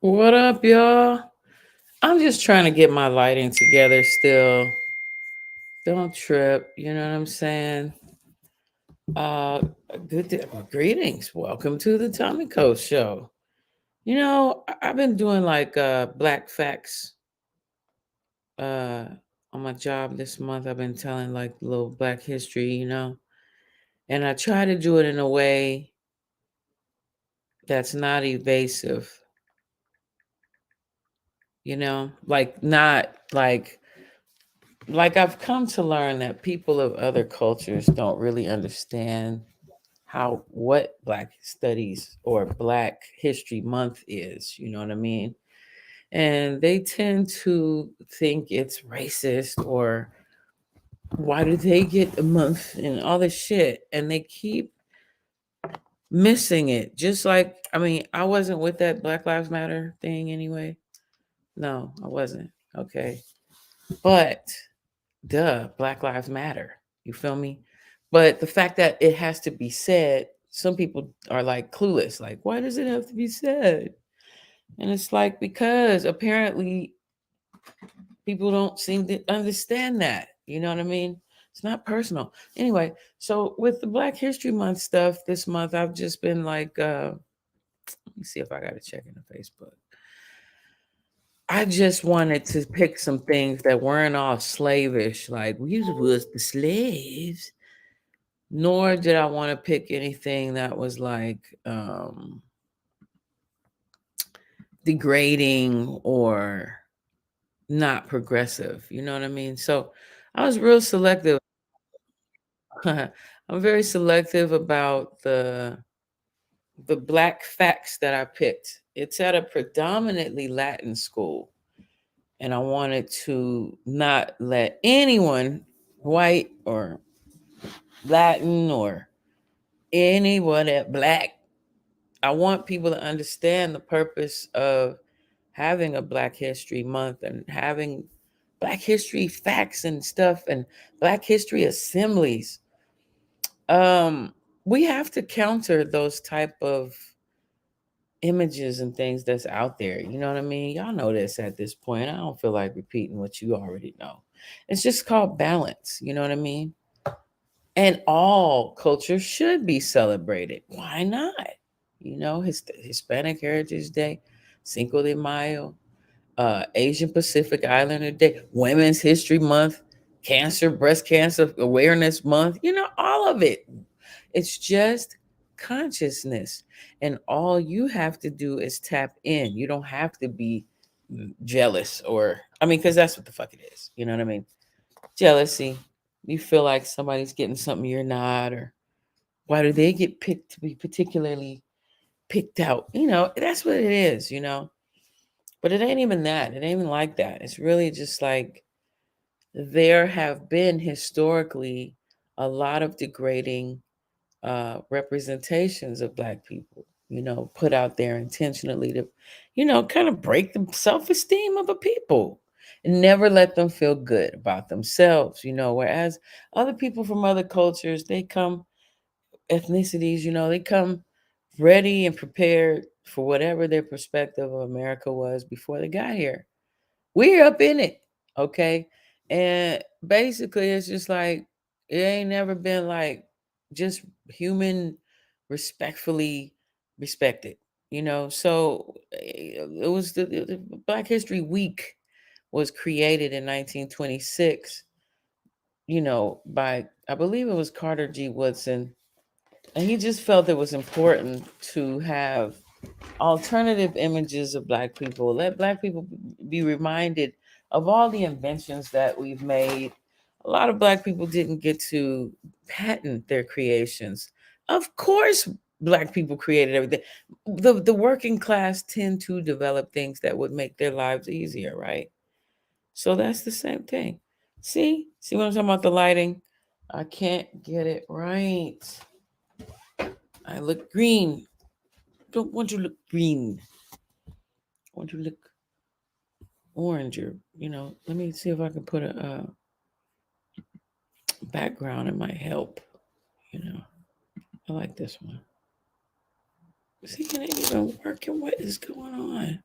What up, y'all? I'm just trying to get my lighting together still. Don't trip, you know what I'm saying? Uh Greetings. Welcome to the Tommy Coast Show. I've been doing like black facts uh on my job this month. I've been telling like little black history. And I try to do it in a way that's not evasive, like not like I've come to learn that people of other cultures don't really understand how what Black Studies or Black History Month is. You know what I mean? And they tend to think it's racist or why do they get a month and all this shit, and they keep missing it. Just like, I mean, I wasn't with that Black Lives Matter thing anyway. No, I wasn't. Okay, but duh, Black Lives Matter. You feel me? But the fact that it has to be said, some people are like clueless. Like, why does it have to be said? And it's like, because apparently people don't seem to understand that. You know what I mean? It's not personal. Anyway, so with the Black History Month stuff this month, I've just been like, let me see if I got to check into Facebook. I just wanted to pick some things that weren't all slavish, like we was the slaves, nor did I want to pick anything that was like degrading or not progressive. You know what I mean? So I was real selective. I'm very selective about the black facts that I picked. It's at a predominantly Latin school, and I wanted to not let anyone, white or Latin or anyone at black, I want people to understand the purpose of having a Black History Month and having Black History facts and stuff and Black History assemblies. Um, we have to counter those type of images and things that's out there. You know what I mean? Y'all know this at this point. I don't feel like repeating what you already know. It's just called balance. You know what I mean? And all cultures should be celebrated. Why not? Hispanic Heritage Day, Cinco de Mayo, Asian Pacific Islander Day, Women's History Month, Breast Cancer Awareness Month, all of it. It's just consciousness. And all you have to do is tap in. You don't have to be jealous or, I mean, because that's what the fuck it is. You know what I mean? Jealousy. You feel like somebody's getting something you're not, or why do they get picked to be particularly picked out? That's what it is. But it ain't even that. It ain't even like that. It's really just like there have been historically a lot of degrading representations of Black people, put out there intentionally to, kind of break the self esteem of a people and never let them feel good about themselves, whereas other people from other cultures, they come, ethnicities, they come ready and prepared for whatever their perspective of America was before they got here. We're up in it, okay? And basically, it's just like it ain't never been like just human respectfully respected, So it was the Black History Week was created in 1926, by I believe it was Carter G. Woodson, and he just felt it was important to have alternative images of Black people. Let Black people be reminded of all the inventions that we've made. A lot of Black people didn't get to patent their creations. Of course, Black people created everything. The working class tend to develop things that would make their lives easier, right? So that's the same thing. See what I'm talking about? The lighting. I can't get it right. I look green. Don't want you to look green. I want you to look orange, or let me see if I can put a background. It might help. you know I like this one. See, it ain't even working. What is going on?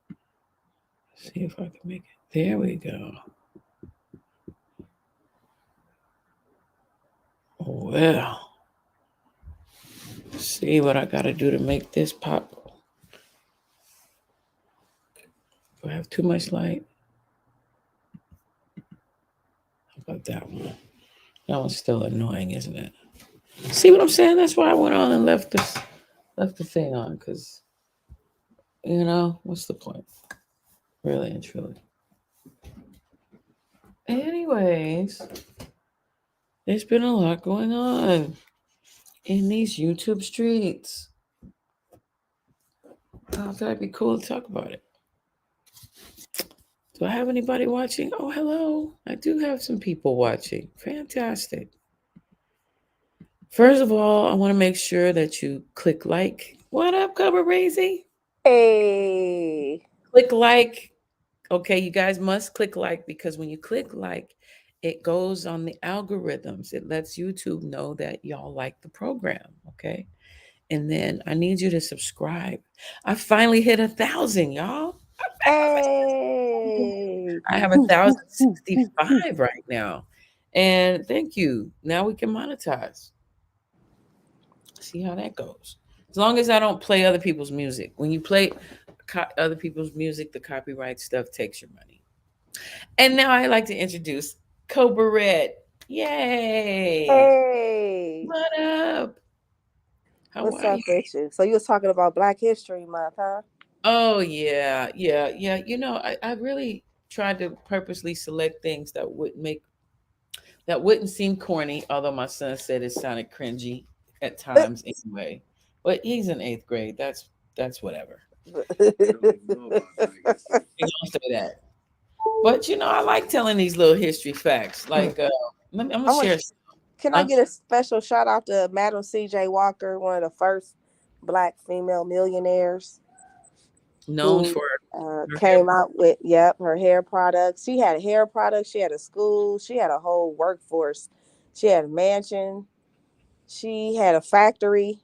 See if I can make it. There we go. Well, see what I got to do to make this pop. Do I have too much light? How about that one? That one's still annoying, isn't it? See what I'm saying? That's why I went on and left the thing on, because what's the point? Really and truly. Anyways, there's been a lot going on in these YouTube streets. I thought it'd be cool to talk about it. Do I have anybody watching? Oh, hello. I do have some people watching. Fantastic. First of all, I want to make sure that you click like. What up, Cover Razy? Hey. Click like. Okay, you guys must click like, because when you click like, it goes on the algorithms. It lets YouTube know that y'all like the program. Okay. And then I need you to subscribe. I finally hit 1,000, y'all. Hey. I have 1,065 right now. And thank you. Now we can monetize. See how that goes. As long as I don't play other people's music. When you play other people's music, the copyright stuff takes your money. And now I'd like to introduce Cobra Red. Yay! Hey. What up? How What's are up you? with you? So you was talking about Black History Month, huh? Oh yeah. I really tried to purposely select things that wouldn't seem corny, although my son said it sounded cringy at times anyway. But he's in 8th grade. That's whatever. He gonna say that. But I like telling these little history facts. Like, I'm gonna I want. share. Can I Huh? get a special shout out to Madam C.J. Walker, one of the first Black female millionaires Known who for her hair. came out with her hair products. She had a hair product. She had a school. She had a whole workforce. She had a mansion. She had a factory.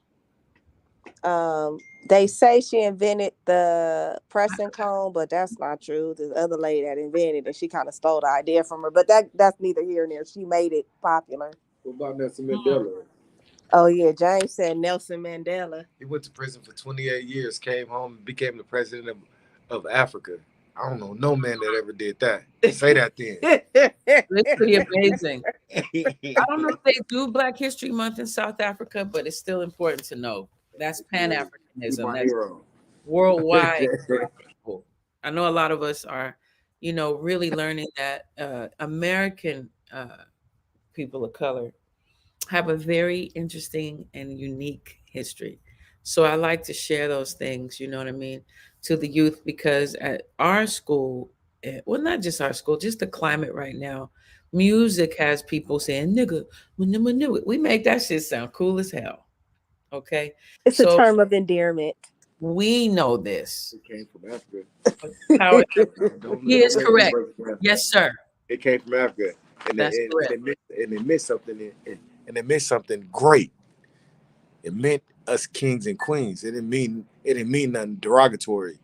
They say she invented the pressing comb, but that's not true. The other lady that invented it, she kind of stole the idea from her. But that's neither here nor there. She made it popular. What about Nelson Mandela? Oh yeah, James said Nelson Mandela. He went to prison for 28 years, came home, and became the president of Africa. I don't know no man that ever did that. Say that then. It's pretty amazing. I don't know if they do Black History Month in South Africa, but it's still important to know. That's Pan He's Africanism. my That's hero. worldwide. I know a lot of us are, really learning that American people of color have a very interesting and unique history. So I like to share those things, you know what I mean, to the youth, because at our school, well, not just our school, just the climate right now, music has people saying nigga, we make that shit sound cool as hell. Okay. It's a So term of endearment. we know this. It came from Africa. How he Don't is let them correct. break it down. Yes, sir. It came from Africa, and That's correct. it meant something, and it meant something great. It meant us kings and queens. It didn't mean nothing derogatory.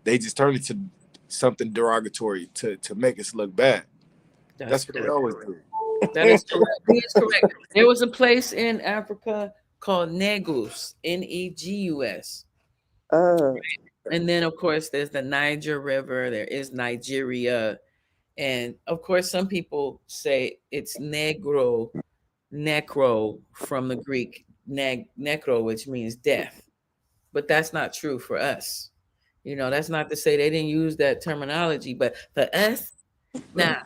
They just turned it to something derogatory to make us look bad. That's That's what they correct. always do. That is correct. He is correct. There was a place in Africa called Negus, Negus. uh, And then, of course, there's the Niger River. There is Nigeria. And of course, some people say it's necro from the Greek necro, which means death. But that's not true for us. That's not to say they didn't use that terminology, but for us, nah.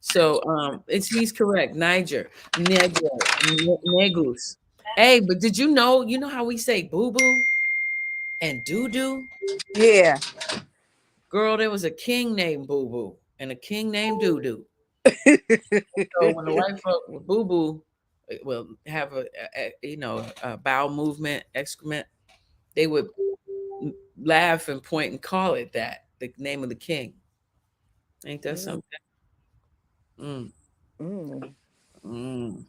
So he's correct. Niger, Negus. Hey, but did you know how we say boo boo and doo doo? yeah. Girl, there was a king named Boo Boo and a king named Doo Doo. So when the white folk with Boo Boo will have a bowel movement, excrement, they would laugh and point and call it that, the name of the king. Ain't that something? Mm, Mm. mm.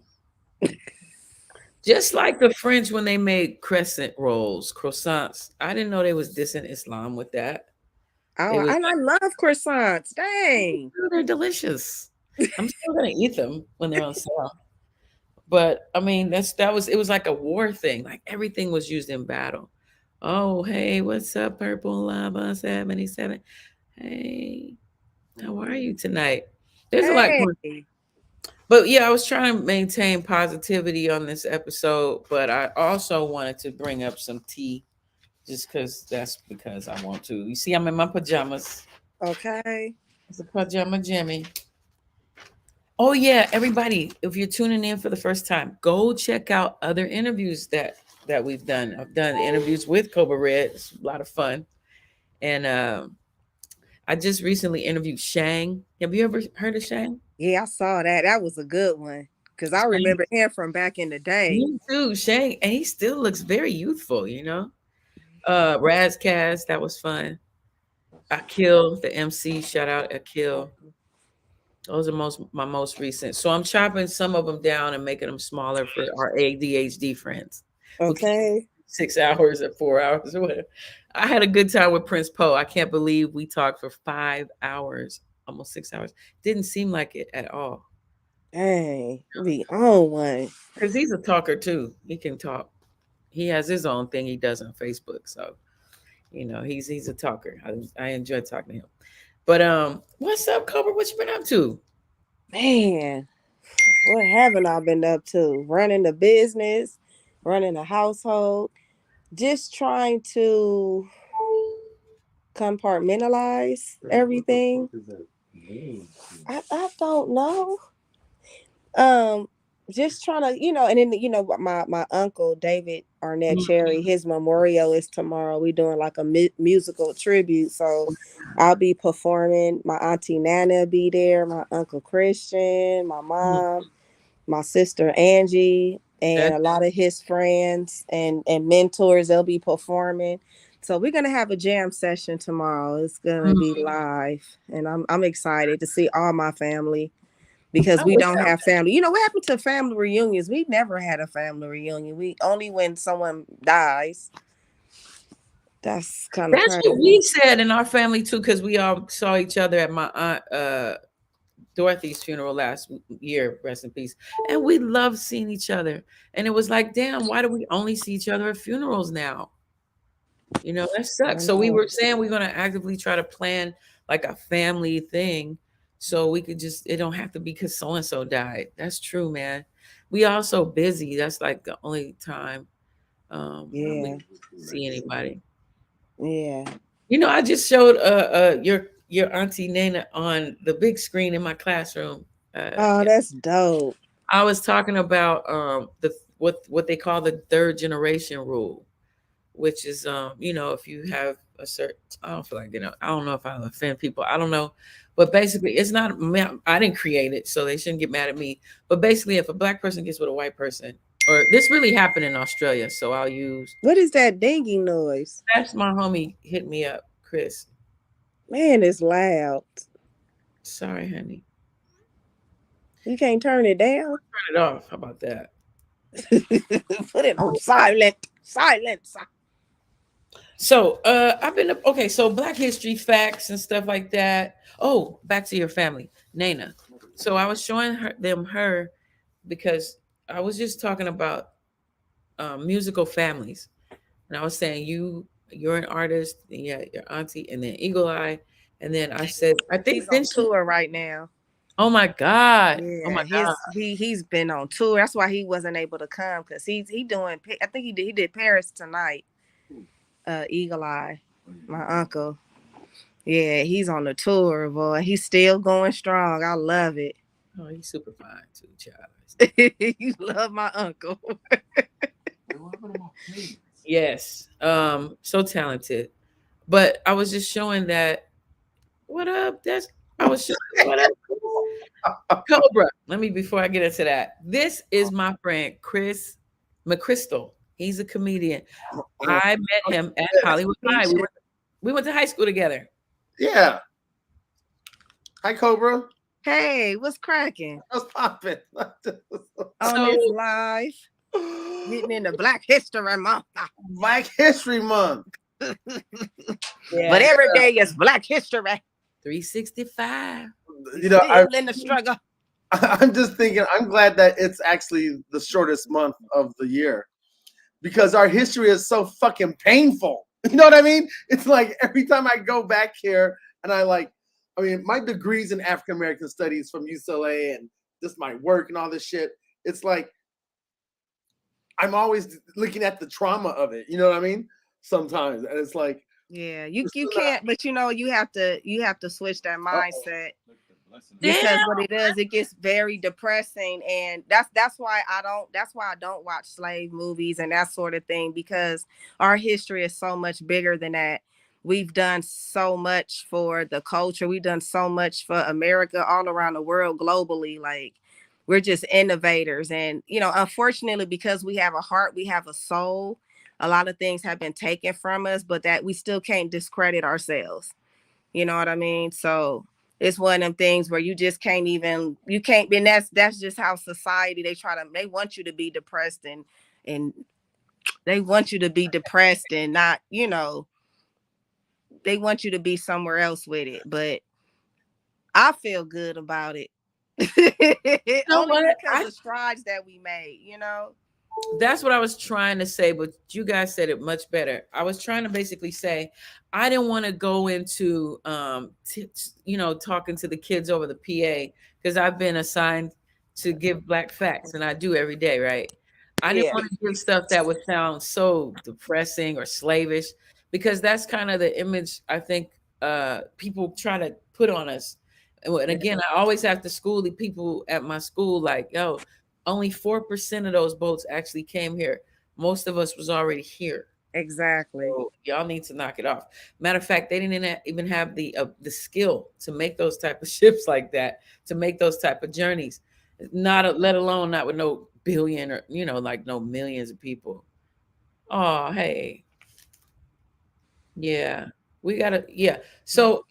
Just like the French when they made crescent rolls, croissants. I didn't know they was dissing Islam with that. It was And I love croissants. Dang. they're delicious. I'm still gonna eat them when they're on sale. But I mean, it was like a war thing. Like everything was used in battle. Oh, hey, what's up, Purple Lava 77? Hey, how are you tonight? There's a lot going. Hey. But yeah, I was trying to maintain positivity on this episode, but I also wanted to bring up some tea just because I want to. You see, I'm in my pajamas. Okay. It's a pajama Jimmy. Oh yeah, everybody, if you're tuning in for the first time, go check out other interviews that we've done. I've done interviews with Cobra Red. It's a lot of fun. And I just recently interviewed Shang. Have you ever heard of Shang? Yeah, I saw that. That was a good one. Because I remember him from back in the day. Me too, Shang. And he still looks very youthful, you know? Razcast, that was fun. Akil, the MC, shout out Akil. Those are my most recent. So I'm chopping some of them down and making them smaller for our ADHD friends. Okay. 6 hours or 4 hours or whatever. I had a good time with Prince Poe. I can't believe we talked for 5 hours, almost 6 hours. Didn't seem like it at all. Dang, be on one. Because he's a talker too. He can talk. He has his own thing he does on Facebook. So, you know, he's a talker. I enjoy talking to him. But what's up, Cobra? What you been up to? Man, what haven't I been up to? Running the business, running the household, just trying to compartmentalize everything. I don't know. Just trying to, and then my uncle David Arnett Cherry, his memorial is tomorrow. We doing like a musical tribute, so I'll be performing. My auntie Nana be there, my uncle Christian, my mom, my sister Angie, and a lot of his friends and mentors. They'll be performing. So we're gonna have a jam session tomorrow. It's gonna be live, and I'm excited to see all my family. Because we don't have family. You know, what happened to family reunions? We never had a family reunion. We only when someone dies. That's kind of That's what we said in our family too, because we all saw each other at my aunt Dorothy's funeral last year, rest in peace. And we loved seeing each other. And it was like, damn, why do we only see each other at funerals now? You know, that sucks. So we were saying we're gonna actively try to plan like a family thing. So we could it don't have to be because so-and-so died. That's true, man. We all so busy. That's like the only time we see anybody. Yeah. You know, I just showed your auntie Nana on the big screen in my classroom. That's dope. I was talking about what they call the third generation rule, which is if you have a certain, I don't feel like I don't know if I'll offend people. I don't know. But basically, it's not, I didn't create it, so they shouldn't get mad at me. But basically, if a black person gets with a white person, or this really happened in Australia, so I'll use. What is that dinging noise? That's my homie hit me up, Chris. Man, it's loud. Sorry, honey. You can't turn it down? Turn it off. How about that? Put it on silent. Silence. So I've been okay. So Black History facts and stuff like that. Oh, back to your family, Nana. So I was showing her because I was just talking about musical families, and I was saying you're an artist, and yeah, your auntie, and then Eagle Eye, and then I said I think he's on tour right now. Oh my God! Yeah, oh my God! He's been on tour. That's why he wasn't able to come because he doing. I think he did Paris tonight. Eagle Eye, my uncle. Yeah, he's on the tour, boy. He's still going strong. I love it. Oh, he's super fine too, child. You love my uncle. Yes, so talented. But I was just showing that. What up? I was showing what up. Cobra. Before I get into that. This is my friend Chris McChrystal. He's a comedian. I met him at Hollywood High. We went to high school together. Yeah. Hi, Cobra. Hey, what's cracking? What's popping? On this live, getting into Black History Month. Black History Month. Yeah. But every day is Black History. 365. You know, Still in the struggle. I'm just thinking, I'm glad that it's actually the shortest month of the year because our history is so fucking painful. You know what I mean? It's like every time I go back here and my degrees in African American studies from UCLA and just my work and all this shit, it's like I'm always looking at the trauma of it. You know what I mean? Sometimes. And it's like, Yeah, you can't, but you have to switch that mindset. Because Damn. what it does, it gets very depressing, and that's why I don't watch slave movies and that sort of thing, because our history is so much bigger than that. We've done so much for the culture. We've done so much for America, all around the world, globally. Like, we're just innovators, and unfortunately, because we have a heart, we have a soul. A lot of things have been taken from us, but that we still can't discredit ourselves. You know what I mean? So it's one of them things where you just can't and that's just how society, they want you to be depressed and they want you to be depressed and not, they want you to be somewhere else with it. But I feel good about it. Only because of strides that we made, That's what I was trying to say, but you guys said it much better. I was trying to basically say I didn't want to go into talking to the kids over the PA, because I've been assigned to give Black facts, and I do every day, right? I didn't want to give stuff that would sound so depressing or slavish, because that's kind of the image I think people try to put on us. And again, I always have to school the people at my school, like, yo, only 4% of those boats actually came here. Most of us was already here. Exactly. So y'all need to knock it off. Matter of fact, they didn't even have the skill to make those type of ships like that, to make those type of journeys. Let alone not with no billion or like no millions of people. Oh, hey, yeah, we gotta, yeah. So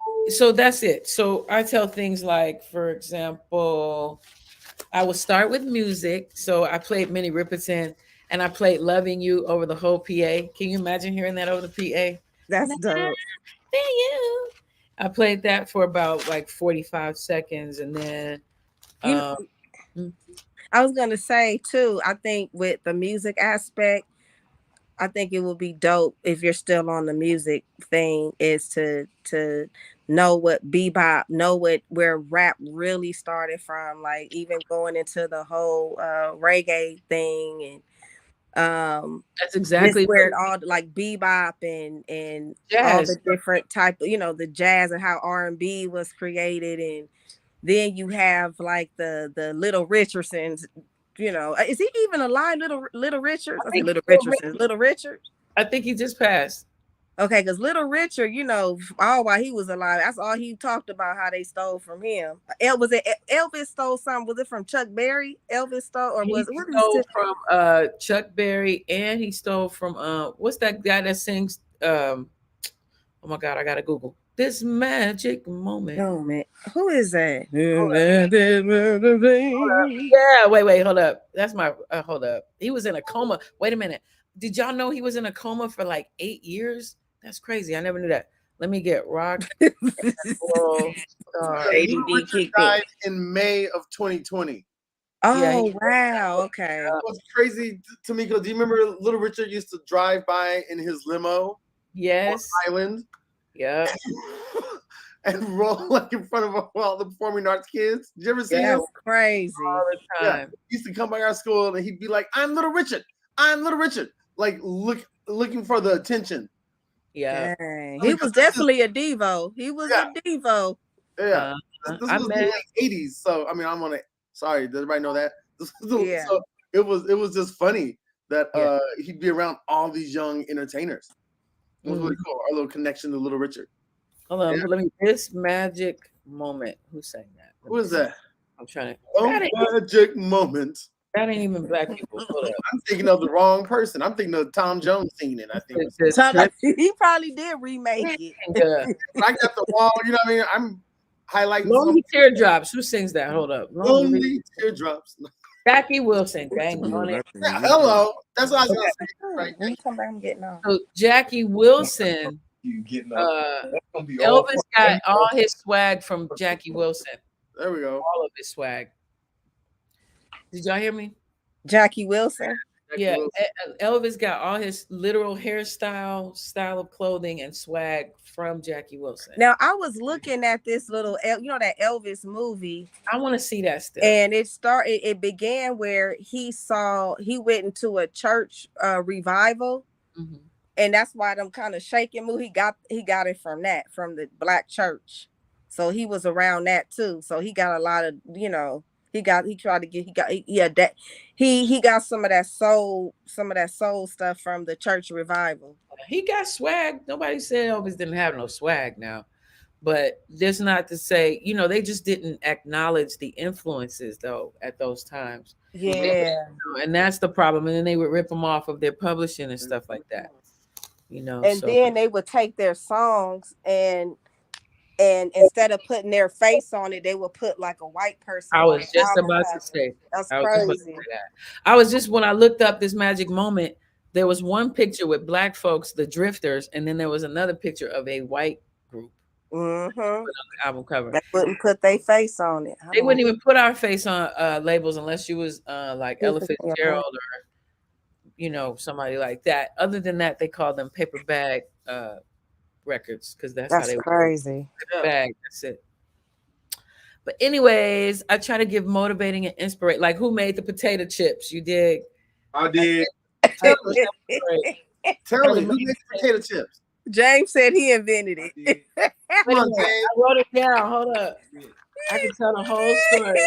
that's it. So I tell things like, for example, I will start with music. So I played Minnie Riperton, and I played Loving You over the whole PA. Can you imagine hearing that over the PA? That's dope. Loving you. I played that for about like 45 seconds, and then I was gonna say too, I think with the music aspect, I think it would be dope if you're still on the music thing, is to know what bebop, where rap really started from, like even going into the whole reggae thing, and that's exactly where it all, like bebop and jazz, all the different type of, the jazz and how R&B was created. And then you have like the Little Richardsons. Is he even alive? Little Richard? I say Little Richardson. Little Richard? I think he just passed. Okay, because Little Richard, all while he was alive, that's all he talked about, how they stole from him. Was it Elvis stole something? Was it from Chuck Berry? Elvis stole, or was he stole from Chuck Berry, and he stole from what's that guy that sings? Oh my God, I gotta Google This Magic Moment. Who is that? Yeah, wait, hold up. That's my hold up. He was in a coma. Wait a minute. Did y'all know he was in a coma for like 8 years? That's crazy. I never knew that. Let me get rock. ADD died in May of 2020. Oh, wow. Okay. What's crazy, Tamiko, do you remember Little Richard used to drive by in his limo? Yes. On Island? Yeah. And roll like in front of all the performing arts kids. Did you ever see him? Crazy. All the time. Yeah. He used to come by our school and he'd be like, I'm Little Richard. I'm Little Richard. Like looking for the attention. Yeah. Dang. He was definitely a Devo. He was a Devo. Yeah. This was the late 80s. So I mean, sorry, does everybody know that? Yeah. So it was just funny that he'd be around all these young entertainers. It was really cool. Our little connection to Little Richard. Hold on, let me. This Magic Moment. Who sang that? Who is that? I'm trying to. Magic Moment. That ain't even black people. Hold up. I'm thinking of the wrong person. I'm thinking of Tom Jones singing it. I think he probably did remake it. I got the wall. You know what I mean? I'm highlighting Lonely Teardrops. Who sings that? Hold up. Lonely Teardrops. Jackie Wilson. Dang on it. Hello. That's what I was gonna say. Right. When you come back, I'm getting on. So Jackie Wilson, You getting up. uh, That's gonna be all Elvis got all his swag from Jackie Wilson. There we go. All of his swag. Did y'all hear me? Jackie Wilson. Yeah, Elvis got all his literal hairstyle, style of clothing, and swag from Jackie Wilson. Now I was looking at this little, that Elvis movie, I want to see that still. and it began where he went into a church revival, Mhm. and that's why them kind of shaking move. He got it from the black church, so he was around that too. So he got a lot of he got some of that soul stuff from the church revival. He got swag. Nobody said Elvis didn't have no swag now, but that's not to say, they just didn't acknowledge the influences though at those times. Yeah. And that's the problem. And then they would rip them off of their publishing and stuff like that. And then they would take their songs and instead of putting their face on it, they would put like a white person. I was just about to say. That's crazy. I was just, when I looked up this magic moment, there was one picture with black folks, the Drifters, and then there was another picture of a white group. Mm-hmm. On the album cover. They wouldn't put their face on it. They wouldn't even put our face on labels unless you was like Ella Fitzgerald or somebody like that. Other than that, they call them paper bag records because that's how they crazy. Bag, that's it. But anyways, I try to give motivating and inspiration. Like, who made the potato chips? You dig? I did. Tell me, who made the potato chips? James said he invented it. Come on, James. I wrote it down. Hold up. I can tell the whole story.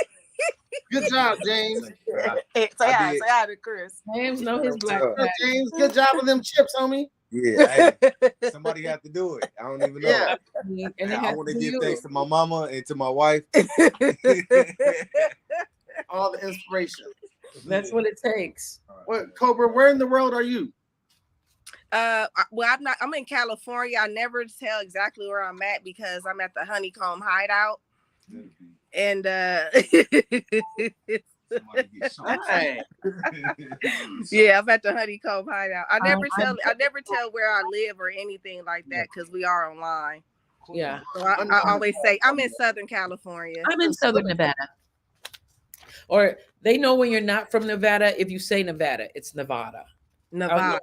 Good job, James. Say hi to Chris. James know his black. James, good job with them chips, homie. Yeah, somebody had to do it. I don't even know. Yeah. And I want to give thanks to my mama and to my wife. All the inspiration. That's what it takes. What, Cobra? Where in the world are you? Well, I'm in California. I never tell exactly where I'm at because I'm at the Honeycomb Hideout. And Hey. yeah, I'm at the Honeycomb Hideout. I never tell where I live or anything like that because we are online. Yeah. So I always say I'm in Southern California. I'm in Southern Nevada. Or they know when you're not from Nevada. If you say Nevada, it's Nevada. Nevada.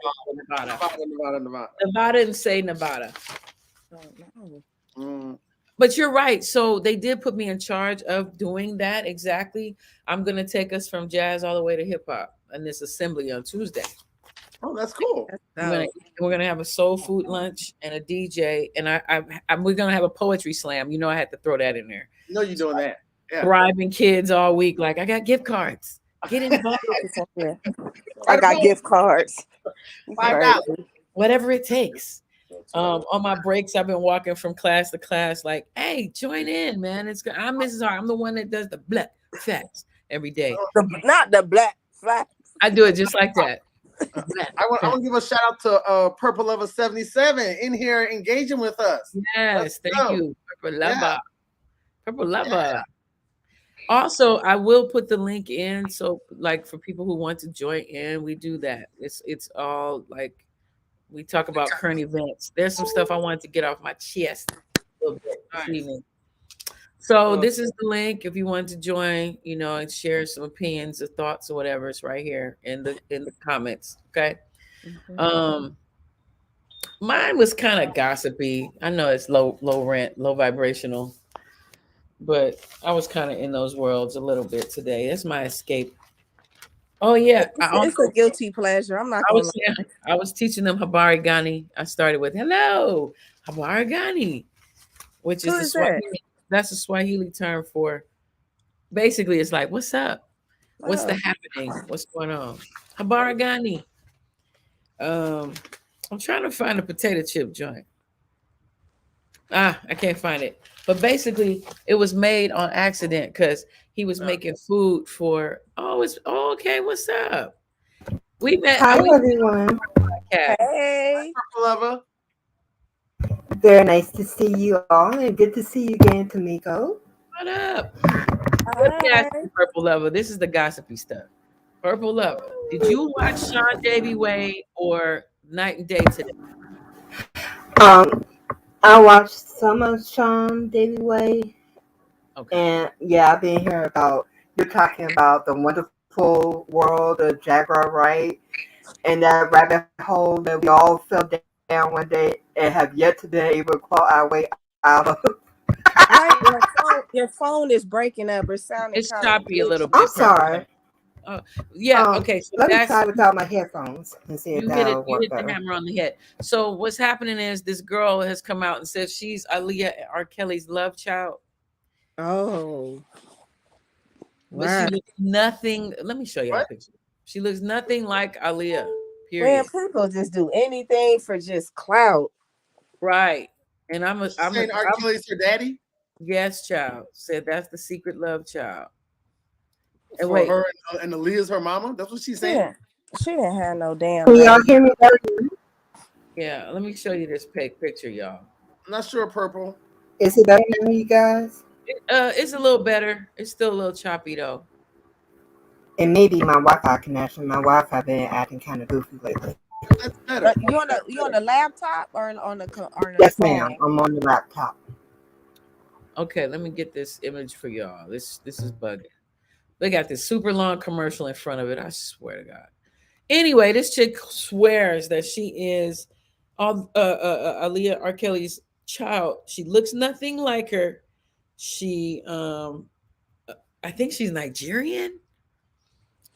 Nevada and say Nevada. Oh, But you're right. So they did put me in charge of doing that exactly. I'm going to take us from jazz all the way to hip hop in this assembly on Tuesday. Oh, that's cool. We're gonna have a soul food lunch and a DJ, and we're gonna have a poetry slam. I had to throw that in there. You know you're doing that. Yeah. Thriving kids all week. Like, I got gift cards. Get involved. I got gift cards. $5. Whatever it takes. On my breaks, I've been walking from class to class, like, hey, join in, man. I'm Mrs. R. I'm the one that does the black facts every day. Not the black facts. I do it just like that. I want to give a shout out to Purple Lover 77 in here engaging with us. Yes, thank you, Purple Lover. Yeah. Purple Lover. Yeah. Also, I will put the link in. So, like, for people who want to join in, we do that. It's all like we talk about current events. There's some stuff I wanted to get off my chest a little bit this evening. So this is the link if you want to join, and share some opinions or thoughts or whatever. It's right here in the comments. Okay. Mm-hmm. Mine was kind of gossipy. I know it's low rent, low vibrational, but I was kind of in those worlds a little bit today. That's my escape. Oh yeah, it's a guilty pleasure. I'm not. I was teaching them Habari Gani. I started with "Hello, Habari Gani," which is the Swahili. That's a Swahili term for. Basically, it's like, "What's up? What's the happening? What's going on?" Habari Gani. I'm trying to find a potato chip joint. I can't find it. But basically, it was made on accident because he was making food for. Okay. What's up? We met. Hi, everyone. Hey, Purple Lover. Very nice to see you all, and good to see you again, Tamiko. What up? Let me ask Hi. you, Purple Lover. This is the gossipy stuff. Purple Lover, did you watch Sean Davy Way or Night and Day today? Um, I watched some of Sean Davy Way, Okay. and yeah, I've been hearing about you're talking about the wonderful world of Jaguar Wright and that rabbit hole that we all fell down one day and have yet to be able to claw our way out of. Wait, your phone is breaking up. It's sounding It's kind of choppy a little glitchy. I'm bit, Purple sorry. Lover. Oh, yeah. Okay. So Let me that's try without my headphones and see if you hit it. that'll You work hit the better. hammer on the head. So what's happening is this girl has come out and said she's Aaliyah R. Kelly's love child, Oh, but wow. she looks nothing. Let me show you a What? picture. She looks nothing like Aaliyah. Man, Period. people just do anything for just clout. Right. And I'm a. She's I'm a. saying R. I'm Kelly's her daddy yes, child. Said that's the secret love child. And for wait. her, and Aaliyah's her mama. That's what she's saying. Yeah, she didn't have no damn Can y'all baby. hear me better? Yeah. Let me show you this picture, y'all. I'm not sure, Purple. Is it better now, you guys? It's a little better. It's still a little choppy though. It may be my Wi-Fi connection. My Wi-Fi been acting kind of goofy lately. That's better. You on the laptop or on the Yes, phone? ma'am. I'm on the laptop. Okay, let me get this image for y'all. This is bugging. They got this super long commercial in front of it. I swear to God. Anyway, this chick swears that she is Aaliyah R. Kelly's child. She looks nothing like her. She I think she's Nigerian,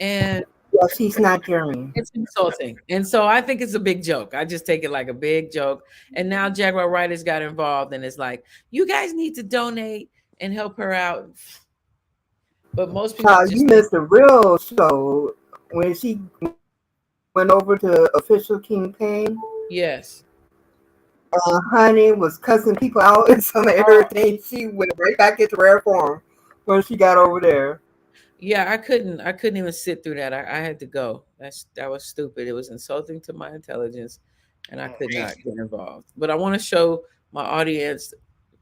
and Well, she's not German. it's insulting. And so I think it's a big joke. I just take it like a big joke. And now Jaguar Writers got involved and it's like, you guys need to donate and help her out. But most people You just missed the real show when she went over to official King Payne. yes. Honey was cussing people out and some of everything. She went right back into rare form when she got over there. Yeah, I couldn't even sit through that. I had to go. That was stupid. It was insulting to my intelligence and I could not get involved. But I want to show my audience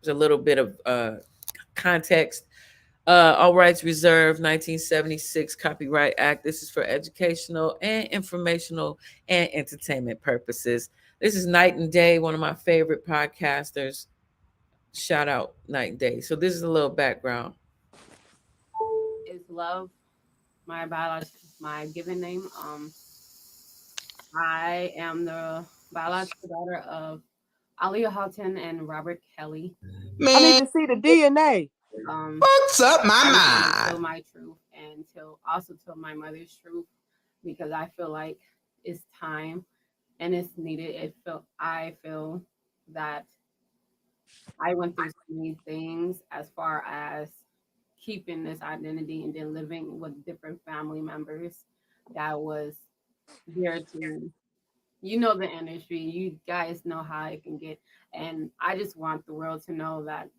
a little bit of context. All rights reserved, 1976 Copyright Act. This is for educational and informational and entertainment purposes. This is Night and Day, one of my favorite podcasters. Shout out Night and Day. So this is a little background. Is Love my biological, my given name? I am the biological daughter of Aaliyah Houghton and Robert Kelly. I need to see the DNA. What's up, I mama? tell my truth and tell my mother's truth because I feel like it's time and it's needed. I feel that I went through so many things as far as keeping this identity and then living with different family members that was there to the industry. You guys know how it can get. And I just want the world to know that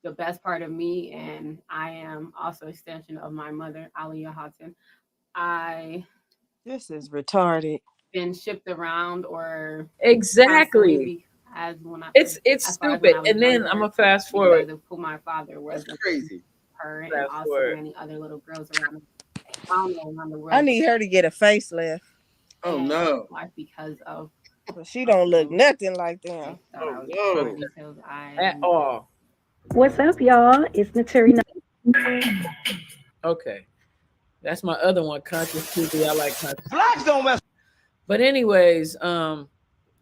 the best part of me, and I am also extension of my mother, Aliyah Houghton. I This is retarded. been shipped around or Exactly. as when I It's as far as when stupid. I was And then younger I'm gonna fast because forward. of who my father was. That's crazy. Her and Fast also forward. many other little girls around the world. I need her to get a facelift. Oh And no. life because of But she don't look nothing like them. Oh, no. because At all. What's up, y'all? It's Naturi. Okay. That's my other one, Conscious TV. I like Conscious. Blacks don't mess. But anyways,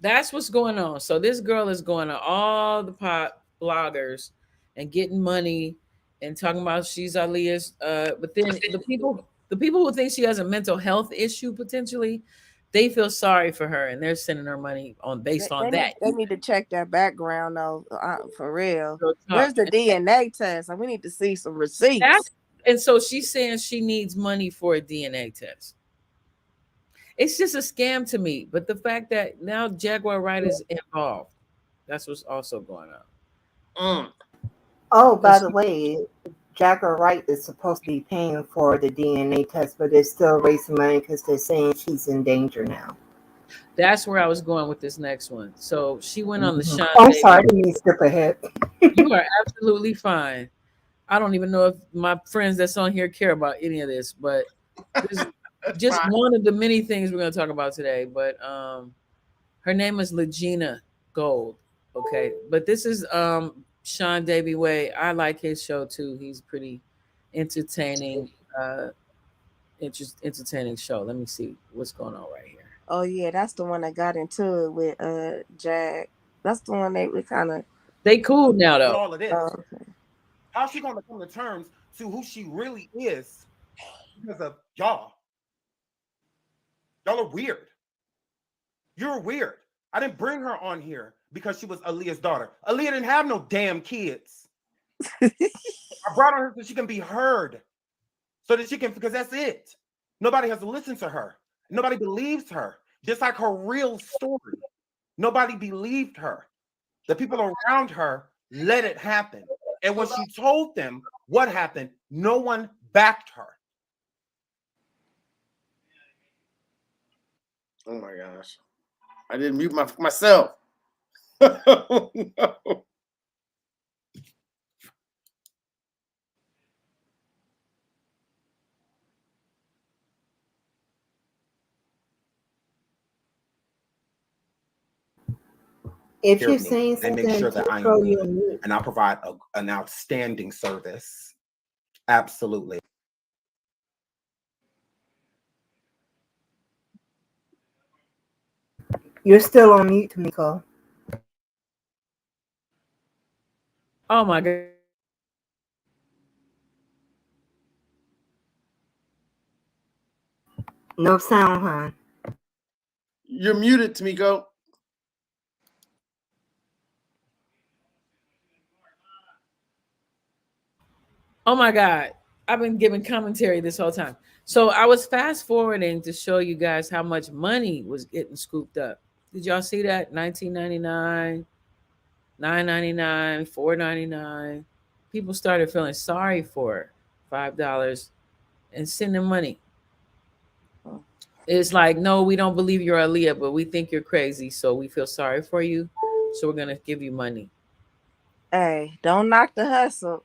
that's what's going on. So this girl is going to all the pop bloggers and getting money and talking about she's Aaliyah's. But then the people who think she has a mental health issue potentially, they feel sorry for her and they're sending her money based on that. They need to check that background though, for real. So, Where's the DNA test? We need to see some receipts. And so she's saying she needs money for a DNA test. It's just a scam to me. But the fact that now Jaguar Wright is involved, that's what's also going on. Oh, by the way, Jaguar Wright is supposed to be paying for the DNA test, but they're still raising money because they're saying she's in danger now. That's where I was going with this next one. So she went on the Sean. I'm sorry, I didn't mean to skip ahead. You are absolutely fine. I don't even know if my friends that's on here care about any of this, but this is That's just fine. one of the many things we're going to talk about today. But her name is Legina Gold. Okay, but this is Sean Davy Way. I like his show too. He's pretty entertaining. Entertaining show. Let me see what's going on right here. Oh yeah, that's the one that got into it with Jack. That's the one that we kind of. They cool now With though. all of this, Okay. how's she gonna come to terms to who she really is because of y'all? Y'all are weird. You're weird. I didn't bring her on here because she was Aaliyah's daughter. Aaliyah didn't have no damn kids. I brought her so she can be heard. So that she can, because that's it. Nobody has to listen to her. Nobody believes her. Just like her real story. Nobody believed her. The people around her let it happen. And when she told them what happened, no one backed her. Oh my gosh. I didn't mute myself. Oh, no. If Hear you're me saying and make something sure that I am control good. your mute. And I'll provide an outstanding service. Absolutely. You're still on mute, Tamiko. Oh my god. No sound, huh? You're muted, Tamiko. Oh my god. I've been giving commentary this whole time. So I was fast forwarding to show you guys how much money was getting scooped up. Did y'all see that? $19.99, $9.99, $4.99. People started feeling sorry for it. $5 and sending money. It's like, no, we don't believe you're Aaliyah, but we think you're crazy, so we feel sorry for you. So we're gonna give you money. Hey, don't knock the hustle.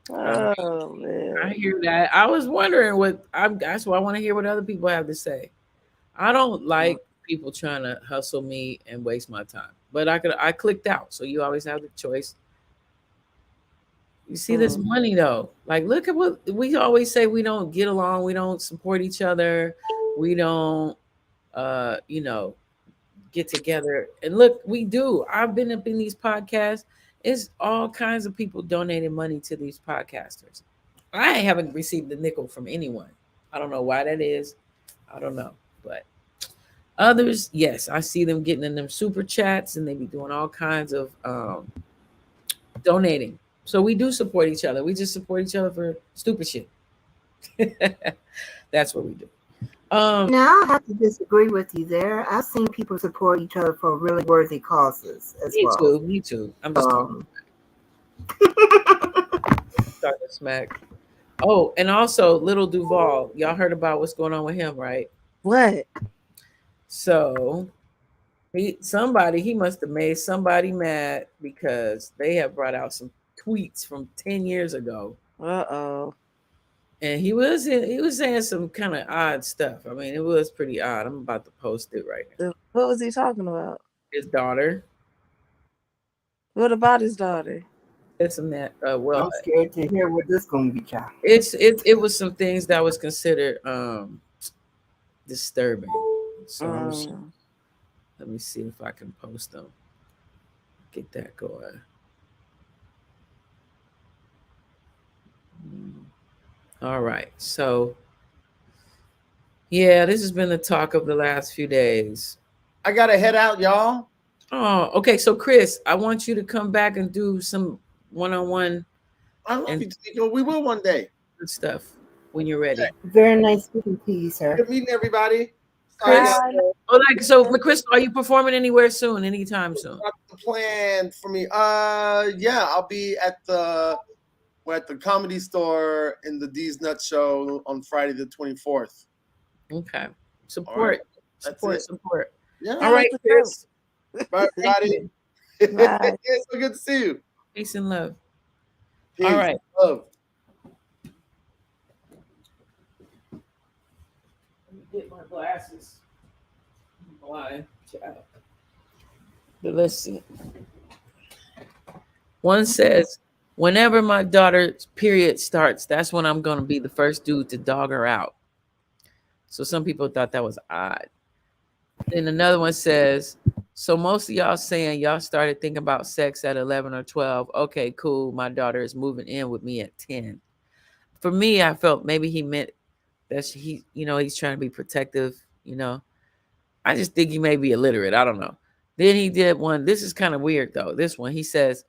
Oh man. I hear that. I was wondering that's why I want to hear what other people have to say. I don't like people trying to hustle me and waste my time. But I clicked out. So you always have the choice. You see this money though. Like look at what we always say, we don't get along, we don't support each other, we don't get together. And look, we do. I've been up in these podcasts. It's all kinds of people donating money to these podcasters. I haven't received a nickel from anyone. I don't know why that is. I don't know. But others, yes, I see them getting in them super chats and they be doing all kinds of donating. So we do support each other. We just support each other for stupid shit. That's what we do. Now I have to disagree with you there. I've seen people support each other for really worthy causes as well. Me too. I'm just talking smack. Oh, and also Little Duval. Y'all heard about what's going on with him, right? What? So he must have made somebody mad because they have brought out some tweets from 10 years ago. Uh-oh. And he was saying some kind of odd stuff. I mean, it was pretty odd. I'm about to post it right now. What was he talking about? His daughter. What about his daughter? It's some that I'm scared to hear what this gonna be, child. It was some things that was considered disturbing. So let me see if I can post them. Get that going. All right. So yeah, this has been the talk of the last few days. I gotta head out, y'all. Oh, okay. So Chris, I want you to come back and do some one-on-one. I love you, Tamiko. We will one day. Good stuff when you're ready. Very nice speaking to you, sir. Good meeting everybody. Chris, Chris, are you performing anywhere soon? Anytime soon? That's the plan for me. Yeah, I'll be at the Comedy Store in the D's Nut Show on Friday the 24th. Okay. Support. Right. Support. Yeah. All right, Chris. Bye, everybody. Bye. It's so good to see you. Peace and love. Peace. All right. Love. Let me get my glasses. I'm blind. Child. But let's see. One says, whenever my daughter's period starts, that's when I'm going to be the first dude to dog her out. So some people thought that was odd. Then another one says, so most of y'all saying y'all started thinking about sex at 11 or 12. Okay, cool. My daughter is moving in with me at 10. For me, I felt maybe he meant that he's trying to be protective, I just think he may be illiterate. I don't know. Then he did one. This is kind of weird, though. This one, he says,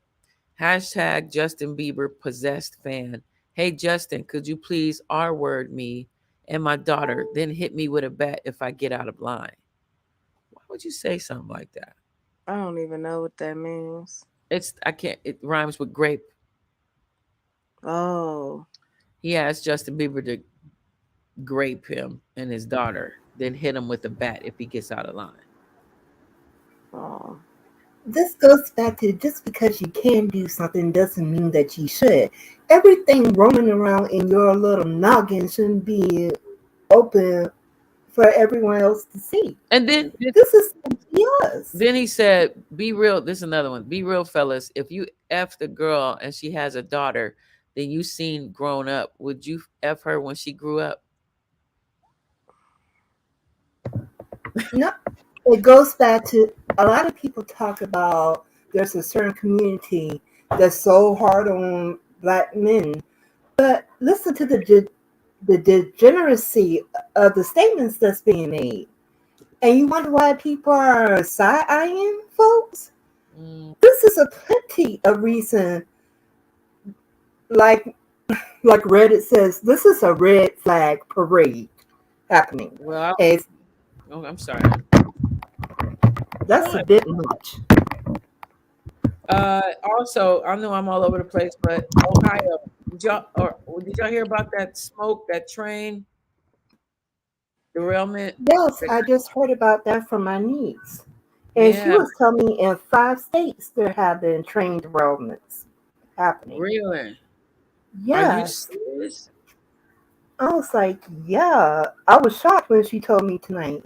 hashtag Justin Bieber possessed fan. Hey, Justin, could you please R-word me and my daughter, then hit me with a bat if I get out of line? Why would you say something like that? I don't even know what that means. It rhymes with grape. Oh. He asked Justin Bieber to grape him and his daughter, then hit him with a bat if he gets out of line. Oh. This goes back to just because you can do something doesn't mean that you should. Everything roaming around in your little noggin shouldn't be open for everyone else to see. And then this is yes. Then he said, be real. This is another one. Be real, fellas. If you F the girl and she has a daughter, then you seen grown up. Would you F her when she grew up? No, it goes back to a lot of people talk about there's a certain community that's so hard on Black men, but listen to the degeneracy of the statements that's being made, and you wonder why people are side-eyeing folks. This is a plenty of reason, like Reddit says, this is a red flag parade happening. Well, I'm sorry. That's a bit much. Also, I know I'm all over the place, but Ohio, did y'all hear about that smoke, that train derailment? Yes, I just heard about that from my niece. And she was telling me in 5 states there have been train derailments happening. Really? Yes. Are you serious? I was like, yeah. I was shocked when she told me tonight.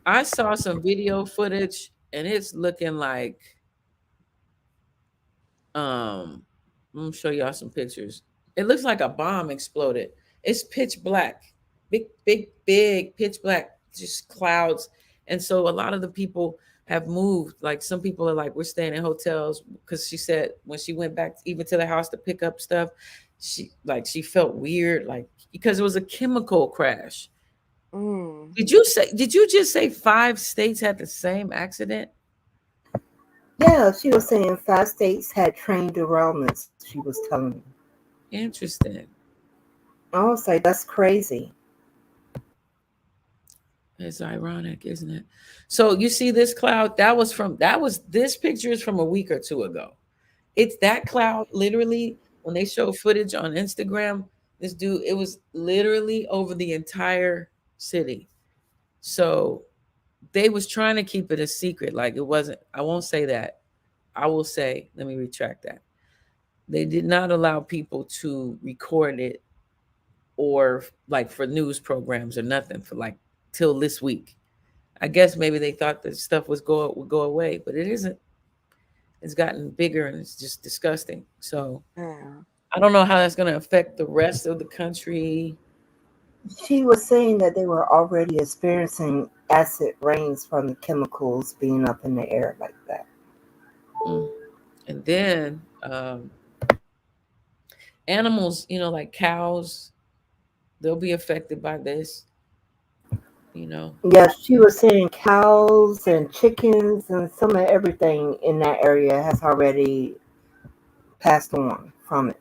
I saw some video footage and it's looking like I'm gonna show y'all some pictures. It looks like a bomb exploded. It's pitch black. Big pitch black, just clouds. And so a lot of the people have moved. Like some people are like, we're staying in hotels, because she said when she went back even to the house to pick up stuff, she felt weird, like because it was a chemical crash. Did you just say 5 states had the same accident? Yeah, she was saying 5 states had train derailments, she was telling me. Interesting. I was like, that's crazy. It's ironic, isn't it? So you see this cloud, this picture is from a week or 2 ago. It's that cloud, literally, when they show footage on Instagram, this dude, it was literally over the entire city. So they was trying to keep it a secret. Like it wasn't, I won't say that. I will say, let me retract that. They did not allow people to record it or like for news programs or nothing for like till this week. I guess maybe they thought that stuff would go away, but it isn't. It's gotten bigger and it's just disgusting. So I don't know how that's going to affect the rest of the country. She was saying that they were already experiencing acid rains from the chemicals being up in the air like that. And then animals, like cows, they'll be affected by this. Yeah, she was saying cows and chickens and some of everything in that area has already passed on from it.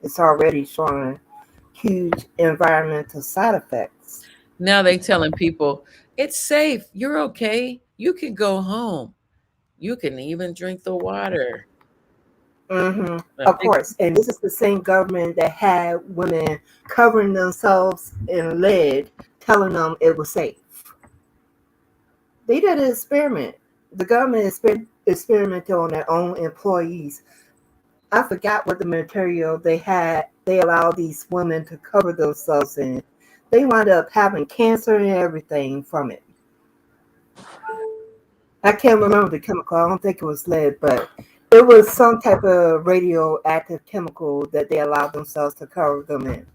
It's already showing huge environmental side effects. Now they telling people it's safe, you're okay, you can go home, you can even drink the water. Of course, and this is the same government that had women covering themselves in lead, telling them it was safe. They did an experiment. The government experimented on their own employees. I forgot what the material they had. They allowed these women to cover themselves in. They wound up having cancer and everything from it. I can't remember the chemical. I don't think it was lead, but it was some type of radioactive chemical that they allowed themselves to cover them in.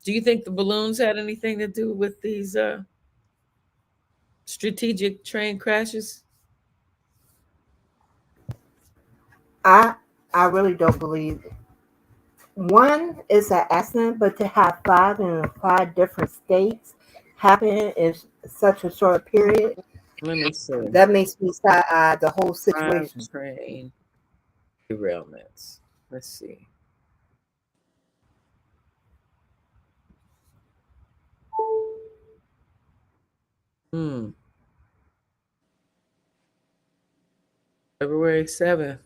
Do you think the balloons had anything to do with these strategic train crashes? I really don't believe it. One is an accident, but to have 5 in 5 different states happen in such a short period, Let me see. that makes me side-eye the whole 5 situation. train derailments. Let's see. February 7th.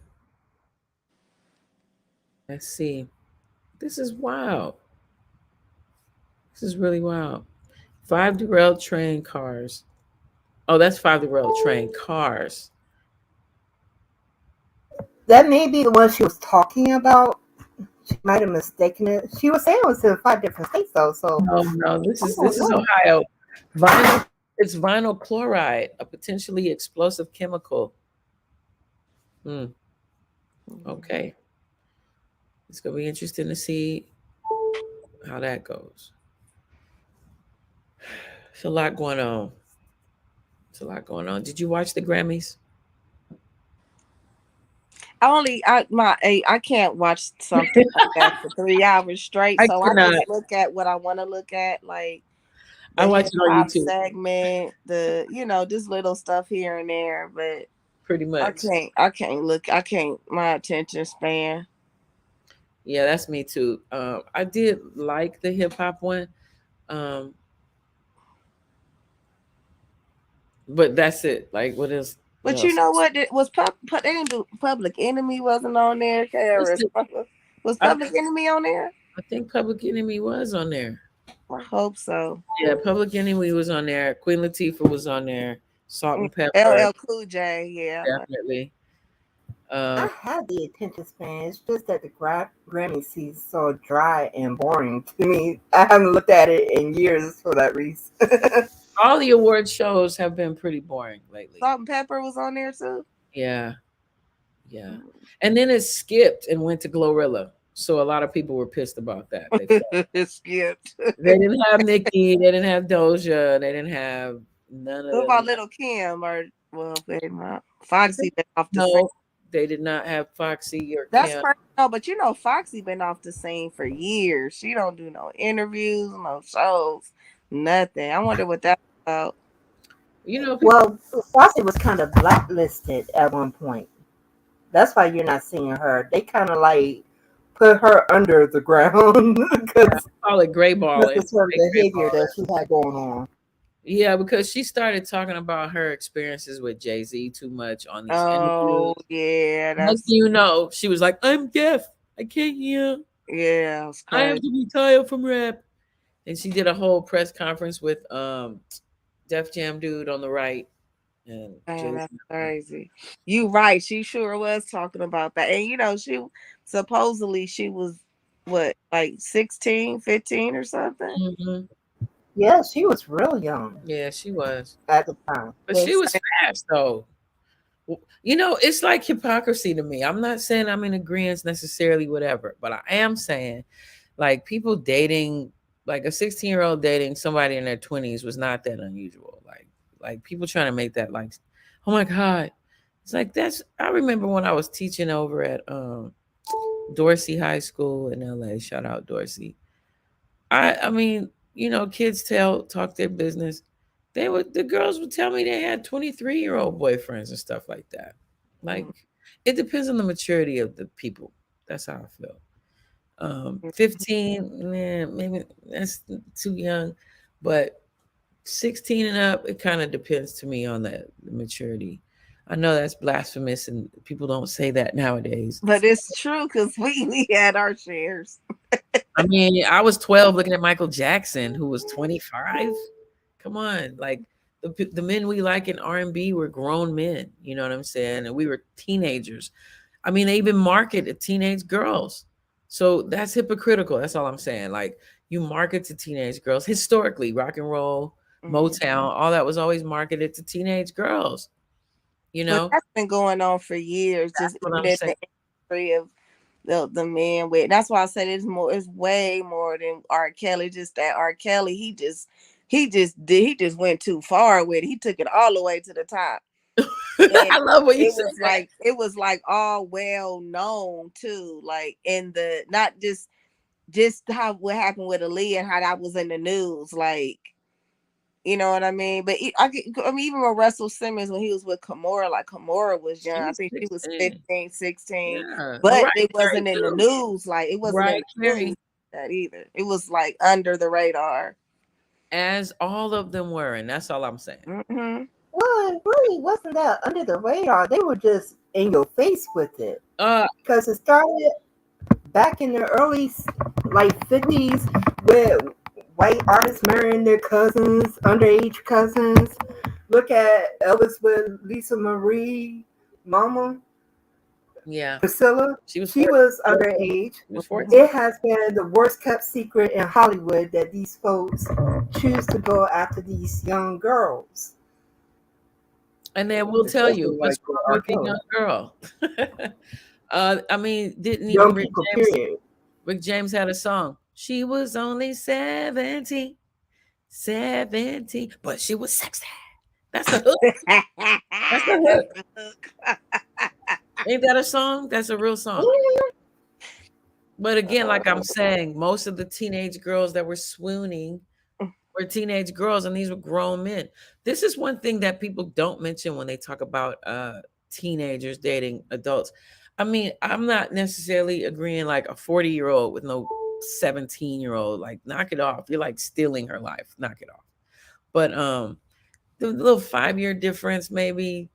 Let's see. This is wild. This is really wild. 5 derailed train cars. Oh, that's 5 derailed train cars. That may be the one she was talking about. She might have mistaken it. She was saying it was in 5 different states though. So No, this is Ohio. It's vinyl chloride, a potentially explosive chemical. Okay. It's gonna be interesting to see how that goes. It's a lot going on. Did you watch the Grammys? I can't watch something like that for 3 hours straight. I So I cannot. just look at what I want to look at, like I the watch it on hip-hop YouTube. segment, just little stuff here and there. But Pretty much. I can't look. I can't. My attention span. Yeah, that's me too. I did like the hip hop one. But that's it. Like, what is? But you know what? It was they didn't do Public Enemy wasn't on there. Was Public Enemy on there? I think Public Enemy was on there. I hope so. Yeah, Public Enemy was on there. Queen Latifah was on there. Salt and Pepper. LL Cool J, yeah. Definitely. I had the attention span. It's just that the Grammy season is so dry and boring to me. I haven't looked at it in years for that reason. All the award shows have been pretty boring lately. Salt and Pepper was on there too. Yeah. And then it skipped and went to Glorilla. So a lot of people were pissed about that. It skipped. They didn't have Nicki. They didn't have Doja. They didn't have none of What them. about Little Kim they not. Foxy been off the scene. No, they did not have Foxy or That's Kim. no, but Foxy been off the scene for years. She don't do no interviews, no shows, nothing. I wonder what that's about. Well, Foxy was kind of blacklisted at one point. That's why you're not seeing her. They kind of like put her under the ground because call it gray balling. That's the sort of behavior that she had going on. Yeah, because she started talking about her experiences with Jay-Z too much on these interviews. Yeah, Next thing you know, she was like, "I'm deaf. I can't hear. Yeah, I have to retire from rap." And she did a whole press conference with Def Jam dude on the right. And that's crazy. You right. She sure was talking about that. And she supposedly she was what, like 16, 15 or something? Mm-hmm. Yeah, she was real young. Yeah, she was at the time. But she was fast though. It's like hypocrisy to me. I'm not saying I'm in agreement necessarily, whatever, but I am saying like people dating, like a 16-year-old dating somebody in their 20s was not that unusual. Like people trying to make that like, oh my God. It's like I remember when I was teaching over at Dorsey High School in LA. Shout out Dorsey. I mean, kids talk their business. The girls would tell me they had 23-year-old boyfriends and stuff like that. Like it depends on the maturity of the people. That's how I feel. 15, maybe that's too young, but 16 and up, it kind of depends to me on the maturity. I know that's blasphemous and people don't say that nowadays. But it's true because we had our shares. I mean, I was 12 looking at Michael Jackson, who was 25. Come on, like The men we like in R&B were grown men. You know what I'm saying? And we were teenagers. I mean, they even market to teenage girls. So that's hypocritical. That's all I'm saying. Like, you market to teenage girls. Historically, rock and roll, Motown, all that was always marketed to teenage girls. You But know, that's been going on for years. that's Just what even I'm in saying. the industry of the men with. That's why I said it's way more than R. Kelly. Just that R. Kelly, he just went too far with it. He took it all the way to the top. And I love what you it said. was like all well known too. Like in the not just how what happened with Aaliyah and how that was in the news. Like, you know what I mean? But I mean, even with Russell Simmons, when he was with Kimora, like Kimora was young. She I was think she was 16. 15, 16. Yeah. But Mariah it Carey wasn't in the too. news. Like, it wasn't in Mariah the Carey, news that either. It was like under the radar. as all of them were, and that's all I'm saying. Mm-hmm. Well, it really wasn't that under the radar. They were just in your face with it. Because it started back in the early, like, 50s with white artists marrying their cousins, underage cousins. Look at Elvis with Lisa Marie, Mama, Yeah, Priscilla. she was She 14. was underage. She was 14. It has been the worst kept secret in Hollywood that these folks choose to go after these young girls. And then we'll tell you Especially what's like wrong with the R. young girl. I mean, didn't even Young Rick people, James? period. Rick James had a song. She was only 17, but she was sexy. That's a hook. That's a hook. Ain't that a song? That's a real song. But again, like I'm saying, most of the teenage girls that were swooning were teenage girls, and these were grown men. This is one thing that people don't mention when they talk about teenagers dating adults. I mean, I'm not necessarily agreeing like a 40-year-old with no 17-year-old. Like, knock it off. You're like stealing her life. Knock it off. But the little 5-year difference, maybe,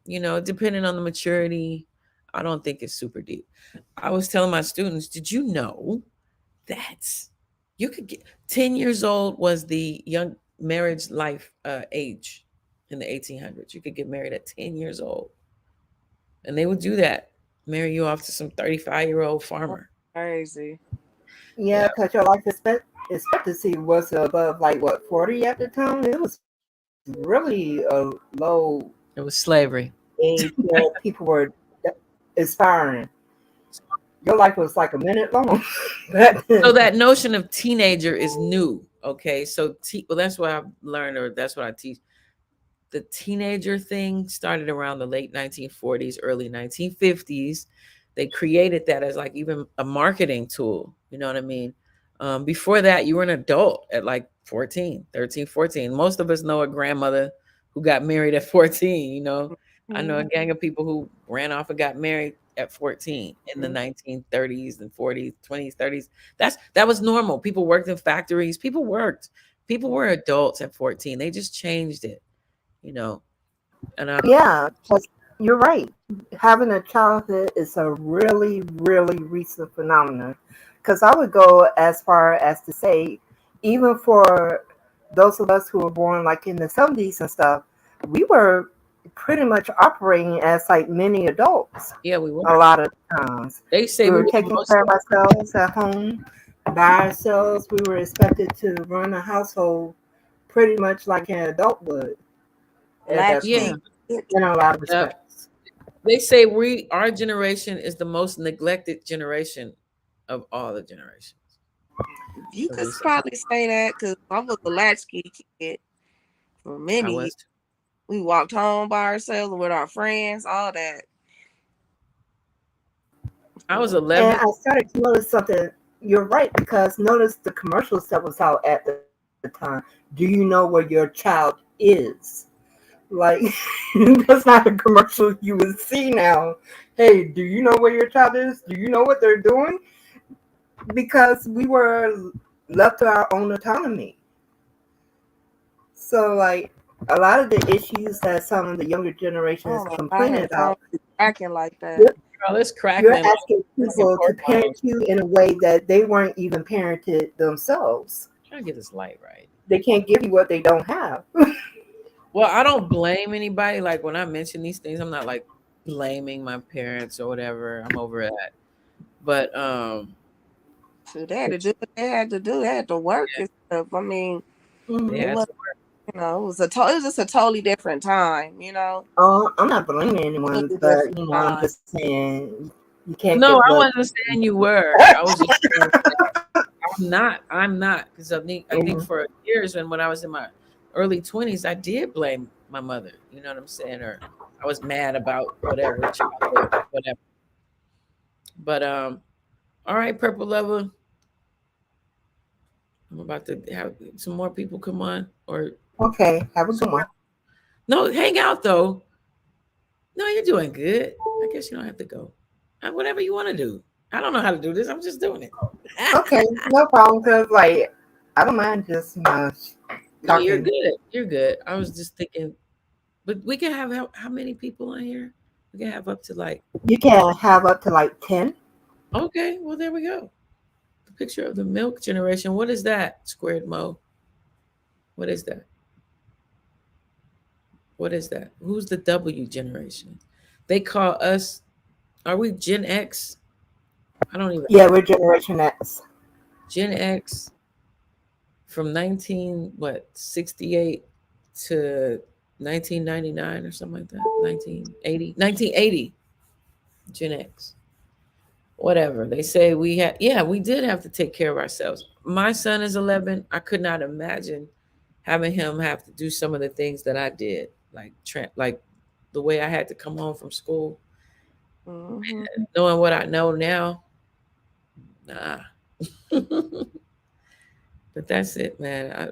you know, depending on the maturity, I don't think it's super deep. I was telling my students, did you know that you could get 10 years old was the young marriage life age in the 1800s? You could get married at 10 years old. And they would do that, marry you off to some 35-year-old farmer. Crazy. Yeah, because your life expectancy was above, like, what, 40 at the time? It was really a low It was slavery. age where people were aspiring. Your life was like a minute long. So that notion of teenager is new. Okay. So, well, that's what I've learned, or that's what I teach. The teenager thing started around the late 1940s, early 1950s. They created that as like even a marketing tool. You know what I mean? Before that, you were an adult at like 14, 13, 14. Most of us know a grandmother who got married at 14. You know, I know a gang of people who ran off and got married at 14 in the 1930s and 40s, 20s, 30s. That was normal. People worked in factories. People were adults at 14. They just changed it, you know. And yeah, you're right. Having a childhood is a really, really recent phenomenon. Because I would go as far as to say, even for those of us who were born like in the 70s and stuff, we were pretty much operating as like many adults. Yeah, we were. A lot of times. They say we were taking care of ourselves at home by ourselves. We were expected to run a household pretty much like an adult would. Yeah. In a lot of respects. They say our generation is the most neglected generation of all the generations. You could probably say that because I was a latchkey kid for many years. We walked home by ourselves with our friends, all that. I was 11. And I started to notice something. You're right, because notice the commercials that was out at the time. Do you know where your child is? Like, that's not a commercial you would see now. Hey, do you know where your child is? Do you know what they're doing? Because we were left to our own autonomy. So, like, a lot of the issues that some of the younger generations complaining about, acting like that. You're asking people to parent you in a way that they weren't even parented themselves. I'm trying to get this light right. They can't give you what they don't have. Well, I don't blame anybody. Like when I mention these things, I'm not like blaming my parents or whatever. I'm over that. But So they had to do what they had to do. They had to work and stuff. I mean, they it had was, to work. it was it was just a totally different time, Oh, I'm not blaming anyone, Totally but different I'm time. just saying you can't No, get I what. wasn't saying you were. I was just saying I'm not because I think for years and when I was in my early 20s, I did blame my mother. You know what I'm saying? Or I was mad about whatever childhood, whatever. But all right, Purple Lover. I'm about to have some more people come on. Or Okay, have a good one. no, hang out though. No, you're doing good. I guess you don't have to go. Whatever you want to do. I don't know how to do this. I'm just doing it. Okay, no problem. Cause like I don't mind just No, you're talking. good. You're good. I was just thinking, but we can have how many people on here? We can have up to like. You can have up to like 10. Okay, well there we go. The picture of the milk generation. What is that? Squared Mo. What is that? What is that? Who's the W generation? They call us. Are we Gen X? I don't even. Yeah, we're Generation X. Gen X from 68 to 1999 or something like that. 1980. Gen X. Whatever. They say we had, yeah, we did have to take care of ourselves. My son is 11. I could not imagine having him have to do some of the things that I did, like the way I had to come home from school, Hmm. knowing what I know now. Nah. But that's it, man.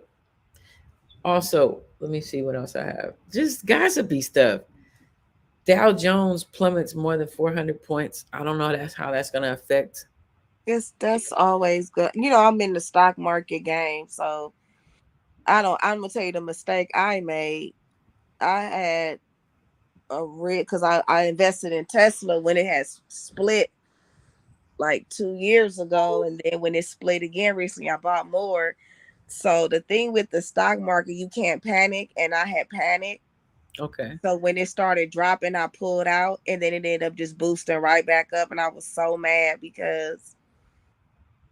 Also, let me see what else I have. Just gossipy stuff. Dow Jones plummets more than 400 points. I don't know how that's going to affect. That's always good. I'm in the stock market game, so I'm gonna tell you the mistake I made. I had a rig because I invested in Tesla when it has split like 2 years ago, and then when it split again recently, I bought more. So the thing with the stock market, you can't panic, and I had panic. Okay. So when it started dropping, I pulled out, and then it ended up just boosting right back up, and I was so mad because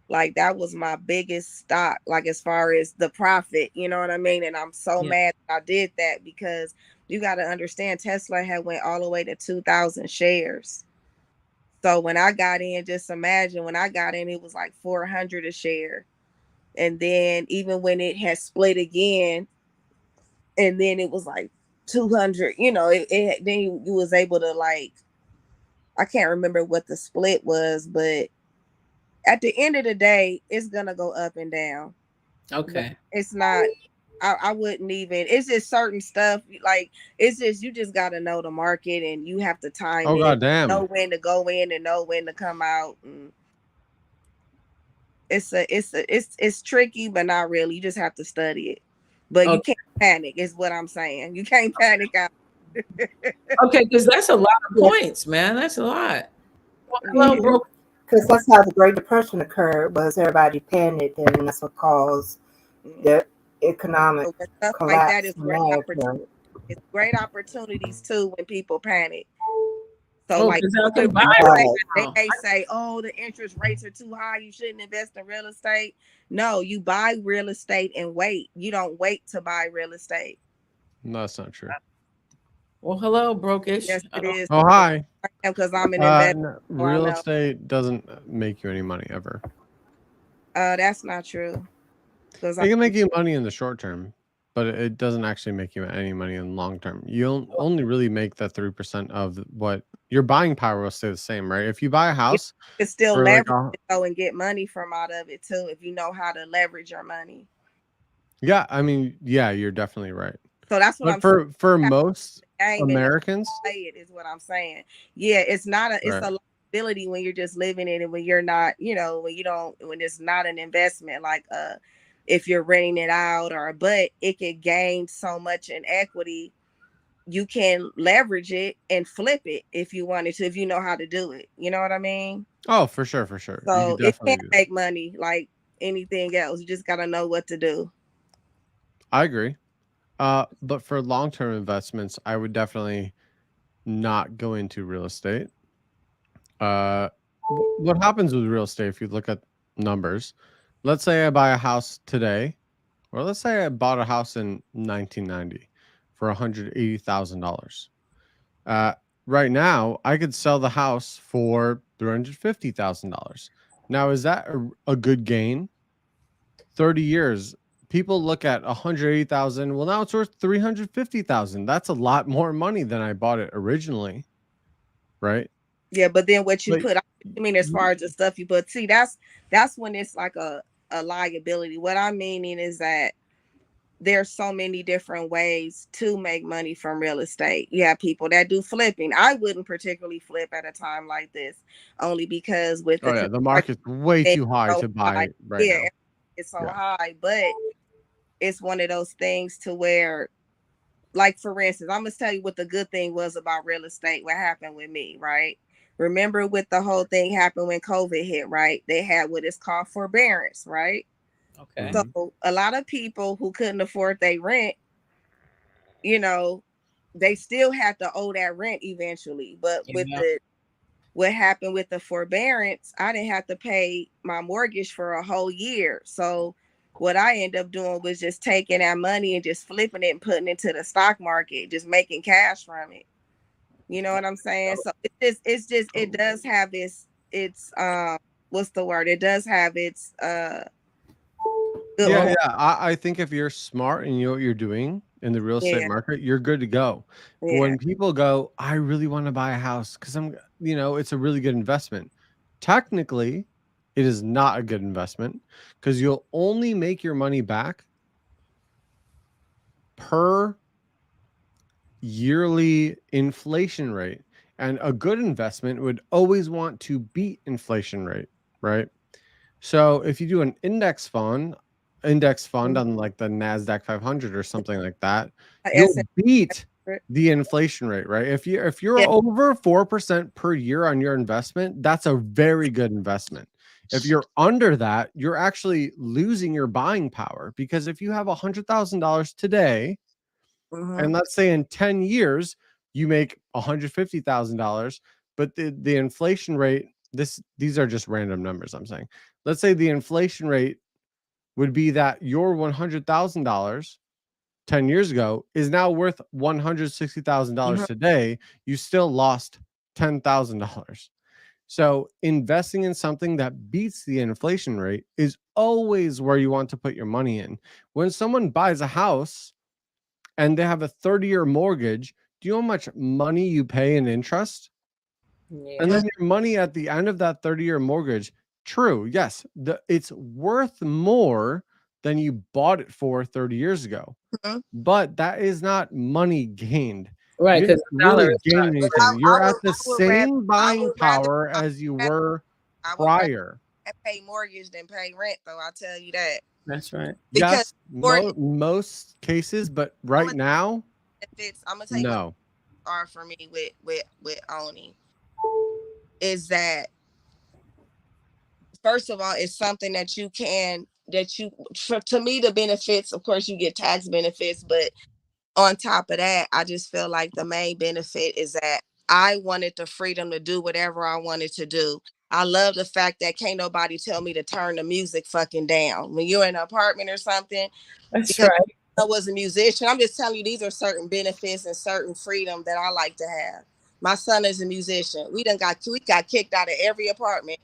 like that was my biggest stock, like as far as the profit, you know what I mean? And I'm so Yeah. mad that I did that because you got to understand Tesla had went all the way to 2,000 shares. So when I got in, just imagine when I got in, it was like 400 a share. And then even when it had split again, and then it was like 200, then you was able to like, I can't remember what the split was, but at the end of the day, it's going to go up and down. Okay. It's not, I wouldn't even, it's just certain stuff. Like, it's just, you just got to know the market and you have to time Oh it, god damn. know when to go in and know when to come out. And it's tricky, but not really. You just have to study it. But you can't panic, is what I'm saying. You can't panic out. Okay, because that's a lot of points, man. That's a lot. Well, hello, bro. Because that's how the Great Depression occurred, was everybody panicked, and that's what caused the economic So stuff collapse like that is in great America. opportunity. It's great opportunities too when people panic. So Oh, like because I can buy they right may now. say, "Oh, the interest rates are too high. You shouldn't invest in real estate." No, you buy real estate and wait. You don't wait to buy real estate. No, that's not true. Well, hello, Brokish. Yes, it is. Oh hi. Because I'm an investor. No, So I real know. estate doesn't make you any money ever. That's not true. Because It can make you money in the short term, but it doesn't actually make you any money in the long term. You'll only really make that 3% of what your buying power will stay the same, right? If you buy a house, it's still for like leverage it though and get money from out of it too if you know how to leverage your money. yeah, I mean, yeah, you're definitely right. So that's what But I'm saying. for most Game and Americans, play it is what I'm saying. Yeah, it's not a it's right. a liability when you're just living in it, when you're not, when it's not an investment, like if you're renting it out, but it could gain so much in equity. You can leverage it and flip it if you wanted to, if you know how to do it. You know what I mean? Oh, for sure, for sure. You So could it definitely can't do that. make money like anything else. You just gotta know what to do. I agree. But for long-term investments, I would definitely not go into real estate. What happens with real estate if you look at numbers? Let's say I buy a house today, or let's say I bought a house in 1990 for $180,000. Right now, I could sell the house for $350,000. Now, is that a good gain? 30 years, people look at 180,000. Well, now it's worth 350,000. That's a lot more money than I bought it originally, right? Yeah, but then what you But put, I mean, as far as the stuff you put, see, that's when it's like a liability. What I'm meaning is that there's so many different ways to make money from real estate. You have people that do flipping. I wouldn't particularly flip at a time like this, only because with oh the yeah, the market's way it's too high so to high. buy right Yeah, now. it's so Yeah. high, but it's one of those things to where, like, for instance, I'm gonna tell you what the good thing was about real estate. What happened with me, right? Remember, with the whole thing happened when COVID hit, right? They had what is called forbearance, right? Okay. So a lot of people who couldn't afford their rent, you know, they still had to owe that rent eventually. But with Yeah. what happened with the forbearance, I didn't have to pay my mortgage for a whole year. So what I ended up doing was just taking that money and just flipping it and putting it into the stock market, just making cash from it. You know what I'm saying? So it does have its what's the word? It does have its good Yeah, point. I think if you're smart and you know what you're doing in the real estate Yeah, market, you're good to go. But yeah. when people go, I really want to buy a house because it's a really good investment. Technically, it is not a good investment because you'll only make your money back per yearly inflation rate. And a good investment would always want to beat inflation rate, right? So if you do an index fund on like the NASDAQ 500 or something like that, you'll beat the inflation rate, right? If you're Yeah. over 4% per year on your investment, that's a very good investment. If you're under that, you're actually losing your buying power, because if you have $100,000 today, and let's say in 10 years you make $150,000, but the inflation rate, these are just random numbers I'm saying. Let's say the inflation rate would be that your $100,000 10 years ago is now worth $160,000 today. You still lost $10,000. So investing in something that beats the inflation rate is always where you want to put your money in. When someone buys a house and they have a 30-year mortgage, do you know how much money you pay in interest? Yeah. And then your money at the end of that 30-year mortgage, true, yes, it's worth more than you bought it for 30 years ago. But that is not money gained. Right, You because didn't the dollar really is gain not. anything. You're at the I would rather, same buying power as you were prior. pay mortgage than pay rent, though. I'll tell you that. That's right. Because Yes, most cases, but right now, I'm gonna tell you no. what are for me with owning is that, first of all, it's something that you can to me, the benefits, of course, you get tax benefits, but on top of that, I just feel like the main benefit is that I wanted the freedom to do whatever I wanted to do. I love the fact that can't nobody tell me to turn the music fucking down. When you're in an apartment or something, That's because right. I was a musician, I'm just telling you, these are certain benefits and certain freedom that I like to have. My son is a musician. We got kicked out of every apartment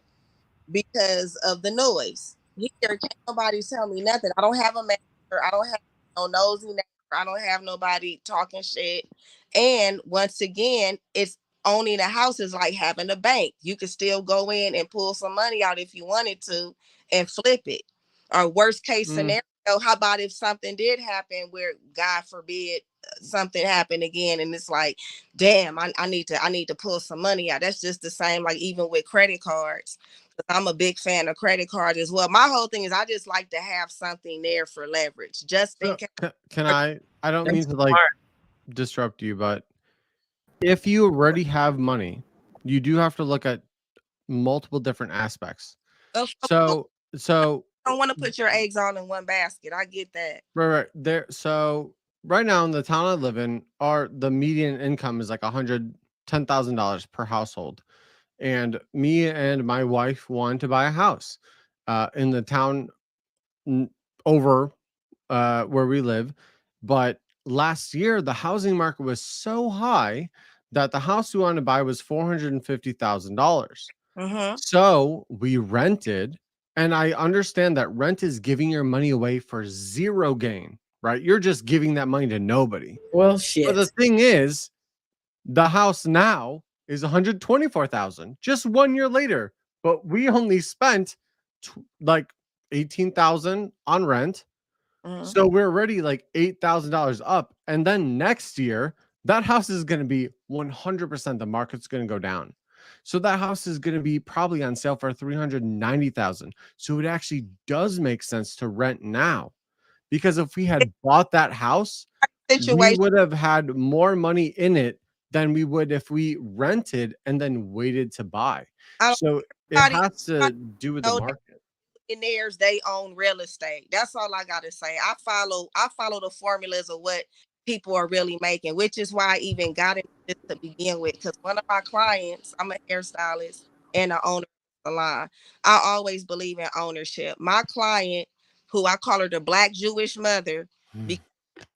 because of the noise. Here, can't nobody tell me nothing. I don't have a manager. I don't have no nosy neighbor. I don't have nobody talking shit. And once again, it's owning a house is like having a bank. You could still go in and pull some money out if you wanted to and flip it. Or worst case scenario, how about if something did happen where, God forbid, something happened again, and it's like, damn, I need to pull some money out. That's just the same, like even with credit cards. I'm a big fan of credit cards as well. My whole thing is I just like to have something there for leverage, just in case. Can I don't mean That's to like disrupt you, but if you already have money, you do have to look at multiple different aspects. So I don't want to put your eggs all in one basket. I get that. right there. So right now in the town I live in, the median income is like $110,000 per household. And me and my wife wanted to buy a house in the town over where we live. But last year, the housing market was so high that the house we wanted to buy was $450,000. Mm-hmm. So we rented, and I understand that rent is giving your money away for zero gain, right? You're just giving that money to nobody. Well, But shit. the thing is, the house now is $124,000 just 1 year later, but we only spent like $18,000 on rent. Mm-hmm. So we're already like $8,000 up. And then next year, that house is going to be 100%. The market's going to go down. So that house is going to be probably on sale for $390,000. So it actually does make sense to rent now, because if we had bought that house, we Situation. would have had more money in it than we would if we rented and then waited to buy. I- So it everybody- has to do with the know that market. Millionaires, they own real estate. That's all I gotta say. I follow the formulas of what people are really making, which is why I even got into this to begin with. Because one of my clients, I'm a hairstylist and an owner of the salon. I always believe in ownership. My client, who I call her the Black Jewish mother,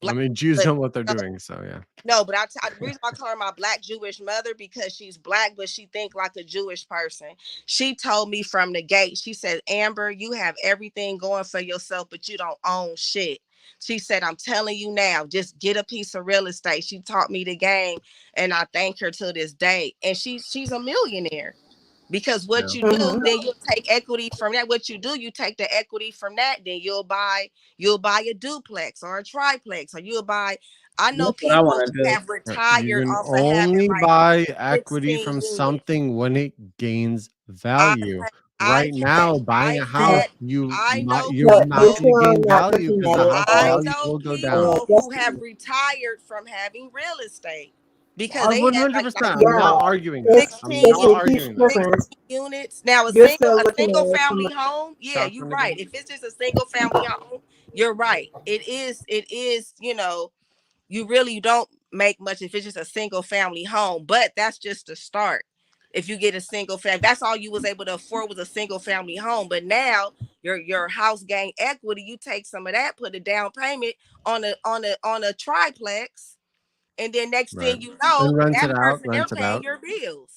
I mean, Jews know what they're doing, so yeah. no, but the reason I call her my Black Jewish mother, because she's Black, but she think like a Jewish person. She told me from the gate, she said, Amber, you have everything going for yourself, but you don't own shit. She said, I'm telling you now, just get a piece of real estate. She taught me the game, and I thank her to this day. And she's a millionaire. Because what you do, then you'll take equity from that. What you do, you take the equity from that, then you'll buy a duplex or a triplex, or you'll buy. I know That's what I people wanna who do. have retired You can off of having only like buy equity 16 from units. something when it gains value. Right I now, said- buying I a house, said- you're I know not going to people gain are not value looking because at the it house I as- value know will go down. people who have retired from having real estate because they had like 100%. I'm Yeah. not arguing that. I'm 16 not arguing that. 16 units. Now You're still looking single at it family from home, yeah, Start you're from the right. beginning. If it's just a single family home, you're right. It is, you really don't make much if it's just a single family home, but that's just the start. If you get a single family, that's all you was able to afford was a single family home. But now your house gain equity, you take some of that, put a down payment on a triplex, and then next thing Right. you know, And rent that it out, person, they're rent it paying out. your bills.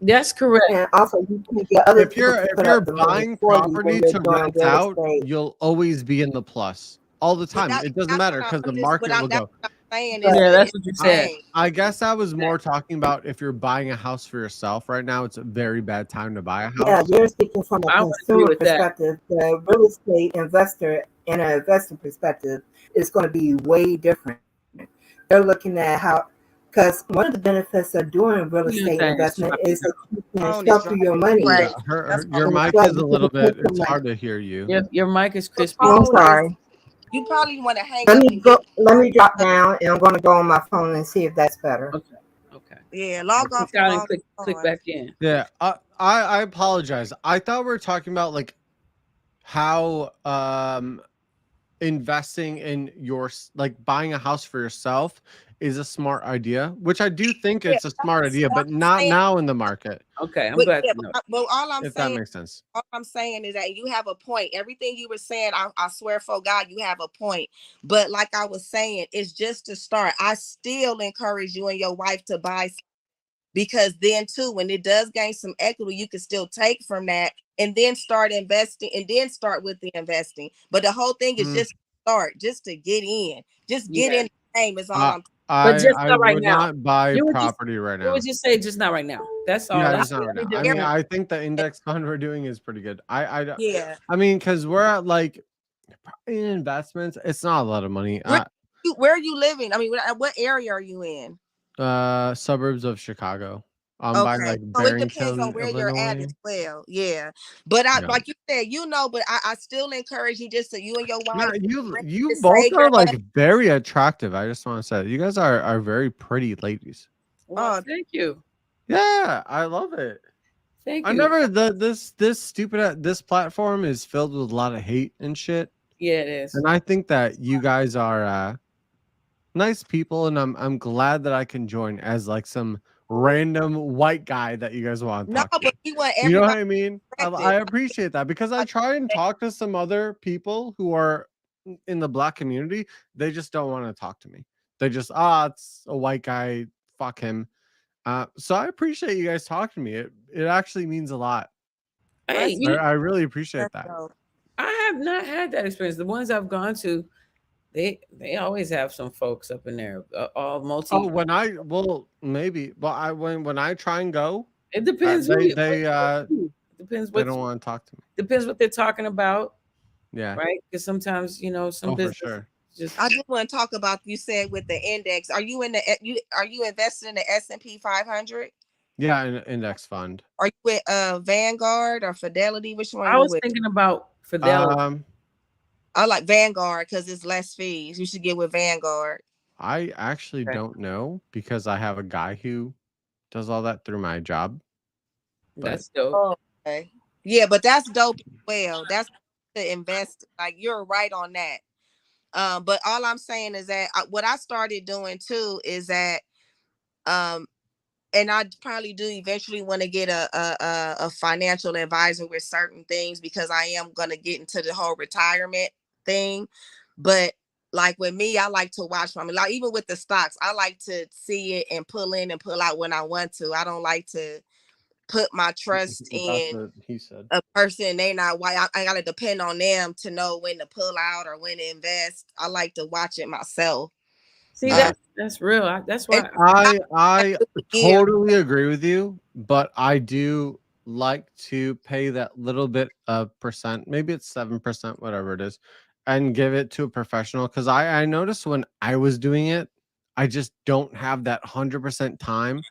That's correct. And also, you can get other If people to you're put up the money buying for you property when you're to doing rent real out, estate. you'll always be in the plus all the But time. It doesn't that's matter what because the I'm just, market will that's go. what I'm saying But- is Yeah, that that's it's what you said. insane. I guess I was more talking about if you're buying a house for yourself right now, it's a very bad time to buy a house. Yeah, you're speaking from a I would agree consumer with that. perspective. The real estate investor and an investor perspective is going to be way different. They're looking at how, because one of the benefits of doing real Yeah, estate thanks. investment is that you can Own it, shelter your money. right. Your That's mic right. is a little bit, it's hard to hear you. Your mic is crispy. Oh, I'm phone is- sorry. You probably want to hang Let up me and go. Let me drop down, and I'm going to go on my phone and see if that's better. Okay. yeah, log off Click and out and log click on. back in. Yeah, I apologize. I thought we were talking about like how investing in like buying a house for yourself is a smart idea, which I do think Yeah, it's a smart idea, but I'm not saying- now in the market. Okay, I'm But, glad yeah, to know. but all I'm If that saying, makes sense. is that you have a point. Everything you were saying, I swear for God, you have a point. But like I was saying, it's just to start. I still encourage you and your wife to buy, because then too, when it does gain some equity, you can still take from that and then start investing, and then start with the investing. But the whole thing is just start, just to get in, just get Yeah. in the game is all I'm. But just I not right would now. not buy You would just- property right You now. would just say just not right now. That's all. Yeah, That's just not right the now. only I mean, difference. I think the index fund we're doing is pretty good. Yeah. I mean, because we're at like in investments, it's not a lot of money. Where are you living? I mean, what area are you in? Suburbs of Chicago. I'm by like So it depends on Barrington, where you're at Illinois. as well. Yeah. But I Yeah. like you said, but I still encourage you just to you and your wife. Yeah, you just both save are your like money. very attractive. I just want to say you guys are very pretty ladies. Well, thank you. Yeah, I love it. Thank I you. never this stupid this platform is filled with a lot of hate and shit. Yeah, it is. And I think that you guys are nice people, and I'm glad that I can join as like some random white guy that you guys want to No, talk to. but we want You know what everybody I mean? I perspective. appreciate that because I try and talk to some other people who are in the black community. They just don't want to talk to me. They just it's a white guy. Fuck him. So I appreciate you guys talking to me. It actually means a lot. Hey, I really appreciate that. I have not had that experience. The ones I've gone to, they always have some folks up in there, all multi. Oh, when I try and go, it depends. they Depends they what don't want to talk to me. depends what they're talking about, Yeah. right? Because sometimes some For business sure. just. I just want to talk about you said with the index. Are you are you invested in the S&P 500? Yeah, an index fund. Are you with Vanguard or Fidelity? Which one I you was with? thinking about Fidelity. I like Vanguard because it's less fees. You should get with Vanguard. I actually don't know because I have a guy who does all that through my job. That's dope. Oh, okay. Yeah, but that's dope as well. That's to invest. Like you're right on that. But all I'm saying is that what I started doing too is that, and I probably do eventually want to get a financial advisor with certain things because I am gonna get into the whole retirement thing. But like with me, I like to watch like even with the stocks, I like to see it and pull in and pull out when I want to. I don't like to put my trust in a person. They not why I gotta depend on them to know when to pull out or when to invest. I like to watch it myself. See, that's real. That's why I totally agree with you, but I do like to pay that little bit of percent, maybe it's 7%, whatever it is, and give it to a professional because I noticed when I was doing it, I just don't have that 100% time.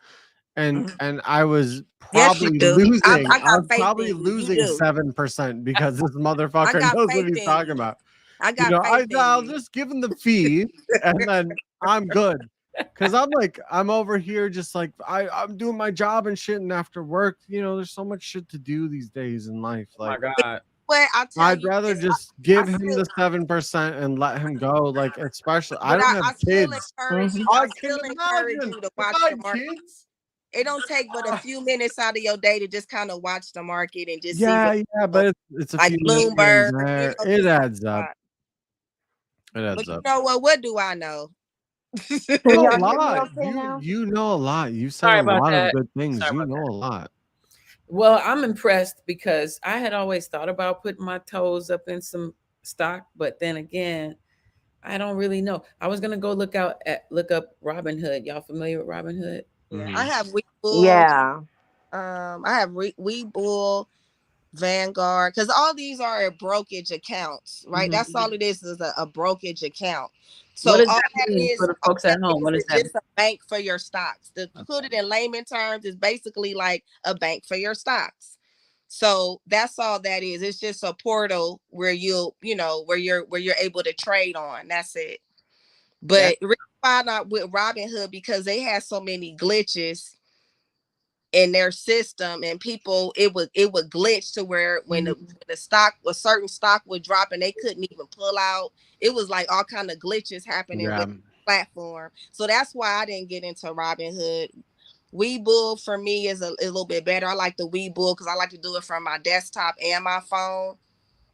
And I was probably losing. I was probably losing 7% because this motherfucker knows what he's talking about. I'll just give him the fee and then I'm good. Cause I'm over here just like I'm doing my job and shit, and after work, there's so much shit to do these days in life. Like, oh my God. But I'd rather just give him the 7% and let him go. Like, especially I don't have kids. I still encourage you to watch the market. It don't take but a few minutes out of your day to just kind of watch the market and just see. But it's a like few Bloomberg. It adds up. It adds but up. You know what? What do I know? A lot. You know a lot. You said a lot of good things. You know a lot. Well, I'm impressed because I had always thought about putting my toes up in some stock, but then again, I don't really know. I was gonna go look up Robinhood. Y'all familiar with Robinhood? Mm-hmm. I have Webull. Yeah. I have Webull, Vanguard, because all these are brokerage accounts, right? Mm-hmm. That's all it is a brokerage account. So what does all that mean for the folks at home? What is that? Just a bank for your stocks. To put it in layman terms, is basically like a bank for your stocks. So that's all that is. It's just a portal where you're able to trade on. That's it. But why not with Robinhood? Because they had so many glitches in their system, and people it would glitch to where when the stock, a certain stock would drop and they couldn't even pull out. It was like all kind of glitches happening with the platform. So that's why I didn't get into Robinhood. Webull for me is a little bit better. I like the Webull because I like to do it from my desktop and my phone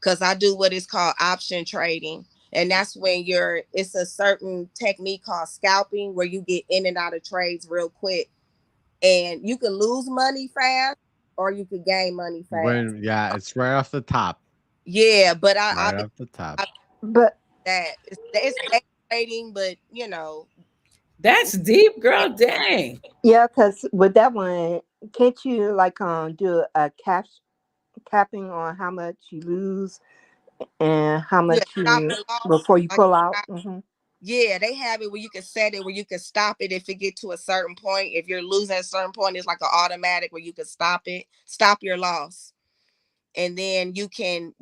because I do what is called option trading. And that's when it's a certain technique called scalping where you get in and out of trades real quick. And you can lose money fast or you can gain money fast. It's right off the top. Yeah, but off the top. But it's day trading, but that's deep, girl. Dang. Yeah, because with that one, can't you do a capping on how much you lose and how much before you pull out? Mm-hmm. Yeah, they have it where you can set it where you can stop it if it get to a certain point. If you're losing at a certain point, it's like an automatic where you can stop your loss. And then you can,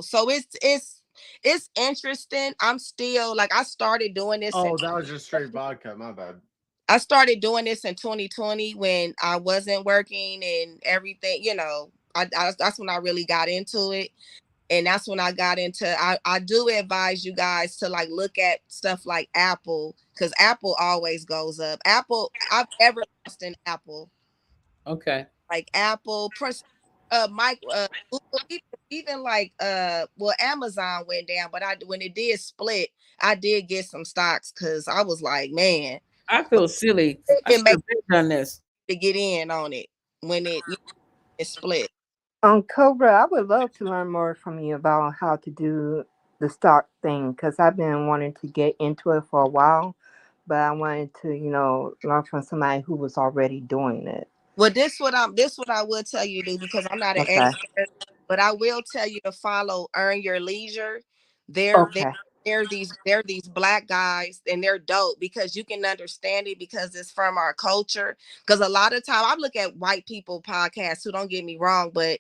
so it's interesting. I'm still I started doing this. Oh, that was just straight vodka. My bad. I started doing this in 2020 when I wasn't working and everything, that's when I really got into it. And that's when I got into. I do advise you guys to like look at stuff like Apple, because Apple always goes up. Apple, I've ever lost in Apple. Okay. Like Apple, Mike, Google, even like well, Amazon went down, but when it did split, I did get some stocks because I was like, man, I feel silly. I it should made have done this. to get in on it when it split. Cobra, I would love to learn more from you about how to do the stock thing because I've been wanting to get into it for a while, but I wanted to, learn from somebody who was already doing it. Well, this what I will tell you to do, because I'm not an Okay. expert, but I will tell you to follow Earn Your Leisure. They're these black guys, and they're dope because you can understand it because it's from our culture. Because a lot of time I look at white people podcasts, who, don't get me wrong, but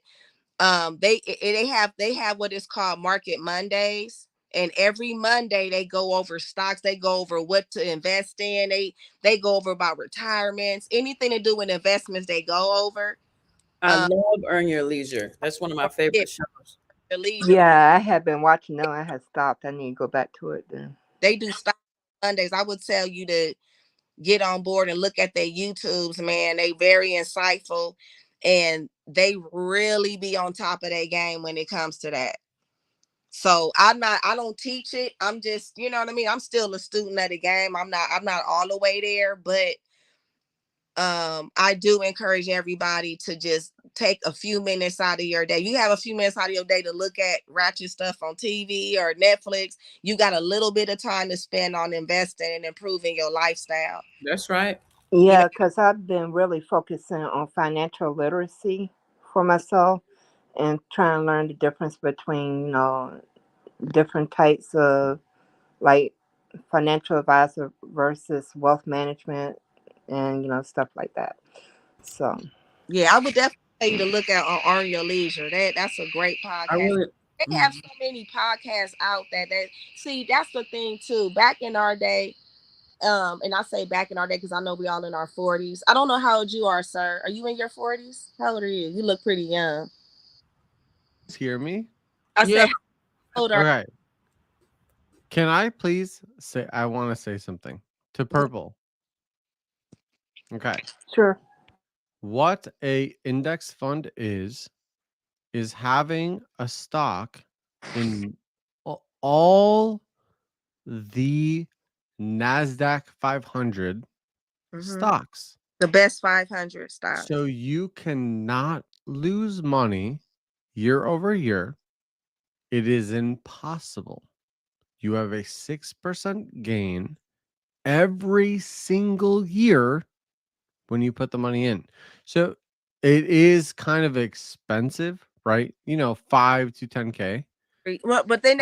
they have what is called Market Mondays. And every Monday they go over stocks, they go over what to invest in, they go over about retirements, anything to do with investments they go over. I love Earn Your Leisure. That's one of my favorite shows. Yeah, I have been watching. No, I had stopped. I need to go back to it then. They do stock Mondays. I would tell you to get on board and look at their YouTubes, man. They very insightful, and they really be on top of their game when it comes to that. So I don't teach it. I'm just, you know what I mean? I'm still a student of the game. I'm not all the way there, but I do encourage everybody to just take a few minutes out of your day. You have a few minutes out of your day to look at ratchet stuff on TV or Netflix. You got a little bit of time to spend on investing and improving your lifestyle. That's right. Yeah, because I've been really focusing on financial literacy for myself and trying to learn the difference between, different types of like financial advisor versus wealth management and, stuff like that. So, yeah, I would definitely tell you to look at on Earn Your Leisure. That's a great podcast. They have so many podcasts out see, that's the thing too. Back in our day, and I say back in our day because I know we all in our 40s. I don't know how old you are, sir. Are you in your 40s? How old are you? You look pretty young. Hear me? I said, how old are you? Okay. Can I please say, I want to say something to Purple. Okay. Sure. What a index fund is having a stock in all the NASDAQ 500 stocks. The best 500 stocks. So you cannot lose money year over year. It is impossible. You have a 6% gain every single year when you put the money in. So it is kind of expensive, right? 5 to 10K. But then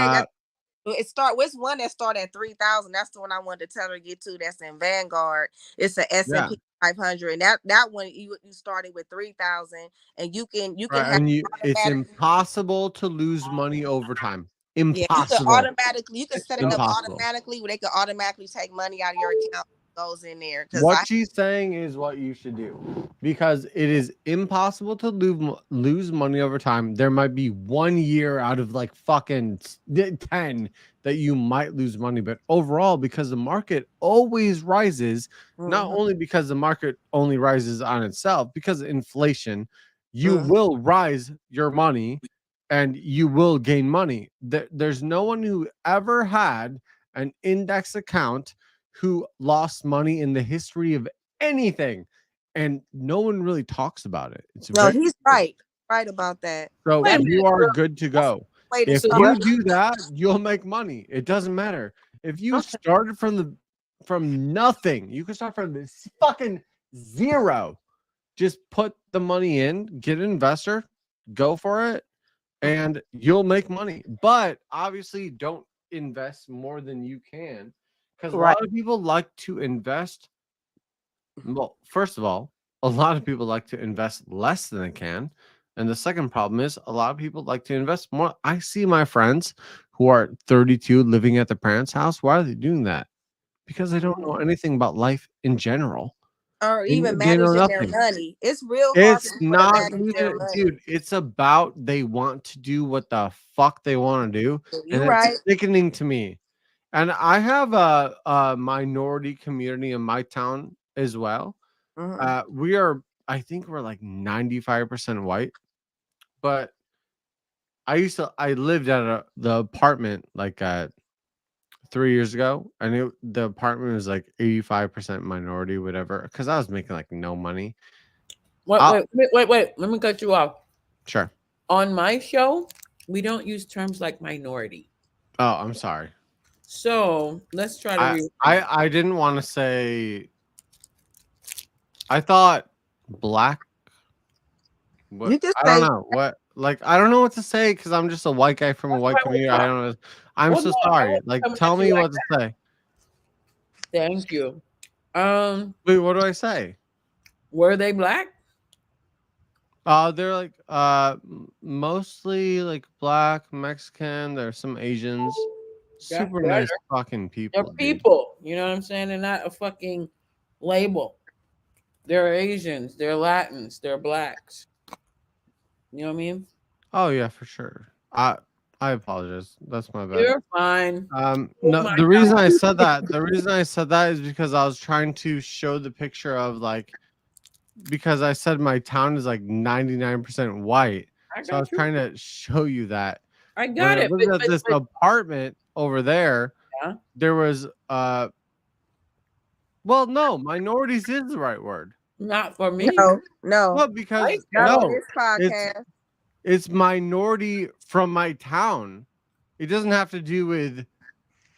it's one that start at 3,000. That's the one I wanted to tell her to get to. That's in Vanguard. It's an S&P 500, and that one you started with 3,000, and you can it's impossible to lose money over time. Impossible. Yeah, you can set it up automatically where they can automatically take money out of your account. Goes in there. What she's saying is what you should do, because it is impossible to lose money over time. There might be 1 year out of like fucking 10 that you might lose money, but overall, because the market always rises, not only because the market only rises on itself, because of inflation, you will rise your money and you will gain money. There's no one who ever had an index account who lost money in the history of anything, and no one really talks about it. He's right about that. So you are good to go. If you do that, you'll make money. It doesn't matter if you started from nothing. You can start from this fucking zero. Just put the money in, get an investor, go for it, and you'll make money. But obviously, don't invest more than you can. Because a lot of people like to invest. Well, first of all, a lot of people like to invest less than they can. And the second problem is a lot of people like to invest more. I see my friends who are 32 living at their parents' house. Why are they doing that? Because they don't know anything about life in general. or They even know managing their nothing. money. It's real hard It's for people to not manage their even, money. dude. It's about they want to do what the fuck they want to do, You're and right. it's sickening to me. And I have a minority community in my town as well. We are, I think we're like 95% white, but I lived at the apartment like 3 years ago, and the apartment was like 85% minority, whatever, because I was making like no money. Wait. Let me cut you off. Sure. On my show, we don't use terms like minority. Oh, I'm sorry. So let's try to. I didn't want to say. I thought black. What, You just I don't say know what. Like I don't know what to say because I'm just a white guy from a white community. I don't know. I'm Well, so no, I sorry. wasn't Like coming tell at me you what like to say. Thank you. Wait, what do I say? Were they black? They're like mostly like black, Mexican. There's some Asians. Yeah, Super better. nice fucking people. They're dude. people. You know what I'm saying? They're not a fucking label. They're Asians. They're Latins. They're blacks. You know what I mean? Oh yeah, for sure. I apologize. That's my bad. You're fine. No, my the reason I said that is because I was trying to show the picture of like, because I said my town is like 99% white. I So I was got you. trying to show you that. I When got I it. lived But, at this apartment over there, yeah. there was well, no, minorities is the right word. Not for me. no. Well, because Not on no, this podcast. it's minority from my town. It doesn't have to do with.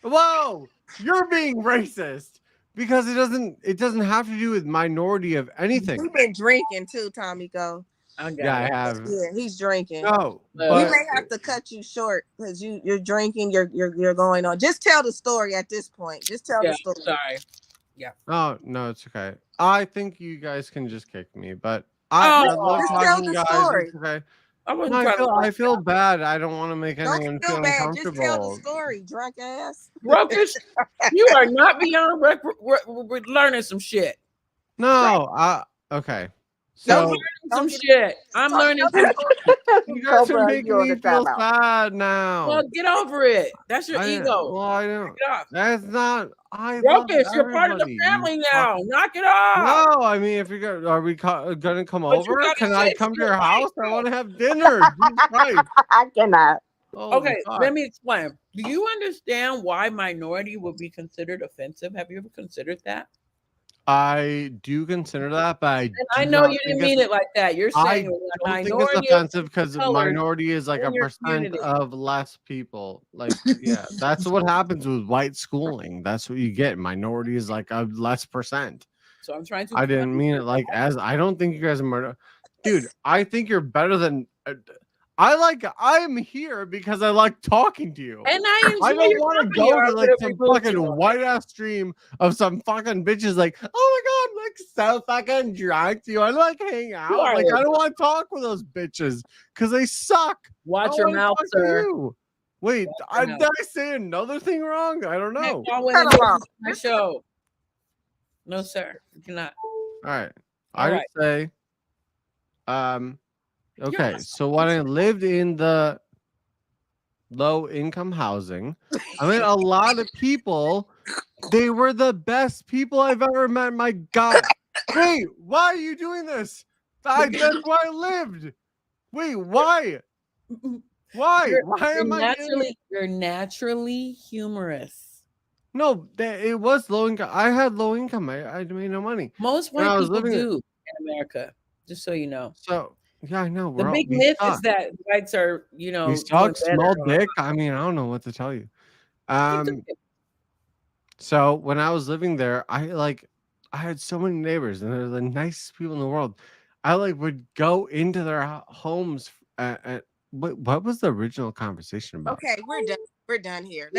Whoa, you're being racist because it doesn't have to do with minority of anything. You've been drinking too, Tommy. Go. I got Yeah, I it. have. Yeah, he's drinking. No, We but may have to cut you short because you're drinking. You're going on. Just tell the story at this point. Just tell Yeah, the story. sorry. Yeah. oh no, it's okay. I think you guys can just kick me, but Oh, I love just tell talking to the you guys. story. It's okay. I wasn't No, trying to. I feel bad. I don't want to make Don't anyone feel feel bad. Just tell the uncomfortable. story, drunk ass. Ruckus, you are not beyond learning some shit. No, okay. I'm So learning some shit. I'm learning some shit. you guys are Cobra, making you're on me the feel timeout. sad now. Well, get over it. That's your I ego. don't. Get off. That's not. I love Ruckus, you're part of the everybody. You family now. fucking- Knock it off. No, I mean, if you're gonna, are we gonna come But you over? gotta Can I say come to shit your right, house? I though. want to have dinner. Jesus Christ. I cannot. Holy Okay, fuck. let me explain. Do you understand why minority would be considered offensive? Have you ever considered that? I do consider that, but And I know you didn't mean it like that. You're I saying don't think minority it's offensive because colored minority is like in a your percent community. of less people. Like, yeah, that's what happens with white schooling. That's what you get. Minority is like a less percent. So I'm trying to. I didn't mean it like as. I don't think you guys are murder, dude. I think you're better than. I am here because I like talking to you. And I enjoy I don't your want to company, go or I to like would've some removed fucking you. white ass stream of some fucking bitches like, oh my god, like so fucking drunk. Do you want to like hang out? are Like, a- I don't want to talk with those bitches because they suck. Watch I your wanna mouth, talk to sir. you. Wait, your did mouth. I say another thing wrong? I don't Hey, know. call in Cut and 'em listen off. to my show. No, sir. You cannot. All right. All I right. just say, okay. Yes. So when I lived in the low income housing, I mean, a lot of people, they were the best people I've ever met. My God. Wait, why are you doing this? That's where I lived. Wait, why? Why? Why am I doing You're naturally humorous. No, it was low income. I had low income. I made no money. Most When I white was people living do in America. Just so you know. So yeah, I know. The big myth is that whites are, we doing suck, better small on- dick. I mean, I don't know what to tell you. Keep talking. So when I was living there, I had so many neighbors, and they're the nicest people in the world. I would go into their homes. What was the original conversation about? Okay, we're done. We're done here.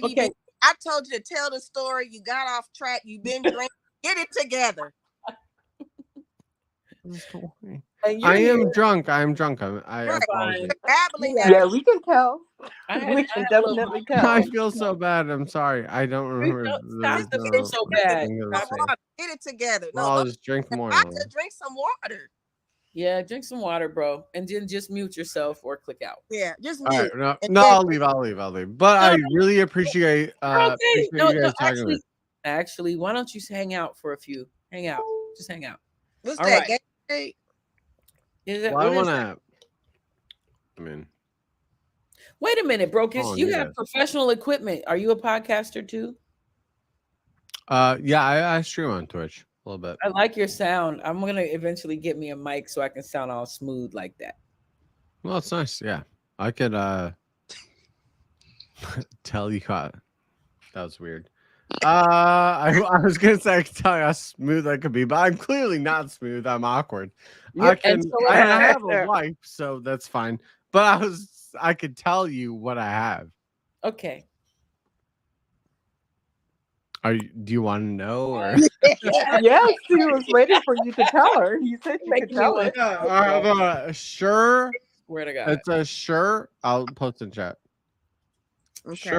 Okay. I told you to tell the story. You got off track. You've been drinking. Get it together. And I you're am here. drunk. I Right. apologize. Babbling Yeah. now. Yeah, we can tell. I had, We I can had a little definitely I tell. feel so bad. I'm sorry. I don't remember. Stop There's to no feel so bad. thing to Some say. water. Get it together. No, Well, I'll don't just drink more. vodka, drink some water. Yeah, drink some water, bro, and then just mute yourself or click out. Yeah, just All right, mute. no, And no, then- I'll leave. But I really appreciate Okay. appreciate No, you guys no, talking with. actually, why don't you hang out for a few? Hang out. Just hang out. What's All that? right. Gatorade? Is that, Well, I what is want that? to. I mean, Wait a minute, Brokers. Oh, You yeah. have professional equipment. Are you a podcaster too? yeah, I stream on Twitch a little bit. I like your sound. I'm gonna eventually get me a mic so I can sound all smooth like that. Well, it's nice. Yeah, I could tell you how. That was weird. I was gonna say I could tell you how smooth I could be, but I'm clearly not smooth. I'm awkward. I and can. so I am I. have a wife, so that's fine. But I could tell you what I have. Okay. Do you want to know or? Yes, she was waiting for you to tell her. You said you could Making me tell her. look- I have a Shure. Swear to God. It's a Shure. I'll post in chat. Okay.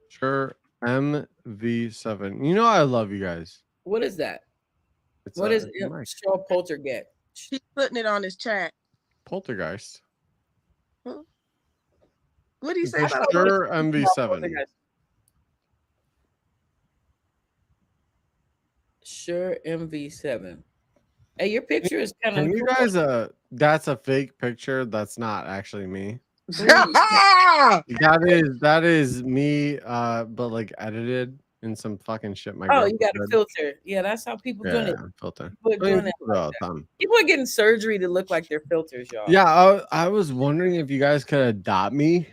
Shure MV7. You know I love you guys. What is that? It's What a is mic. show poltergeist? She's putting it on his chat. Poltergeist? What do you It's say a about it? Shure MV7. Poltergeist. Sure, MV7. Hey, your picture is kind of. Can you guys that's a fake picture. That's not actually me. That is me but like edited in some fucking shit. My Oh, you got a girlfriend filter. Yeah, that's how people did. doing Yeah, it. filter. People are I mean, doing it. people do it all the time. People are getting surgery to look like they're filters, y'all. Yeah, I was wondering if you guys could adopt me.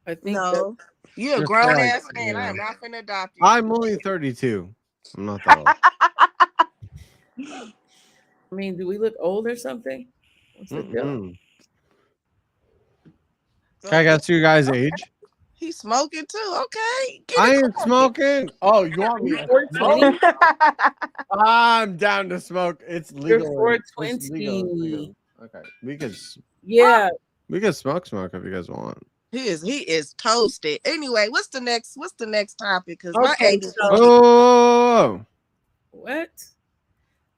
I think No. You're a Just grown like, ass man. I am yeah. not finna adopt you. I'm only 32. I'm not that old. I mean, do we look old or something? What's the deal? Mm-mm. Can I guess your guys' age? He's smoking too. Okay. Get I it ain't smoking. Oh, you want me to 420? smoke? I'm down to smoke. It's You're legal. It's legal. 420. Okay, we could Yeah. smoke if you guys want. He is toasted. Anyway, what's the next topic? Because my Okay, age is so- Oh, What?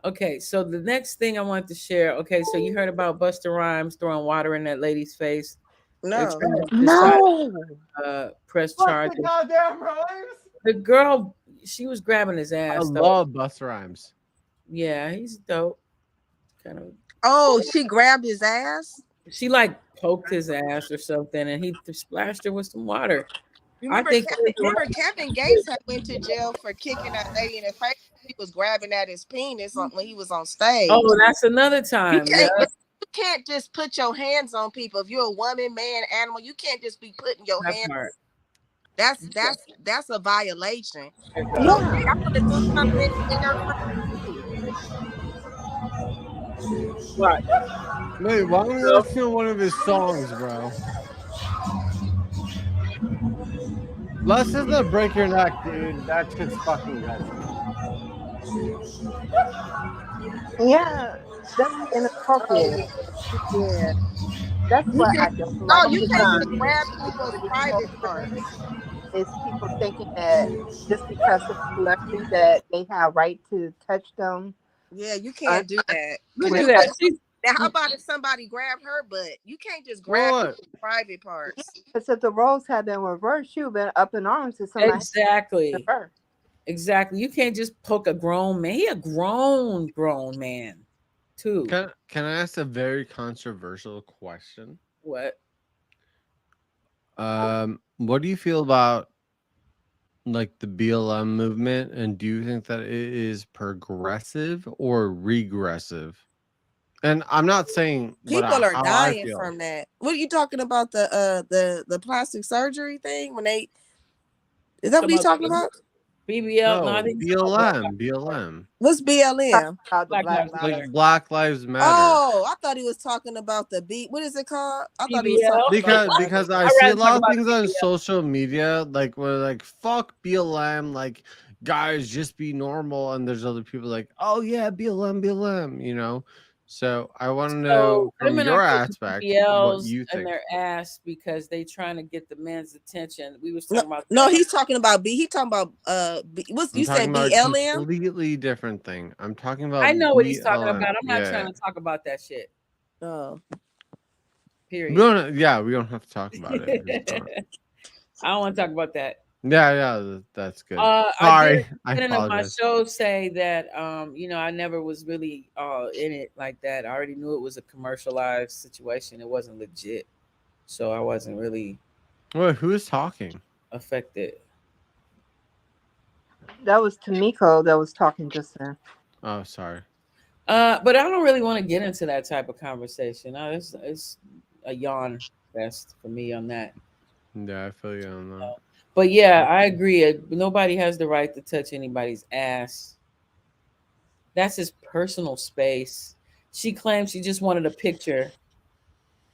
Okay, so the next thing I want to share. Okay, so you heard about Busta Rhymes throwing water in that lady's face. They're no. trying to decide, press charges. goddamn rhymes. The girl, she was grabbing his I ass. though. love Busta Rhymes. Yeah, he's dope. Kind of. Oh, she grabbed his ass. She like poked his ass or something, and he splashed her with some water. Remember, think- Kevin Gates had went to jail for kicking that lady in the face. He was grabbing at his penis when he was on stage. Oh, that's another time. You Yeah, can't just put your hands on people. If you're a woman, man, animal, you can't just be putting your that hands. part. That's a violation. Yeah. I'm gonna do something in her. Right. Wait, why don't we listen to one of his songs, bro? Let's just break your neck, dude. That shit's fucking good. Yeah, that's inappropriate. Yeah, that's what I don't No, like. you can't just grab people's private parts. Is people thinking that just because of celebrity that they have right to touch them? Yeah, you can't do that. Look at that. She's Now, how about if somebody grabbed her butt? You can't just grab What? people's private parts. Because if the roles had been reversed, you've been up in arms to somebody. exactly. Her. Exactly. You can't just poke a grown man. He a grown man, too. Can I ask a very controversial question? What? What do you feel about like the BLM movement, and do you think that it is progressive or regressive? And I'm not saying People are how I dying feel. from that. What are you talking about? The plastic surgery thing? When they is that what you talking about? BBL? No, I No, think BLM. What's BLM? About the Black Black Lives Matter. Like Black Lives Matter. Oh, I thought he was talking about the B. What is it called? I thought he was BBL? talking because about I I'd see a rather lot talk of about things on BBL. social media like where like fuck BLM, like guys, just be normal, and there's other people like, oh yeah, BLM, you know. So I want to know So from women are your putting aspect what BBLs you in think. their ass because they trying to get the men's attention. We was No, talking about no, that. he's talking about B. He talking about what's I'm you talking said about a BLM? completely different thing. I'm talking about I know what he's talking BLM. about. I'm not Yeah. trying to talk about that shit. Oh, We Period. don't, yeah, we don't have to talk about it. It's not- I don't want to talk about that. Yeah, that's good. I Sorry, did I beginning of my apologize. show say that you know, I never was really in it like that. I already knew it was a commercialized situation. It wasn't legit. So I wasn't really Wait, who is talking? affected. That was Tamiko that was talking just then. Oh, sorry. But I don't really want to get into that type of conversation. It's a yawn fest for me on that. Yeah, I feel you on that. But yeah, I agree. Nobody has the right to touch anybody's ass. That's his personal space. She claims she just wanted a picture.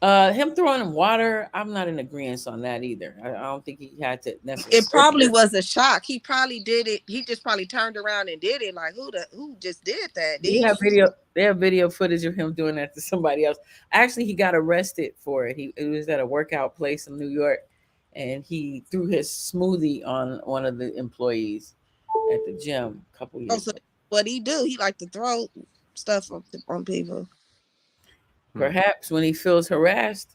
Him throwing him water, I'm not in agreement on that either. I don't think he had to necessarily. it probably was a shock. He probably did it. He just probably turned around and did it. Like who just did that? They have video. They have video footage of him doing that to somebody else. Actually, he got arrested for it. It was at a workout place in New York, and he threw his smoothie on one of the employees at the gym a couple years ago. What he do? He like to throw stuff on people. Perhaps when he feels harassed,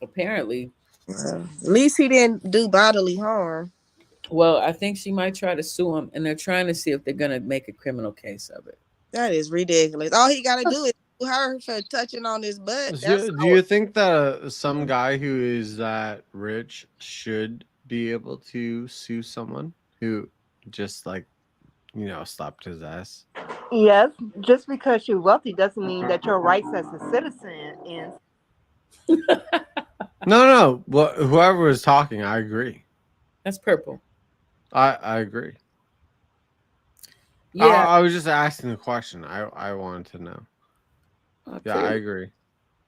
apparently. At least he didn't do bodily harm. Well, I think she might try to sue him, and they're trying to see if they're going to make a criminal case of it. That is ridiculous. All he got to do is sue her for touching on his butt. Do you think that some guy who is that rich should be able to sue someone who just like, you know, slapped his ass? Yes, just because you're wealthy doesn't mean that your rights as a citizen ends. No. Well, whoever was talking, I agree. That's purple. I agree. Yeah, I was just asking the question. I wanted to know. Yeah, I agree.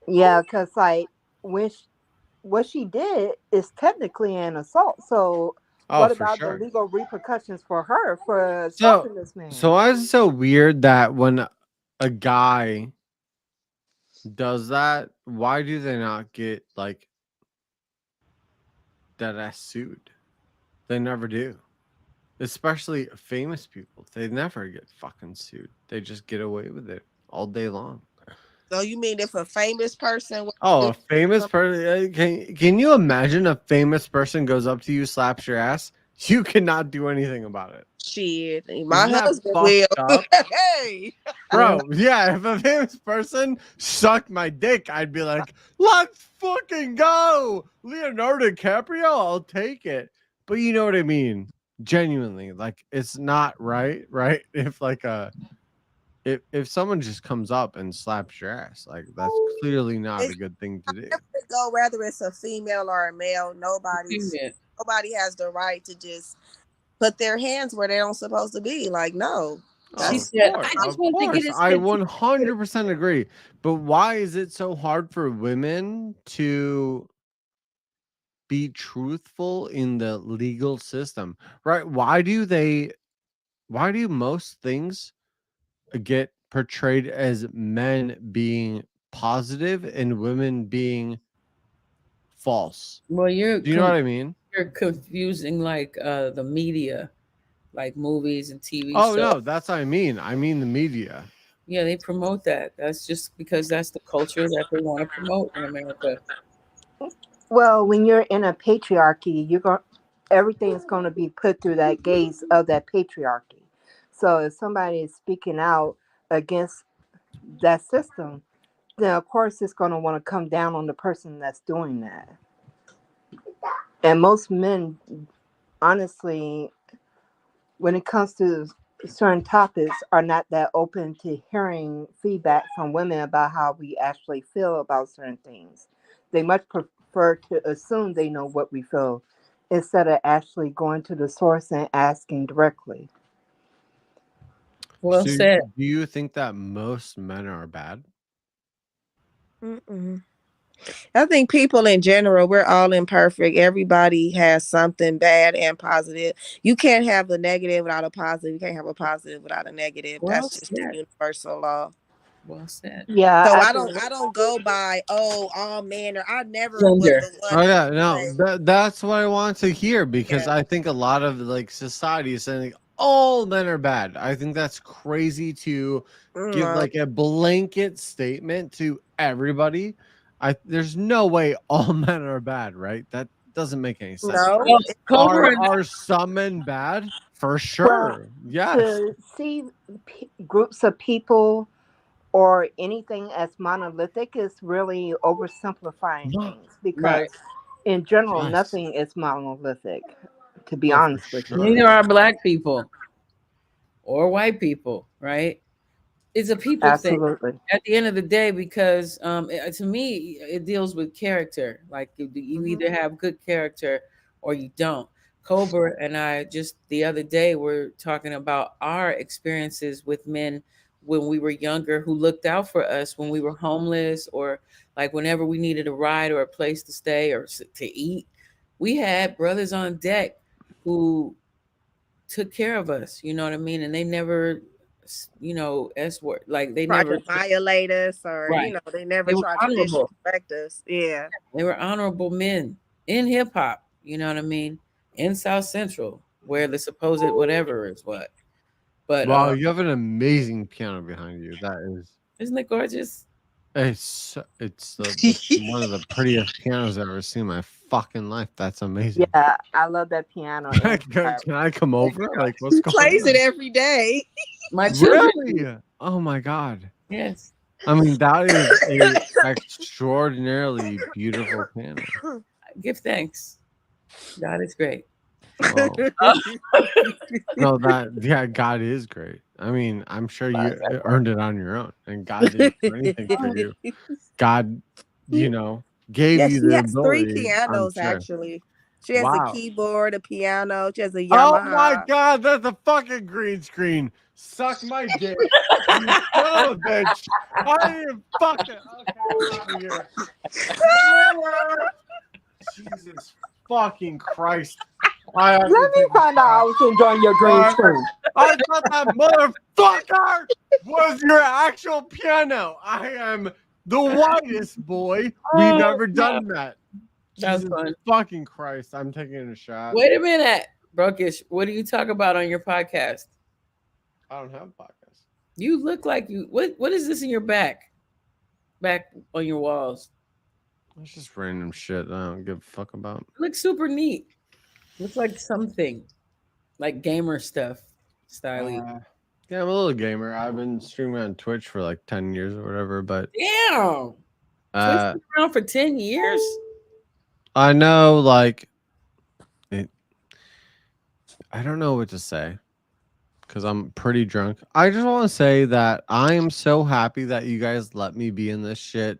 Yeah, because like what she did is technically an assault. So what about the legal repercussions for her for assaulting this man? So why is it so weird that when a guy does that, why do they not get like that ass sued? They never do. Especially famous people. They never get fucking sued. They just get away with it all day long. So you mean if a famous person? A famous person? Can you imagine a famous person goes up to you, slaps your ass? You cannot do anything about it. Shit, my Isn't that husband fucked will. up? Hey, Bro, yeah, if a famous person sucked my dick, I'd be like, let's fucking go. Leonardo DiCaprio, I'll take it. But you know what I mean? Genuinely, like, it's not right? If like if someone just comes up and slaps your ass, like, that's clearly not a good thing to do. Go whether it's a female or a male, nobody has the right to just put their hands where they don't supposed to be. Like, no. She said, I just want to get his I 100% agree. But why is it so hard for women to be truthful in the legal system? Right? Why do most things get portrayed as men being positive and women being false? Well, do you know what I mean? You're confusing like the media, like movies and TV shows. No, that's what I mean. I mean the media. Yeah, they promote that. That's just because that's the culture that they want to promote in America. Well, when you're in a patriarchy, everything's going to be put through that gaze of that patriarchy. So if somebody is speaking out against that system, then of course it's going to want to come down on the person that's doing that. And most men, honestly, when it comes to certain topics, are not that open to hearing feedback from women about how we actually feel about certain things. They much prefer to assume they know what we feel instead of actually going to the source and asking directly. Well said. Do you think that most men are bad? Mm-mm. I think people in general, we're all imperfect. Everybody has something bad and positive. You can't have a negative without a positive. You can't have a positive without a negative. Well That's just the said. universal law. Well said. Yeah, So absolutely. I don't go by all men, or I never was Gender. the one Oh to yeah, no, say, that's what I want to hear because yeah. I think a lot of like society is saying like, all men are bad. I think that's crazy to give No. like a blanket statement to everybody. There's no way all men are bad, right? That doesn't make any sense. No. Well, Cobra and Are some men bad? For Well, sure. Yes. to see groups of people or anything as monolithic is really oversimplifying No. things because, right. in general, Yes. nothing is monolithic, to be Oh, for honest with you. sure. Neither are black people or white people, right? It's a people thing Absolutely. at the end of the day because to me it deals with character. Like you Mhm. either have good character or you don't. Cobra and I just the other day were talking about our experiences with men when we were younger who looked out for us when we were homeless or like whenever we needed a ride or a place to stay or to eat. We had brothers on deck who took care of us, you know what I mean? And they never, S word, like they Tried never, to violate us, or right. they never They were tried to honorable. disrespect us. Yeah. They were honorable men in hip hop, you know what I mean? In South Central, where the supposed whatever is what. But Wow, you have an amazing piano behind you. That is isn't it gorgeous? it's one of the prettiest pianos I've ever seen in my fucking life. That's amazing. Yeah, I love that piano. Can I come over? Like, what's He going plays on? it every day. My children. Really? Oh my god. Yes. I mean, that is a extraordinarily beautiful piano. Give thanks. God is great. Wow. No, God is great. I mean, I'm sure you earned it on your own, and God didn't do anything for you. God, gave Yeah, you she the has 3 ability, I'm pianos sure. actually. She has a Wow. keyboard, a piano. She has a Oh my Yamaha. god, that's a fucking green screen. Suck my dick. You son of a bitch. I didn't fucking. Okay, I'm out of here. Jesus fucking Christ. Let me find out I was enjoying your green screen. I thought that motherfucker was your actual piano. I am the whitest boy. We've ever done that. That was Jesus fun. fucking Christ. I'm taking a shot. Wait a minute, Brookish. What do you talk about on your podcast? I don't have a podcast. You look like you. What is this in your back? Back on your walls. It's just random shit I don't give a fuck about. It looks super neat. Looks like something like gamer stuff, styly. Yeah, I'm a little gamer. I've been streaming on Twitch for like 10 years or whatever, but Damn. Twitch been around for 10 years. I know, like, I don't know what to say because I'm pretty drunk. I just want to say that I am so happy that you guys let me be in this shit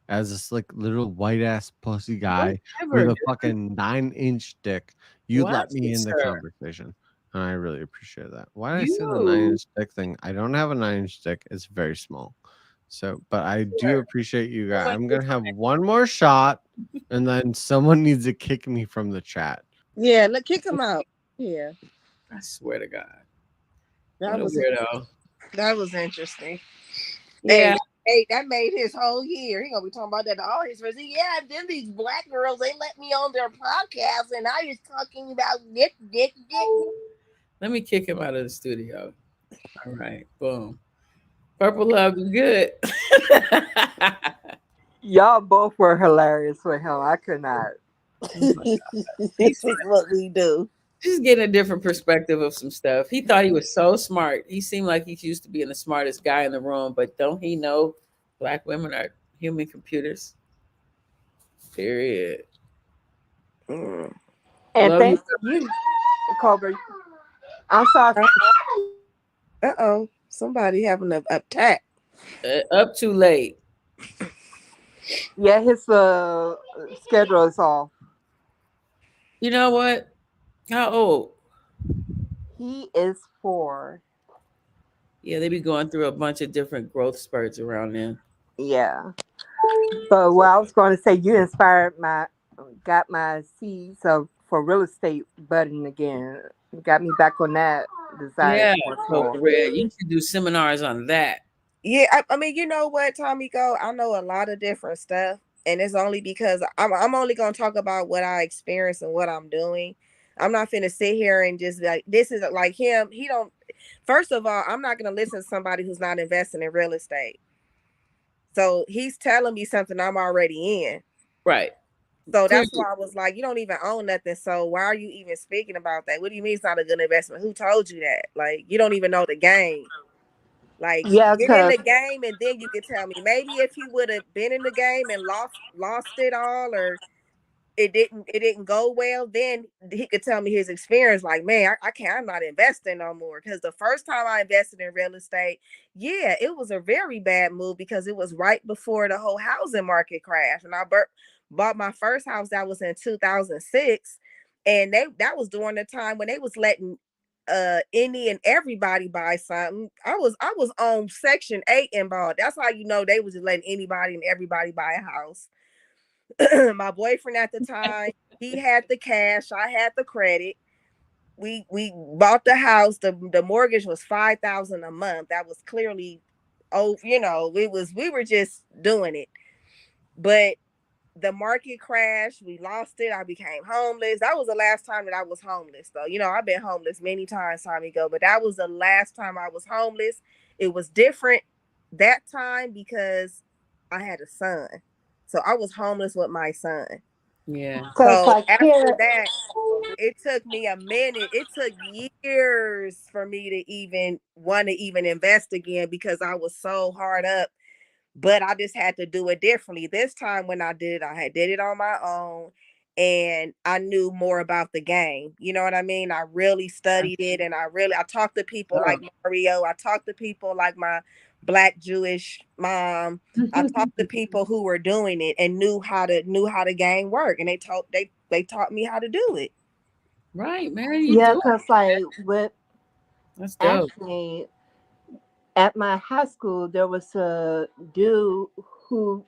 as this like little white ass pussy guy Whatever, with a dude. fucking 9-inch dick. You let Watch me it, in the sir. conversation. And I really appreciate that. Why did I say the 9-inch dick thing? I don't have a 9-inch dick. It's very small. So, but I do appreciate you guys. I'm gonna have one more shot, and then someone needs to kick me from the chat. Yeah, look, kick him out. Yeah. I swear to God. That What a was weirdo. That was interesting. Yeah. Hey, that made his whole year. He gonna be talking about that to all his friends. Yeah, then these black girls, they let me on their podcast, and I was talking about dick. Let me kick him out of the studio. All right. Boom. Purple Love, you good? Y'all both were hilarious with him. I could not. This is what we do. Just getting a different perspective of some stuff. He thought he was so smart. He seemed like he used to be the smartest guy in the room, but don't he know black women are human computers? Period. Mm. And Love thanks to you, Cobra. I'm sorry. Uh-oh. Somebody having an attack. Up too late. Yeah, his schedule is off. You know what? How old? He is 4. Yeah, they be going through a bunch of different growth spurts around then. Yeah. So, well, I was going to say you got my seeds for real estate budding again. Got me back on that desire Yeah, for so more. for real, you should do seminars on that. Yeah, I mean, you know what, Tommy Go? I know a lot of different stuff, and it's only because I'm only gonna talk about what I experience and what I'm doing. I'm not finna sit here and just like this is like him. He don't. First of all, I'm not gonna listen to somebody who's not investing in real estate. So he's telling me something I'm already in. Right. So Clearly. that's why I was like, you don't even own nothing. So why are you even speaking about that? What do you mean it's not a good investment? Who told you that? Like, you don't even know the game. Like, Yeah, get in because the game and then you can tell me. Maybe if he would have been in the game and lost it all, or it didn't go well, then he could tell me his experience. Like, man, I can't, I'm not investing no more. Because the first time I invested in real estate, yeah, it was a very bad move because it was right before the whole housing market crashed. And I bought my first house, that was in 2006. And that was during the time when they was letting any and everybody buy something. I was on Section 8 and bought. That's how you know they was just letting anybody and everybody buy a house. My boyfriend at the time, he had the cash, I had the credit. We bought the house. The mortgage was $5,000 a month. That was clearly, oh, we were just doing it. But the market crashed. We lost it. I became homeless. That was the last time that I was homeless, though. I've been homeless many times, time ago, but that was the last time I was homeless. It was different that time because I had a son. So I was homeless with my son. Yeah. because So like after here, that, it took me a minute. It took years for me to even want to even invest again because I was so hard up. But I just had to do it differently. This time when I did it, I had did it on my own and I knew more about the game. You know what I mean? I really studied it and I talked to people like Mario. I talked to people like my Black Jewish mom. I talked to people who were doing it and knew how the game worked, and they taught me how to do it. Right, man. You yeah, do it. because like with That's dope. actually at my high school, there was a dude who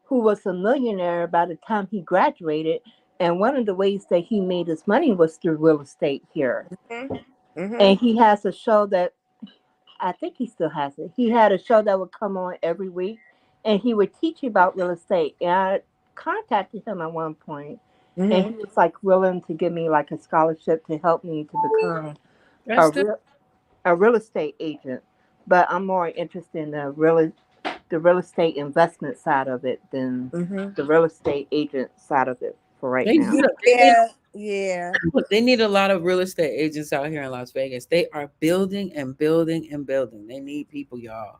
who was a millionaire by the time he graduated. And one of the ways that he made his money was through real estate here. Mm-hmm. And he has a show that I think he still has it. He had a show that would come on every week and he would teach you about real estate. And I contacted him at one point, and he was like willing to give me like a scholarship to help me to become That's the a real estate agent. But I'm more interested in the real estate investment side of it than Mm-hmm. the real estate agent side of it for right they now. need a, Yeah. they need a lot of real estate agents out here in Las Vegas. They are building and building and building. They need people, y'all.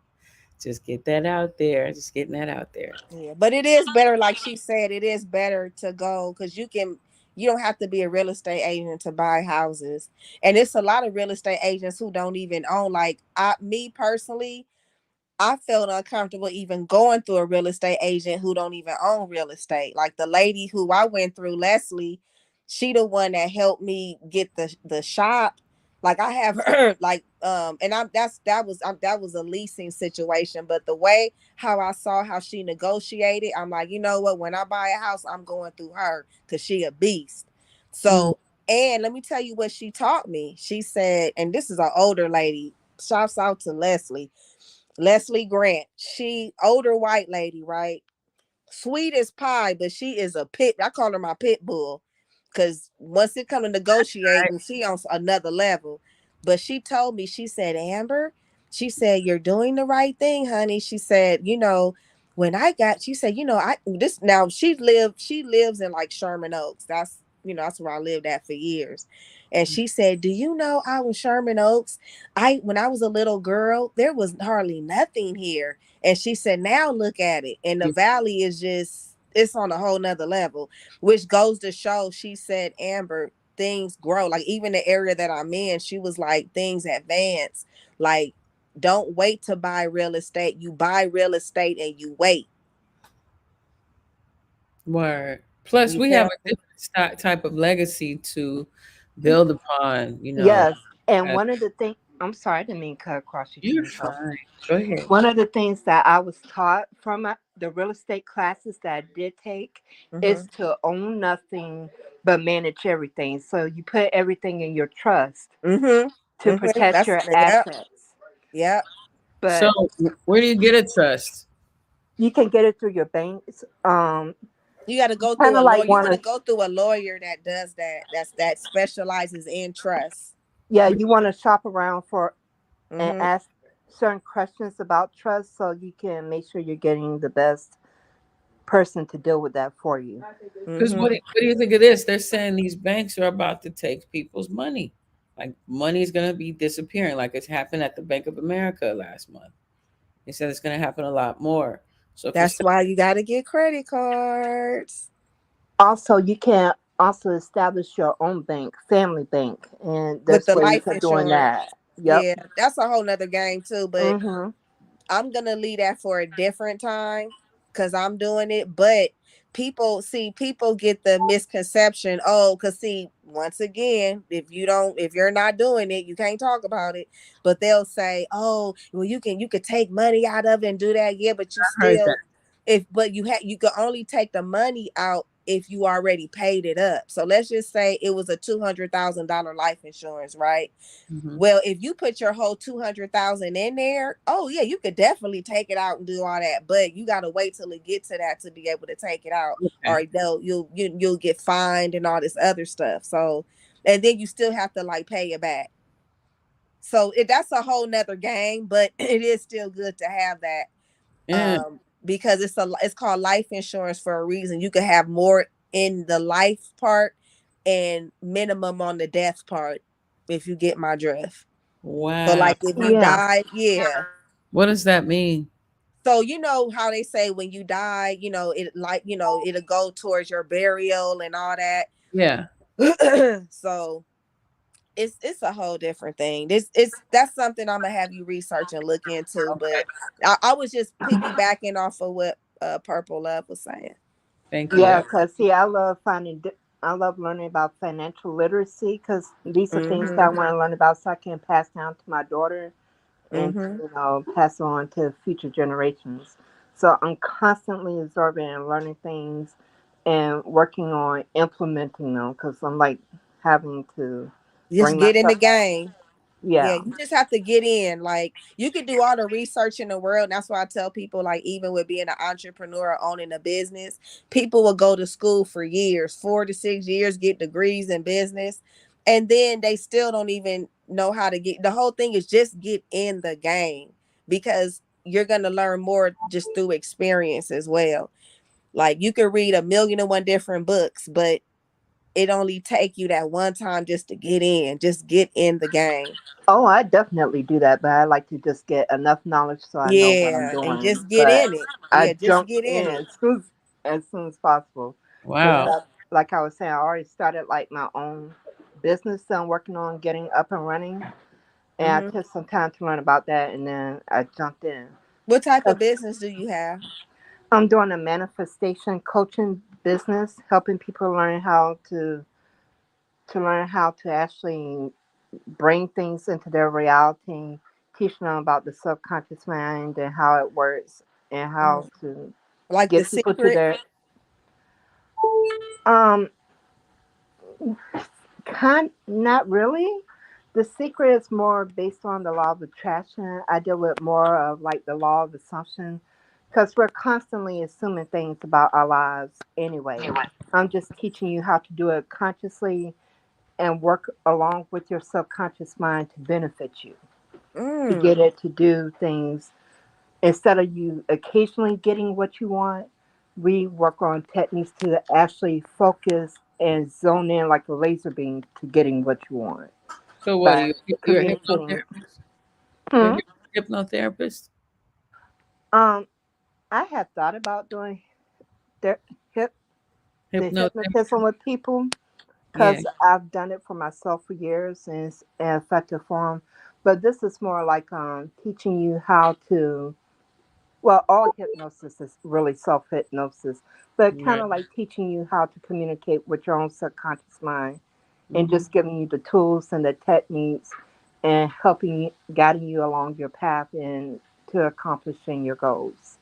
Just get that out there. Just getting that out there. Yeah, but it is better, like she said, it is better to go because you don't have to be a real estate agent to buy houses. And it's a lot of real estate agents who don't even own, like me personally, I felt uncomfortable even going through a real estate agent who don't even own real estate. Like the lady who I went through, Leslie, she the one that helped me get the shop. Like I have her, like and that was a leasing situation. But the way how I saw how she negotiated, I'm like, you know what? When I buy a house, I'm going through her because she a beast. So and let me tell you what she taught me. She said, and this is an older lady. Shouts out to Leslie Grant. She older white lady, right? Sweet as pie, but she is a pit. I call her my pit bull. Cause once it comes to negotiating, she on another level. But she told me, she said, Amber, she said, you're doing the right thing, honey. She said, she said, she lives in like Sherman Oaks. That's where I lived at for years. And she said, do you know out in Sherman Oaks, when I was a little girl, there was hardly nothing here. And she said, now look at it. And the valley is it's on a whole nother level, which goes to show, she said, Amber, things grow. Like even the area that I'm in, she was like, things advance. Like, don't wait to buy real estate. You buy real estate and you wait. Word. Plus, we have a different type of legacy to build upon. Yes, and one of the things I'm sorry, I didn't mean to cut across you, You're Tanika. fine. Go ahead. One of the things that I was taught from the real estate classes that I did take is Mhm. to own nothing but manage everything. So you put everything in your trust Mhm. to Mhm. protect That's your yep. assets. Yep. So But where do you get a trust? you can get it through your banks. You got to go Kind through a of lawyer. like You one want to of go through a lawyer that does that. That specializes in trust. yeah, you want to shop around for and Mhm. ask certain questions about trust so you can make sure you're getting the best person to deal with that for you. Because Mhm. what do you think of this? They're saying these banks are about to take people's money. Like money's gonna be disappearing, like it's happened at the Bank of America last month. They said it's gonna happen a lot more. So if it's That's why you got to get credit cards Also, you can also establish your own bank, family bank, and with there's the ways life of doing insurance. that. Yep. Yeah, that's a whole nother game too. But Mhm. I'm gonna leave that for a different time because I'm doing it. But people get the misconception. Oh, because see, once again, if you're not doing it, you can't talk about it. But they'll say, oh, well, you could take money out of it and do that. Yeah, but you I heard that. still you could only take the money out if you already paid it up. So let's just say it was a $200,000 life insurance, right? Mhm. Well, if you put your whole 200,000 in there, oh yeah, you could definitely take it out and do all that. But you got to wait till it get to that to be able to take it out, Okay. or you'll get fined and all this other stuff. So, and then you still have to like pay it back. So that's a whole nother game, but it is still good to have that Yeah. because it's called life insurance for a reason. You could have more in the life part and minimum on the death part, if you get my drift. So Wow. like if you Yeah. die, yeah. What does that mean? So you know how they say when you die, it'll go towards your burial and all Yeah. that. So it's a whole different thing. That's something I'm gonna have you research and look into. Okay. But I was just piggybacking off of what Purple Love was saying. Thank you. Yeah, because see, I love learning about financial literacy because these are things that I Mm-hmm. want to learn about so I can pass down to my daughter and Mm-hmm. pass on to future generations. So I'm constantly absorbing and learning things and working on implementing them because I'm like having to Just bring get in the myself. game. Yeah, Yeah. you just have to get in. Like you could do all the research in the world. And that's why I tell people, like, even with being an entrepreneur or owning a business, people will go to school for years, 4 to 6 years, get degrees in business, and then they still don't even know how to get. The whole thing is just get in the game because you're gonna learn more just through experience as well. Like you could read 1,000,001 different books, but it only take you that one time just to get in. Just get in the game. Oh, I definitely do that, but I like to just get enough knowledge so I know what I'm Yeah, and doing. just get But in it. I Yeah, just jump get in in it. as soon as possible. Because, Wow. like I was saying, I already started like my own business that I'm working on getting up and running, and I Hmm. took some time to learn about that, and then I jumped in. What type 'Cause of business do you have? I'm doing a manifestation coaching business, helping people learn how to actually bring things into their reality, teaching them about the subconscious mind and how it works and how Mm. to Like The get people to Secret? their um not really. The secret is more based on the law of attraction. I deal with more of like the law of assumption because we're constantly assuming things about our lives anyway. I'm just teaching you how to do it consciously and work along with your subconscious mind to benefit you, to get Mm. it to do things instead of you occasionally getting what you want. We work on techniques to actually focus and zone in like a laser beam to getting what you want So what are by you? You're a communicating. hypnotherapist? You're Hmm? a hypnotherapist? Um, I have thought about doing the, hip, the Hypnotherapist? hypnotism with people Yeah. because I've done it for myself for years and it's an effective form. But this is more like teaching you how to. Well, all hypnosis is really self hypnosis, but kind Right. of like teaching you how to communicate with your own subconscious mind and Hmm. just giving you the tools and the techniques and helping, guiding you along your path and to accomplishing your goals.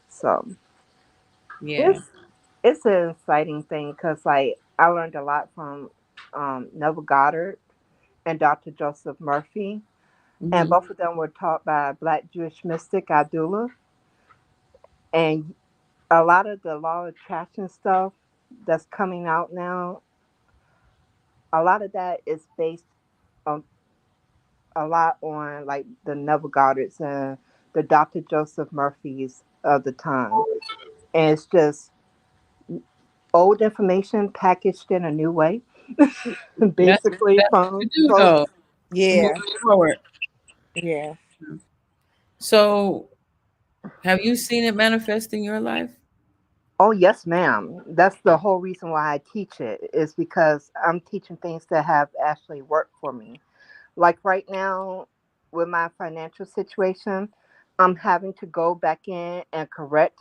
So Yeah. it's an exciting thing because like I learned a lot from Neville Goddard and Dr. Joseph Murphy, and Hmm. both of them were taught by a Black Jewish mystic Abdullah. And a lot of the law of attraction stuff that's coming out now, a lot of that is based on a lot on like the Neville Goddards and the Dr. Joseph Murphys of the time. And it's just old information packaged in a new way, That's basically that's what from you do folks. though. Move Yeah, forward. yeah. So, have you seen it manifest in your life? Oh yes, ma'am. That's the whole reason why I teach it is because I'm teaching things that have actually worked for me. Like right now, with my financial situation, I'm having to go back in and correct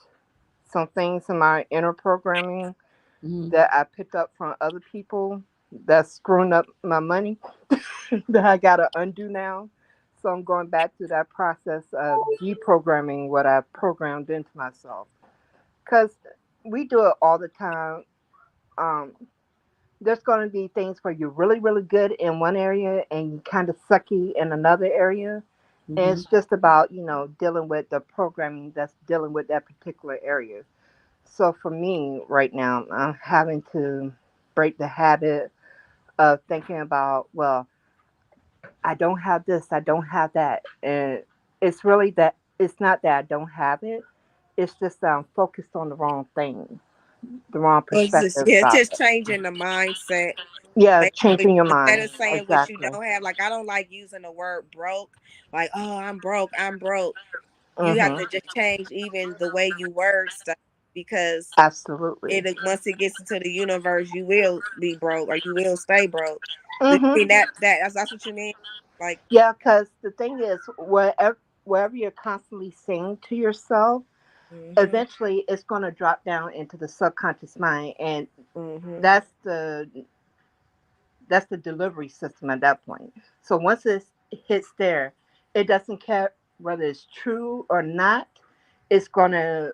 some things in my inner programming Hmm. that I picked up from other people that's screwing up my money that I gotta undo now. So I'm going back through that process of deprogramming what I programmed into myself. Because we do it all the time. Um, there's going to be things where you're really, really good in one area and you kind of sucky in another area. And Hmm. it's just about, dealing with the programming that's dealing with that particular area. So for me right now, I'm having to break the habit of thinking about, well, I don't have this, I don't have that. And it's really that it's not that I don't have it. It's just that I'm focused on the wrong thing, the wrong Well, it's just, perspective yeah, it's about just it. changing the mindset. Yeah, Basically, changing your instead mind. of saying what you Exactly. don't have, like I don't like using the word broke. Like, oh, I'm broke, I'm broke. You have Mm-hmm. to just change even the way you word stuff because Absolutely. once it gets into the universe, you will be broke or you will stay broke. Do you Mm-hmm. mean that's what you mean? Like, Yeah, because the thing is, wherever you're constantly saying to yourself, mm-hmm, eventually it's going to drop down into the subconscious mind, and mm-hmm, that's the that's the delivery system at that point. So once it hits there, it doesn't care whether it's true or not. It's going to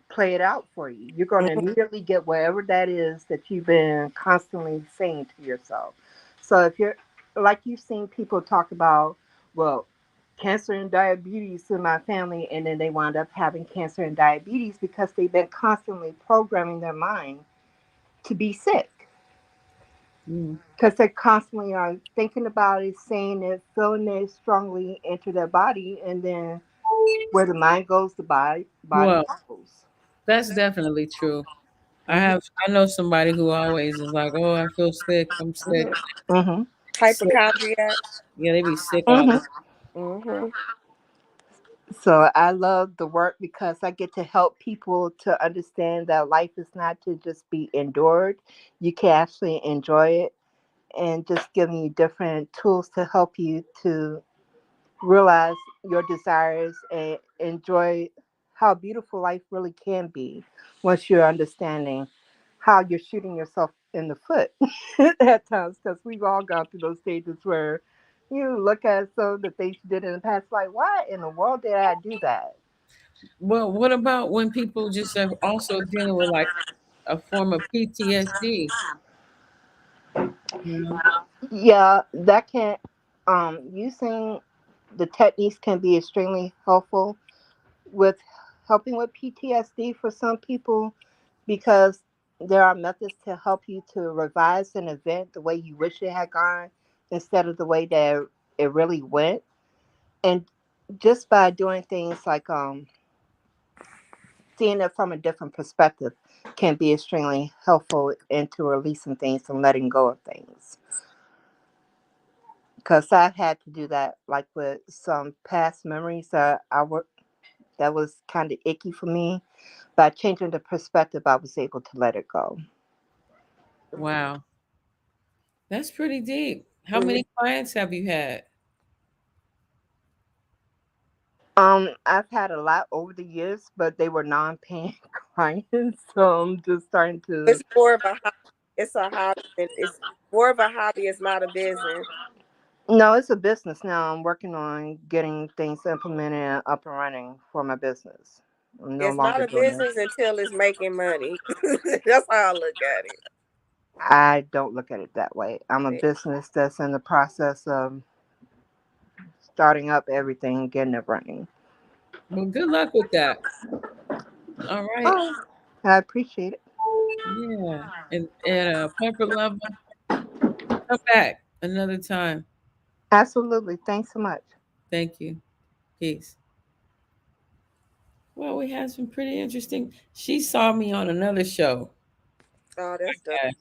play it out for you. You're going to mm-hmm. immediately get whatever that is that you've been constantly saying to yourself. So if you're like you've seen people talk about, well, cancer and diabetes in my family, and then they wind up having cancer and diabetes because they've been constantly programming their mind to be sick. Mm. Because they constantly are thinking about it, saying it, feeling it strongly into their body, and then where the mind goes, the body Well, follows. that's definitely true. Mm-hmm. I know somebody who always is like, "Oh, I feel sick. I'm sick." Mm-hmm. Sick. Hypochondriac. Yeah, they be sick all the Mm-hmm. Mm-hmm. So I love the work because I get to help people to understand that life is not to just be endured. You can actually enjoy it, and just giving you different tools to help you to realize your desires and enjoy how beautiful life really can be once you're understanding how you're shooting yourself in the foot at times, because we've all gone through those stages where you look at some of the things you did in the past, like, why in the world did I do that? Well, what about when people just are also dealing with like a form of PTSD? You know? Yeah, that can, using the techniques can be extremely helpful with helping with PTSD for some people because there are methods to help you to revise an event the way you wish it had gone instead of the way that it really went. And just by doing things like seeing it from a different perspective can be extremely helpful into releasing things and letting go of things. Because I've had to do that, like with some past memories that that was kind of icky for me. By changing the perspective, I was able to let it go. Wow, that's pretty deep. How many clients have you had? I've had a lot over the years, but they were non-paying clients, so I'm just starting to. It's more of a hobby. It's a hobby. It's more of a hobby. It's not a business. No, it's a business now. I'm working on getting things implemented and up and running for my business. I'm no It's not longer a doing it. business until it's making money. That's how I look at it. I don't look at it that way. I'm a business that's in the process of starting up everything, getting it running. Well, good luck with that. All right. Oh, I appreciate it. Yeah. And at a comfort level, come back another time. Absolutely. Thanks so much. Thank you. Peace. Well, we had some pretty interesting. She saw me on another show, Oh, that's dope. yeah,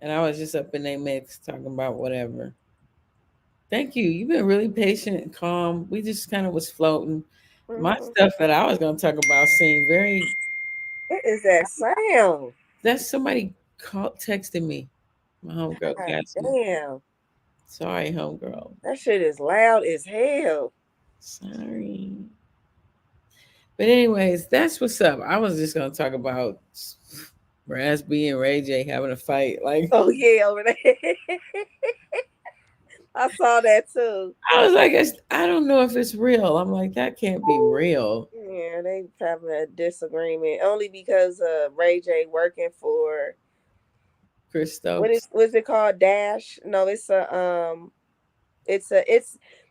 and I was just up in their mix talking about whatever. Thank you. You've been really patient and calm. We just kind of was floating. My Mhm. stuff that I was going to talk about seemed very. What is that sound? That's somebody texting me. My homegirl God Cassie. damn. Sorry, homegirl. That shit is loud as hell. Sorry. But anyways, that's what's up. I was just gonna talk about Raz B and Ray J having a fight. Like, Oh yeah, over there. I saw that too. I was like, I don't know if it's real. I'm like, that can't be real. Yeah, they having a disagreement only because Ray J working for Chris what Stokes. is it called? Dash? No, it's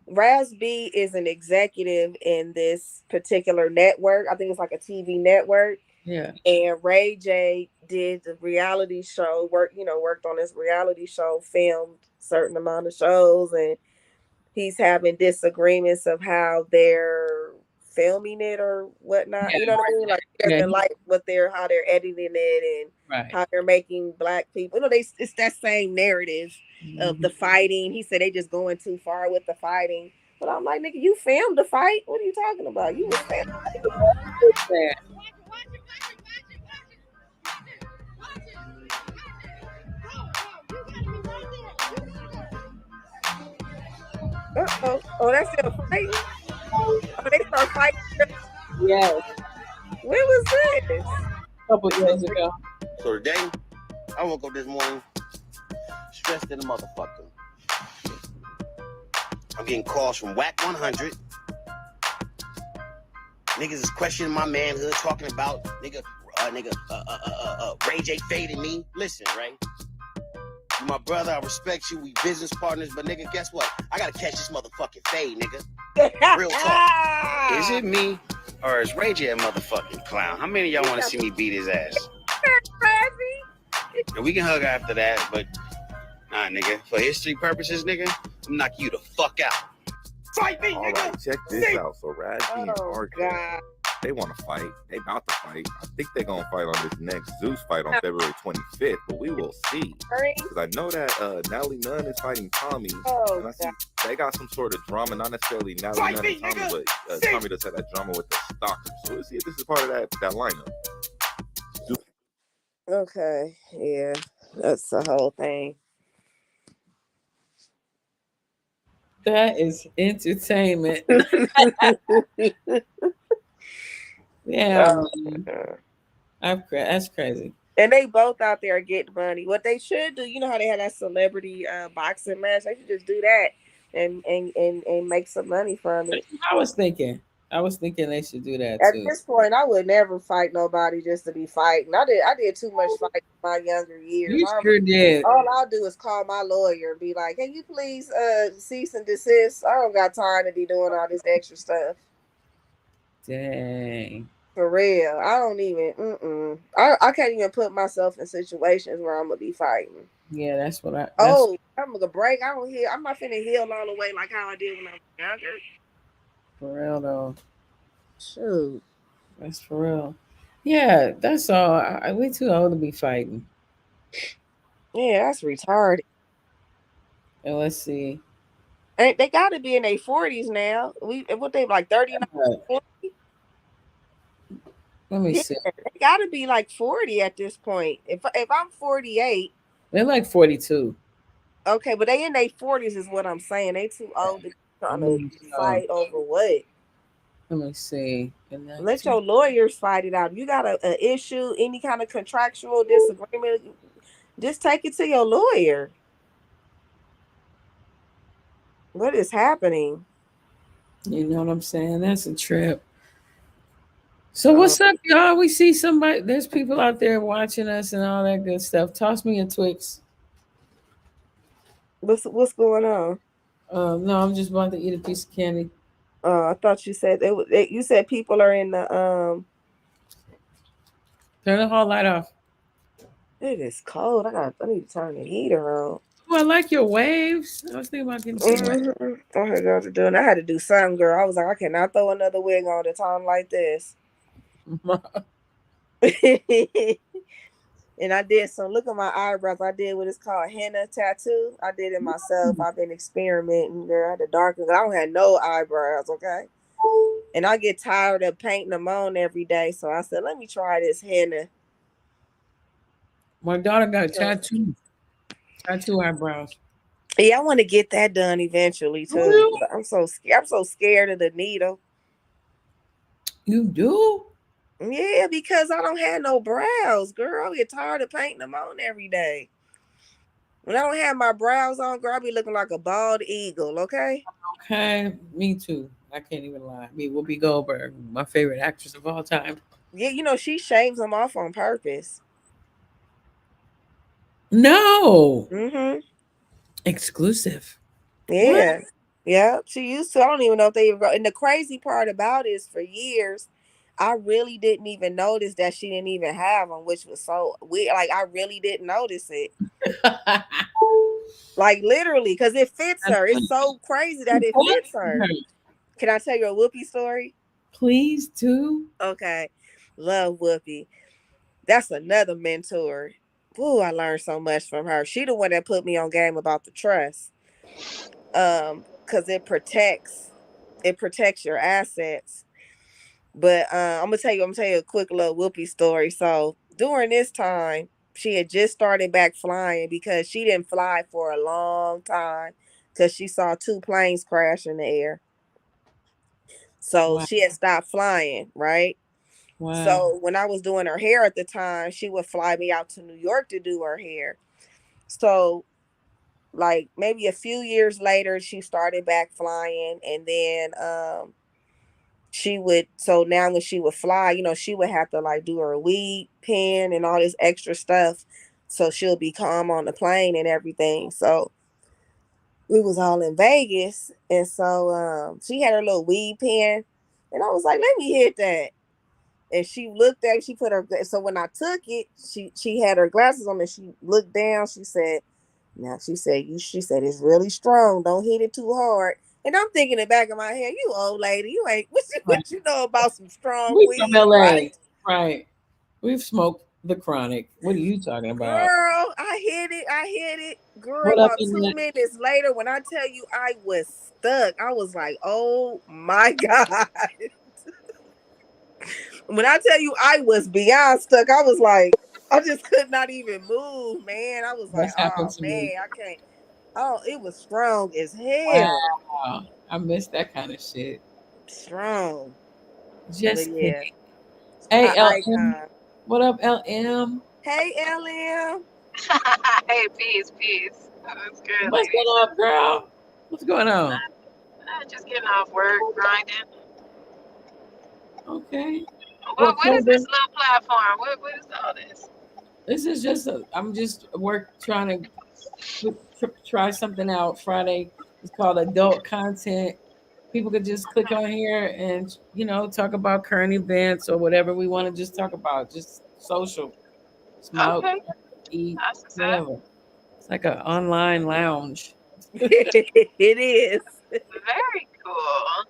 Raz B is an executive in this particular network. I think it's like a TV network. Yeah. And Ray J did the reality show, worked on this reality show, filmed certain amount of shows, and he's having disagreements of how they're filming it or whatnot. Yeah. You know what I mean? Like he doesn't like how they're editing it and Right. how they're making black people. It's that same narrative of the fighting. He said they just going too far with the fighting. But I'm like, nigga, you filmed the fight. What are you talking about? You was filming. Oh, that's still fighting. Oh, they start fighting. Yes. When was this? A couple years ago. So today, I woke up this morning stressed in a motherfucker. I'm getting calls from Whack 100. Niggas is questioning my manhood, talking about Ray J fading me. Listen, Ray. You my brother, I respect you. We business partners, but nigga, guess what? I gotta catch this motherfucking fade, nigga. Real talk. Is it me or is Ray J a motherfucking clown? How many of y'all want to see me beat his ass? And we can hug after that, but nah, nigga. For history purposes, nigga, I'm knock you the fuck out. Fight me, All nigga. right, check this out. So Raz B and RJ, God. they want to fight. They about to fight. I think they're gonna fight on this next Zeus fight on February 25th, but we will see. Because I know that Nelly Nunn is fighting Tommy, and I see they got some sort of drama. Not necessarily Nelly Nunn and Tommy, but Tommy does have that drama with the stalker. So we'll see if this is part of that lineup. Zeus. Okay, yeah, that's the whole thing. That is entertainment. Yeah. That's crazy. And they both out there getting money. What they should do, you know how they had that celebrity boxing match? They should just do that and make some money from it. I was thinking they should do that At too. this point, I would never fight nobody just to be fighting. I did too much fighting in my younger years. You sure did. All I'll do is call my lawyer and be like, "Can you please cease and desist? I don't got time to be doing all this extra stuff." Dang. For real. I don't even I can't even put myself in situations where I'm gonna be fighting. Yeah, that's what I'm gonna break. I'm not finna heal all the way like how I did when I was younger. for real though. Shoot. That's for real. Yeah, that's all. We too old to be fighting. Yeah, that's retarded. And let's see. And they gotta be in their 40s now. What they like 39, 40? Let me see. They gotta be like 40 at this point. If I'm 48, they're like 42. Okay, but they in their 40s is what I'm saying. They too old to trying to fight over what? Let me see. Let your lawyers fight it out. You got an issue, any kind of contractual disagreement, just take it to your lawyer. What is happening? You know what I'm saying? That's a trip. So what's up, y'all? We see somebody. There's people out there watching us and all that good stuff. Toss me a Twix. What's going on? No, I'm just about to eat a piece of candy. I thought you said you said people are in the Turn the hall light off. It is cold. I need to turn the heater on. Oh, I like your waves. I was thinking about getting some waves. I had to do something, girl. I was like, I cannot throw another wig on at a time like this. And I did some. Look at my eyebrows. I did what is called henna tattoo. I did it myself. I've been experimenting, girl. I had to darken. I don't have no eyebrows, okay. And I get tired of painting them on every day, so I said, let me try this henna. My daughter got a tattoo eyebrows. Yeah, I want to get that done eventually too. Really? I'm so scared of the needle. You do? Yeah, because I don't have no brows, girl. I get tired of painting them on every day. When I don't have my brows on, girl, I be looking like a bald eagle, okay? Okay, me too. I can't even lie. Me, Whoopi Goldberg, my favorite actress of all time. Yeah, you know, she shaves them off on purpose. No. Mm-hmm. Exclusive. Yeah. What? Yeah, she used to. I don't even know if they even go. And the crazy part about it is for years, I really didn't even notice that she didn't even have them, which was so weird. Like, I really didn't notice it. Like, literally, because it fits her. It's so crazy that it fits her. Can I tell you a Whoopi story? Please do. Okay. Love Whoopi. That's another mentor. Ooh, I learned so much from her. She the one that put me on game about the trust. Because it protects your assets. But I'm gonna tell you a quick little Whoopi story. So during this time, she had just started back flying because she didn't fly for a long time because she saw 2 planes crash in the air. So she had stopped flying, right? Wow. So when I was doing her hair at the time, she would fly me out to New York to do her hair. So like maybe a few years later, she started back flying, and then so now when she would fly, you know, she would have to like do her weed pen and all this extra stuff so she'll be calm on the plane and everything. So we was all in Vegas, and so she had her little weed pen, and I was like, let me hit that. And she looked at it, she put her, so when I took it, she had her glasses on and she looked down, she said, it's really strong, don't hit it too hard. And I'm thinking in the back of my head, you old lady, you ain't, what you know about some strong weed, from LA. Right? We've smoked the chronic. What are you talking about? Girl, I hit it. Girl, about 2 minutes later, when I tell you I was stuck, I was like, oh my God. When I tell you I was beyond stuck, I was like, I just could not even move, man. I was like, oh man, I can't. Oh, it was strong as hell. Wow. I miss that kind of shit. Strong. Just yeah. Hey, LM. What up, LM? Hey, LM. Hey, peace. That's good. What's going on, girl? What's going on? Just getting off work, grinding. Okay. What is this little platform? What is all this? This is just I'm just trying to try something out. Friday. It's called adult content. People could just click on here and, you know, talk about current events or whatever we want to just talk about. Just social. Smoke, eat, whatever. It's like an online lounge. It is. Very cool.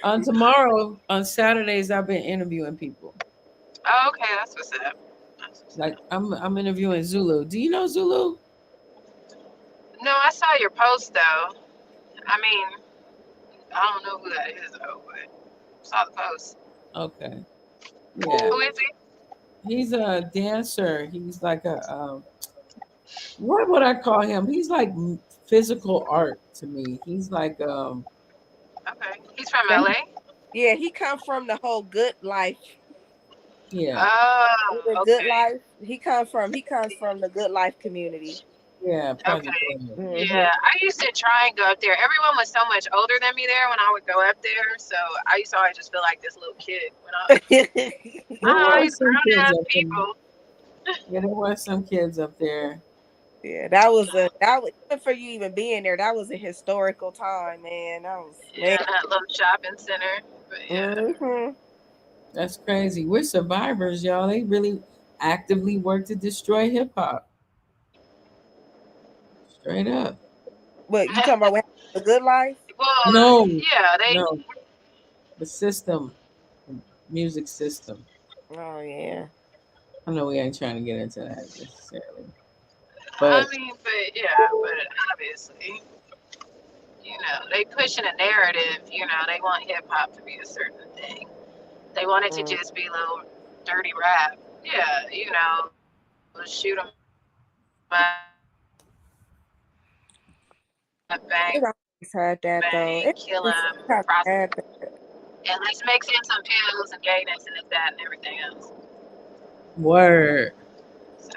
On tomorrow, on Saturdays, I've been interviewing people. Oh, okay, that's what's up. Like I'm interviewing Zulu. Do you know Zulu? No, I saw your post though. I mean, I don't know who that is though, but saw the post. Okay. Yeah. Who is he? He's a dancer. He's like a what would I call him? He's like physical art to me. He's like okay. He's from LA? Yeah, he comes from the whole Good Life. Yeah. Oh, the Good Life. He comes from the Good Life community. Yeah, Project Okay. Blade. Yeah, I used to try and go up there. Everyone was so much older than me there when I would go up there, so I used to always just feel like this little kid when There were these some grown kids ass up there. people. Yeah, there were some kids up there. Yeah, that was even for you even being there. That was a historical time, man. That was Yeah, that little shopping center. But yeah. That's crazy. We're survivors, y'all. They really actively work to destroy hip hop. Straight up. What you talking about? What happened to The Good Life? Well, No, yeah, they. no. The system, the music system. Oh yeah. I know we ain't trying to get into that necessarily, I but mean, but yeah, but obviously, they pushing a narrative. They want hip hop to be a certain thing. They want it to just be a little dirty rap. Yeah, shoot them, It bang, always had that though. bang, kill them, Had prostitute, that. and let's mix in some pills and gayness and this, that, and everything else. word. So,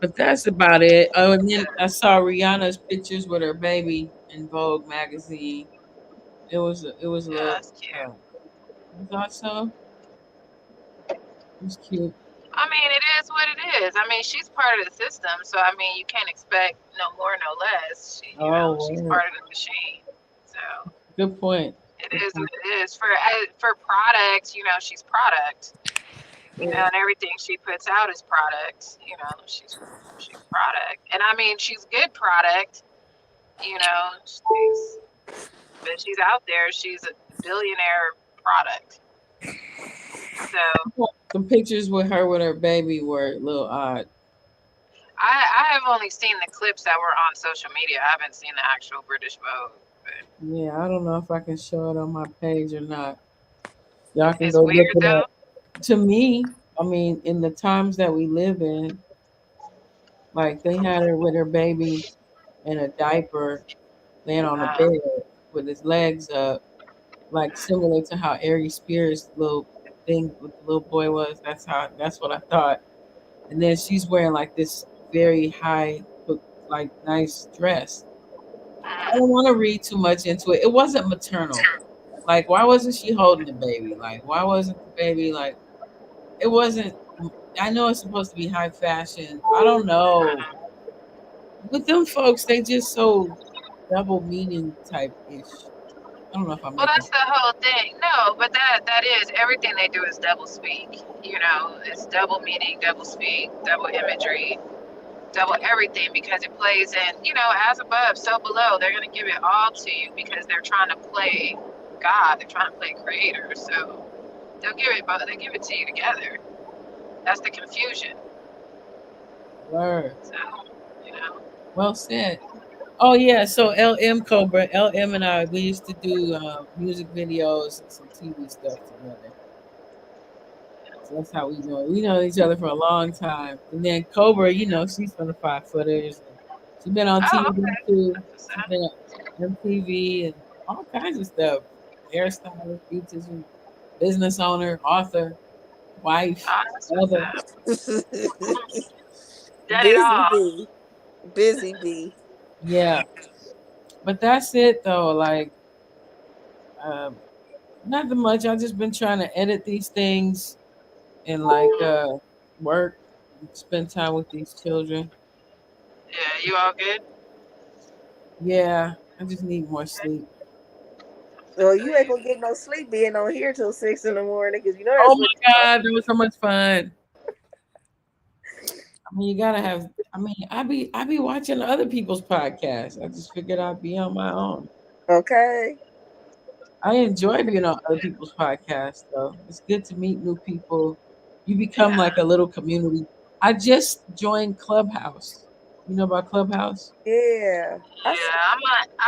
But that's about it. Oh, and then I saw Rihanna's pictures with her baby in Vogue magazine. It was a yeah, little. that's cute. You thought so? It was cute. I mean, it is what it is. I mean, she's part of the system, so I mean, you can't expect no more, no less. She's Word. part of the machine. So Good point. it is what it is. For product, she's product. And everything she puts out is product. She's product, and I mean, she's good product. But she's out there. She's a billionaire product. So some pictures with her with her baby were a little odd. I have only seen the clips that were on social media. I haven't seen the actual British Vogue. But Yeah, I don't know if I can show it on my page or not. Y'all can it's go weird look it though. up. To me, I mean, in the times that we live in, like they had her with her baby in a diaper, laying on a bed with his legs up, like similar to how Ari Spears' little thing with the little boy was. That's what I thought. And then she's wearing like this very high, like nice dress. I don't want to read too much into it. It wasn't maternal. Like, why wasn't she holding the baby? Like, why wasn't the baby like? It wasn't. I know it's supposed to be high fashion. I don't know. With them folks, they just so double meaning type ish. I don't know if I'm Well, making. that's the whole thing. No, but that is everything they do is double speak. It's double meaning, double speak, double imagery, double everything because it plays in. As above, so below. They're gonna give it all to you because they're trying to play God. They're trying to play Creator. So they'll give it, but they give it to you together. That's the confusion. Word. So, Well said. Oh yeah, so LM Cobra, LM and I, we used to do music videos and some TV stuff together. So that's how we know it. We know each other for a long time. And then Cobra, she's from the 5 Footers. She's been on TV too. She's been on MTV and all kinds of stuff. Hairstylist, beautician, business owner, author, wife, mother. Busy bee. Yeah. But that's it though. Like nothing much. I've just been trying to edit these things and work, spend time with these children. Yeah, you all good? Yeah, I just need more sleep. Well, you ain't gonna get no sleep being on here till 6 in the morning because that's oh my God, that was so much fun. I mean, you gotta have. I mean, I be watching other people's podcasts. I just figured I'd be on my own. Okay. I enjoy being on other people's podcasts, though. It's good to meet new people. You become like a little community. I just joined Clubhouse. You know about Clubhouse? Yeah. I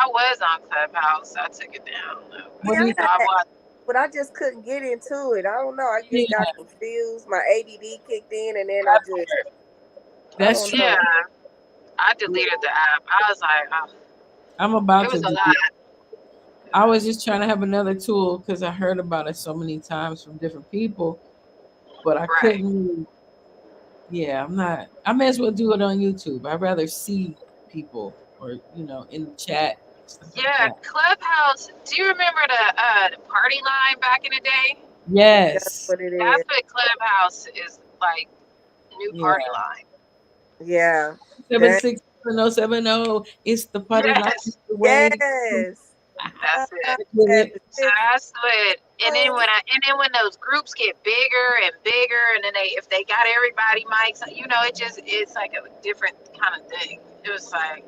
was on Clubhouse. I took it down. But I just couldn't get into it. I don't know. I just got confused. My ADD kicked in, and then That's true. Yeah. I deleted the app. I was like, oh. I'm about it to. was a lot. I was just trying to have another tool because I heard about it so many times from different people, but I couldn't. Yeah, I'm not. I may as well do it on YouTube. I'd rather see people or in the chat. Stuff like Yeah, that. Clubhouse. Do you remember the party line back in the day? That's Yes. what it is. That's what Clubhouse is like. New Yeah. party line. Yeah. 7607070. It's the party line. Yes, The way. Yes. that's it. It. That's what. And then when those groups get bigger and bigger, and then if they got everybody mics, it's like a different kind of thing. It was like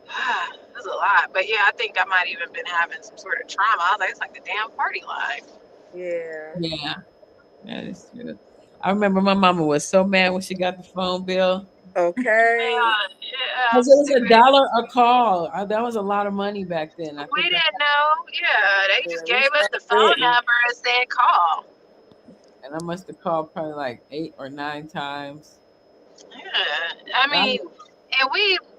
it was a lot. But yeah, I think I might even been having some sort of trauma. I was like, it's like the damn party line. Yeah. Yeah, that is true. I remember my mama was so mad when she got the phone bill. Okay. Yeah. Because it was $1 a call. That was a lot of money back then. We didn't know. Yeah, they just gave us the phone didn't. number and said call. And I must have called probably like 8 or 9 times. Yeah, I mean, and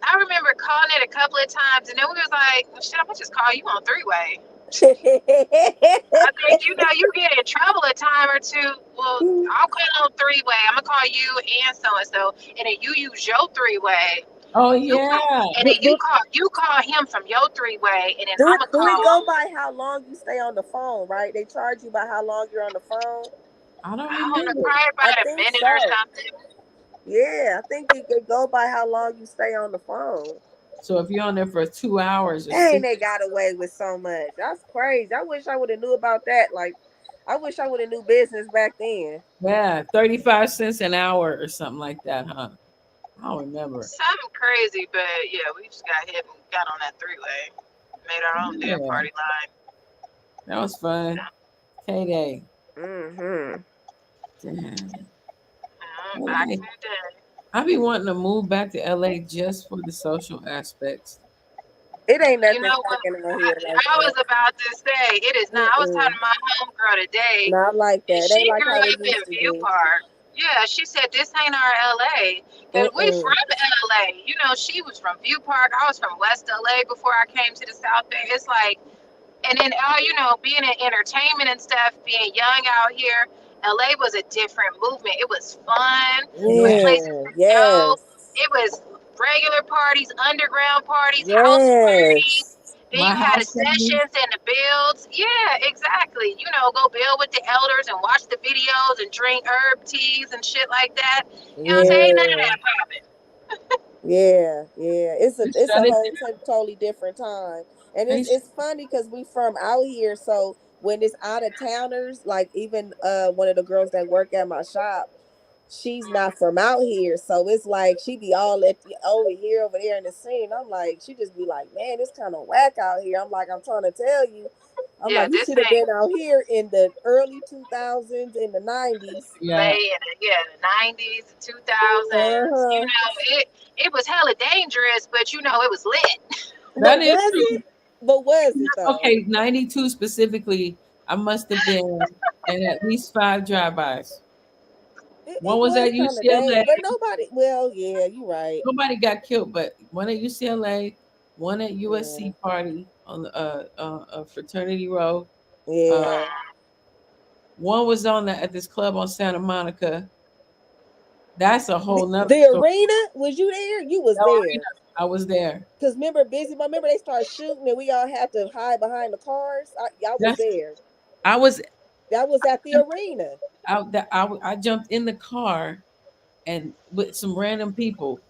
I remember calling it a couple of times, and then we was like, well, shit, I'm gonna just call you on 3-way. I think you get in trouble a time or two. Well, I'll call on 3-way. I'm gonna call you and so and so, and then you use your 3-way. Oh yeah. And then you call him from your 3-way, and then Do I'm gonna call. it go by how long you stay on the phone, right? They charge you by how long you're on the phone. I don't Probably remember. about a minute or something. Yeah, I think they go by how long you stay on the phone. So if you're on there for 2 hours, Dang, they got away with so much. That's crazy. I wish I would have knew about that. Like, I wish I would have knew business back then. Yeah, 35 cents an hour or something like that, huh? I don't remember. Something crazy, but yeah, we just got hit and got on that 3-way. Made our own damn party line. That was fun. K-Day. Mm-hmm. Damn. Back in the day. I be wanting to move back to LA just for the social aspects. It ain't nothing fucking out here. I was about to say it is not. I was talking to my homegirl today. Not like that. She like grew up in View Park. Yeah, she said this ain't our LA. Cause we from LA. She was from View Park. I was from West LA before I came to the South Bay. It's like, and then being in entertainment and stuff, being young out here. LA was a different movement. It was fun. It was places to go. It was regular parties, underground parties, house parties. Then you had the sessions and the builds. Yeah, exactly. Go build with the elders and watch the videos and drink herb teas and shit like that. Ain't none of that popping. Yeah. It's a whole totally different time. And it's funny because we from out here, so when it's out of towners, like even one of the girls that work at my shop, she's not from out here, so it's like she be all over there in the scene. I'm like, she just be like, man, it's kind of whack out here. I'm like, I'm trying to tell you. I'm like, you should have been out here in the early 2000s, in the 90s. Yeah, the 90s, the 2000s. It was hella dangerous, but it was lit. That is true. But was it though? Okay, 92 specifically, I must have been in at least 5 drive-bys. One was at UCLA. But nobody, yeah, you're right. Nobody got killed, but one at UCLA, one at USC party on the Fraternity Row. Yeah. One was at this club on Santa Monica. That's a whole nother The story. arena? Was you there? You was there. Arena. I was there. Because remember they started shooting and we all had to hide behind the cars. Y'all was there. That was at the arena. I jumped in the car and with some random people.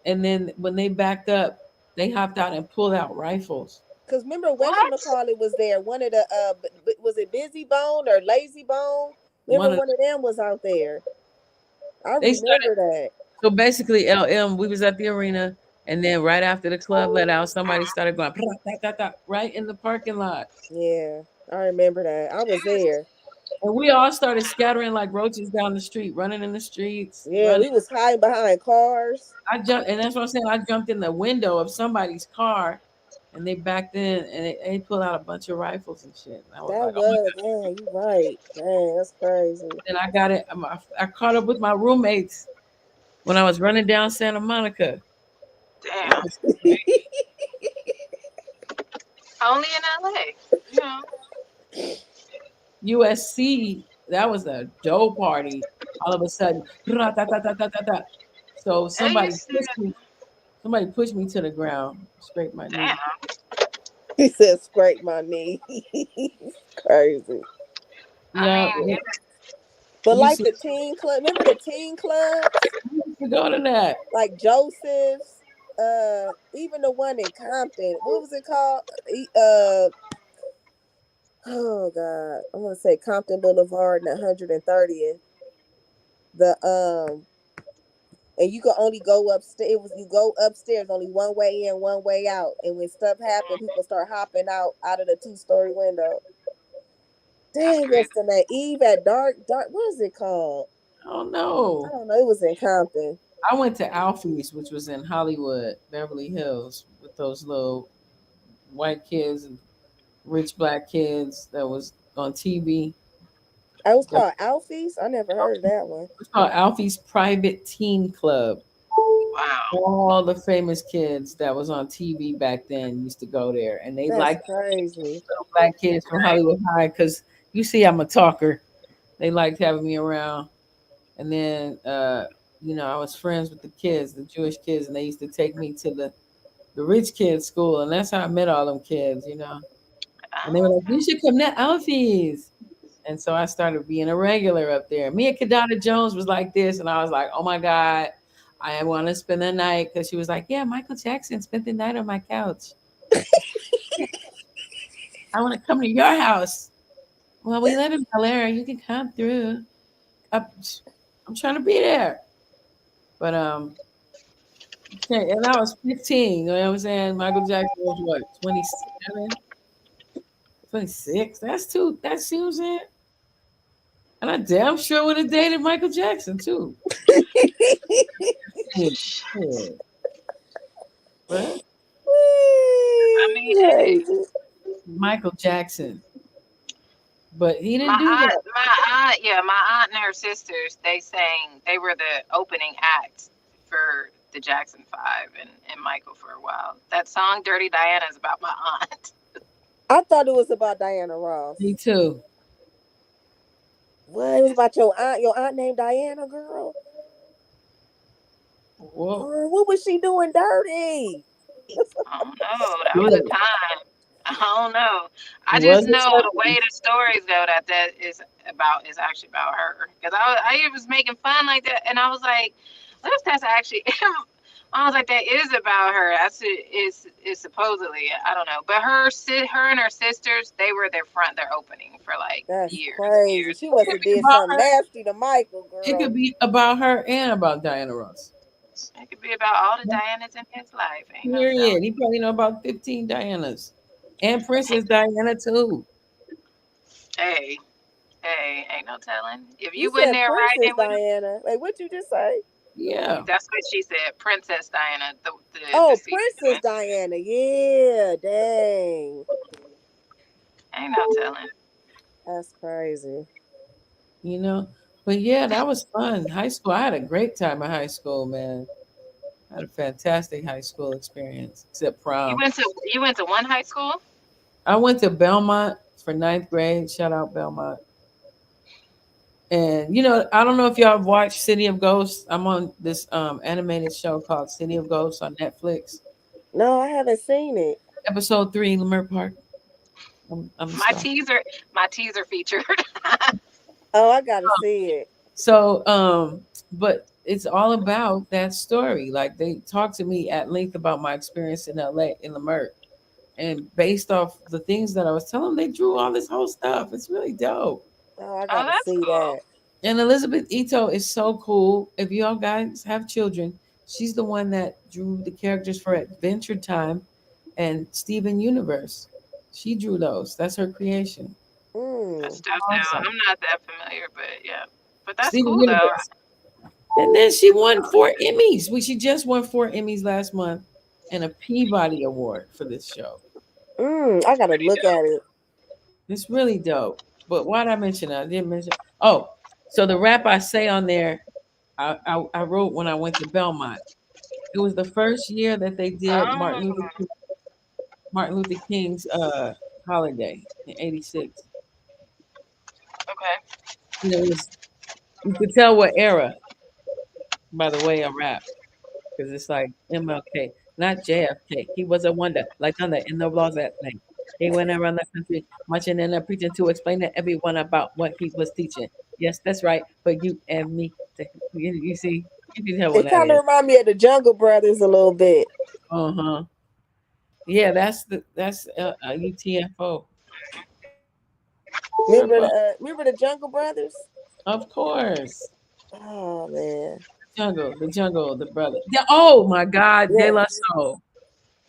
And then when they backed up, they hopped out and pulled out rifles. Because remember whatchamacallit was there. One of the was it Busy Bone or Lazy Bone? Remember one of them was out there. I remember that. So basically, LM, we was at the arena, and then right after the club let out, somebody started going right in the parking lot. Yeah, I remember that. I was there. And we all started scattering like roaches down the street, running in the streets. Yeah, we was hiding behind cars. I jumped, and that's what I'm saying. I jumped in the window of somebody's car, and they backed in, and they pulled out a bunch of rifles and shit. And I was dang, you right. Dang, that's crazy. And I got it. I caught up with my roommates when I was running down Santa Monica. Damn. Only in LA. USC, that was a dope party. All of a sudden, so somebody Somebody pushed me to the ground, scraped my knee. Damn. He said, "Scrape my knee." Crazy. Yeah, I mean, But you like see, the teen club, remember the teen clubs? you go to that. Like Joseph's, even the one in Compton. What was it called? Oh God, I'm gonna say Compton Boulevard and 130th. The and you could only go upstairs. You go upstairs, only one way in, one way out. And when stuff happened, people start hopping out of the 2-story window. that's Dang, crazy. what's the name? Eve at dark. What is it called? Oh I no. don't know. It was in Compton. I went to Alfie's, which was in Hollywood, Beverly Hills, with those little white kids and rich black kids that was on TV. It was called Alfie's. I never heard of that one. It's called Alfie's Private Teen Club. Wow. All the famous kids that was on TV back then used to go there, and they That's liked crazy. little black kids from Hollywood High because you see, I'm a talker. They liked having me around, and then I was friends with the kids, the Jewish kids, and they used to take me to the rich kids' school, and that's how I met all them kids. And they were like, "You should come to Alfie's." And so I started being a regular up there. Me and Kadada Jones was like this, and I was like, "Oh my God, I want to spend the night," because she was like, "Yeah, Michael Jackson spent the night on my couch. I want to come to your house." Well, we live in Bel Air. You can come through. I'm trying to be there. But okay, and I was 15. You know what I'm saying? Michael Jackson was what, 27, 26? That seems it. And I damn sure would have dated Michael Jackson too. Shit. What? I mean, hey, Michael Jackson. But he didn't my do that. aunt, my aunt and her sisters, they were the opening act for the Jackson 5 and Michael for a while. That song Dirty Diana is about my aunt. I thought it was about Diana Ross. Me too. What? It was about your aunt? Your aunt named Diana, girl? Whoa. Girl, what was she doing dirty? I don't know. That was a time. I don't know. I just know the way the stories go that is actually about her. Because I was making fun like that, and I was like, what if that's actually? I was like, that is about her. That's is supposedly. I don't know, but her and her sisters, they were their opening for like years. Crazy. Years. She must have did something nasty to Michael, girl. It could be about her and about Diana Ross. It could be about all the Dianas in his life. Period. He probably know about 15 Dianas. And Princess Diana too. Hey, ain't no telling. If you went there right, Princess Diana. Like, what'd you just say? Yeah. That's what she said. Princess Diana. Princess Diana. Yeah, dang. Ain't no telling. That's crazy. But yeah, that was fun. High school. I had a great time in high school, man. I had a fantastic high school experience, except prom. You went to one high school? I went to Belmont for 9th grade. Shout out Belmont. And I don't know if y'all have watched City of Ghosts. I'm on this animated show called City of Ghosts on Netflix. No, I haven't seen it. Episode 3, Leimert Park. My teaser featured. Oh, I gotta see it. So, but it's all about that story. Like, they talked to me at length about my experience in LA, in Leimert. And based off the things that I was telling them, they drew all this whole stuff. It's really dope. Oh, I gotta see that. And Elizabeth Ito is so cool. If y'all guys have children, she's the one that drew the characters for Adventure Time and Steven Universe. She drew those. That's her creation. That's dope. Awesome. I'm not that familiar, but yeah. But that's Steven cool Universe. though. And then she won 4 Emmys. She just won 4 Emmys last month and a Peabody Award for this show. I gotta look at it. It's really dope. But why did I mention that? I didn't mention. Oh, so the rap I say on there, I wrote when I went to Belmont. It was the first year that they did Martin Luther King's holiday in '86. Okay. And you could tell what era by the way I rap. because it's like MLK, not JFK. He was a wonder, like thunder in the laws that night. He went around the country, marching and preaching to explain to everyone about what he was teaching. Yes, that's right. For you and me, you see, you can tell what It that kind of is. remind me of the Jungle Brothers a little bit. Yeah, that's UTFO. Remember the Jungle Brothers? Of course. Oh man. The jungle, the brother. Yeah, oh my God, Yeah. De La Soul.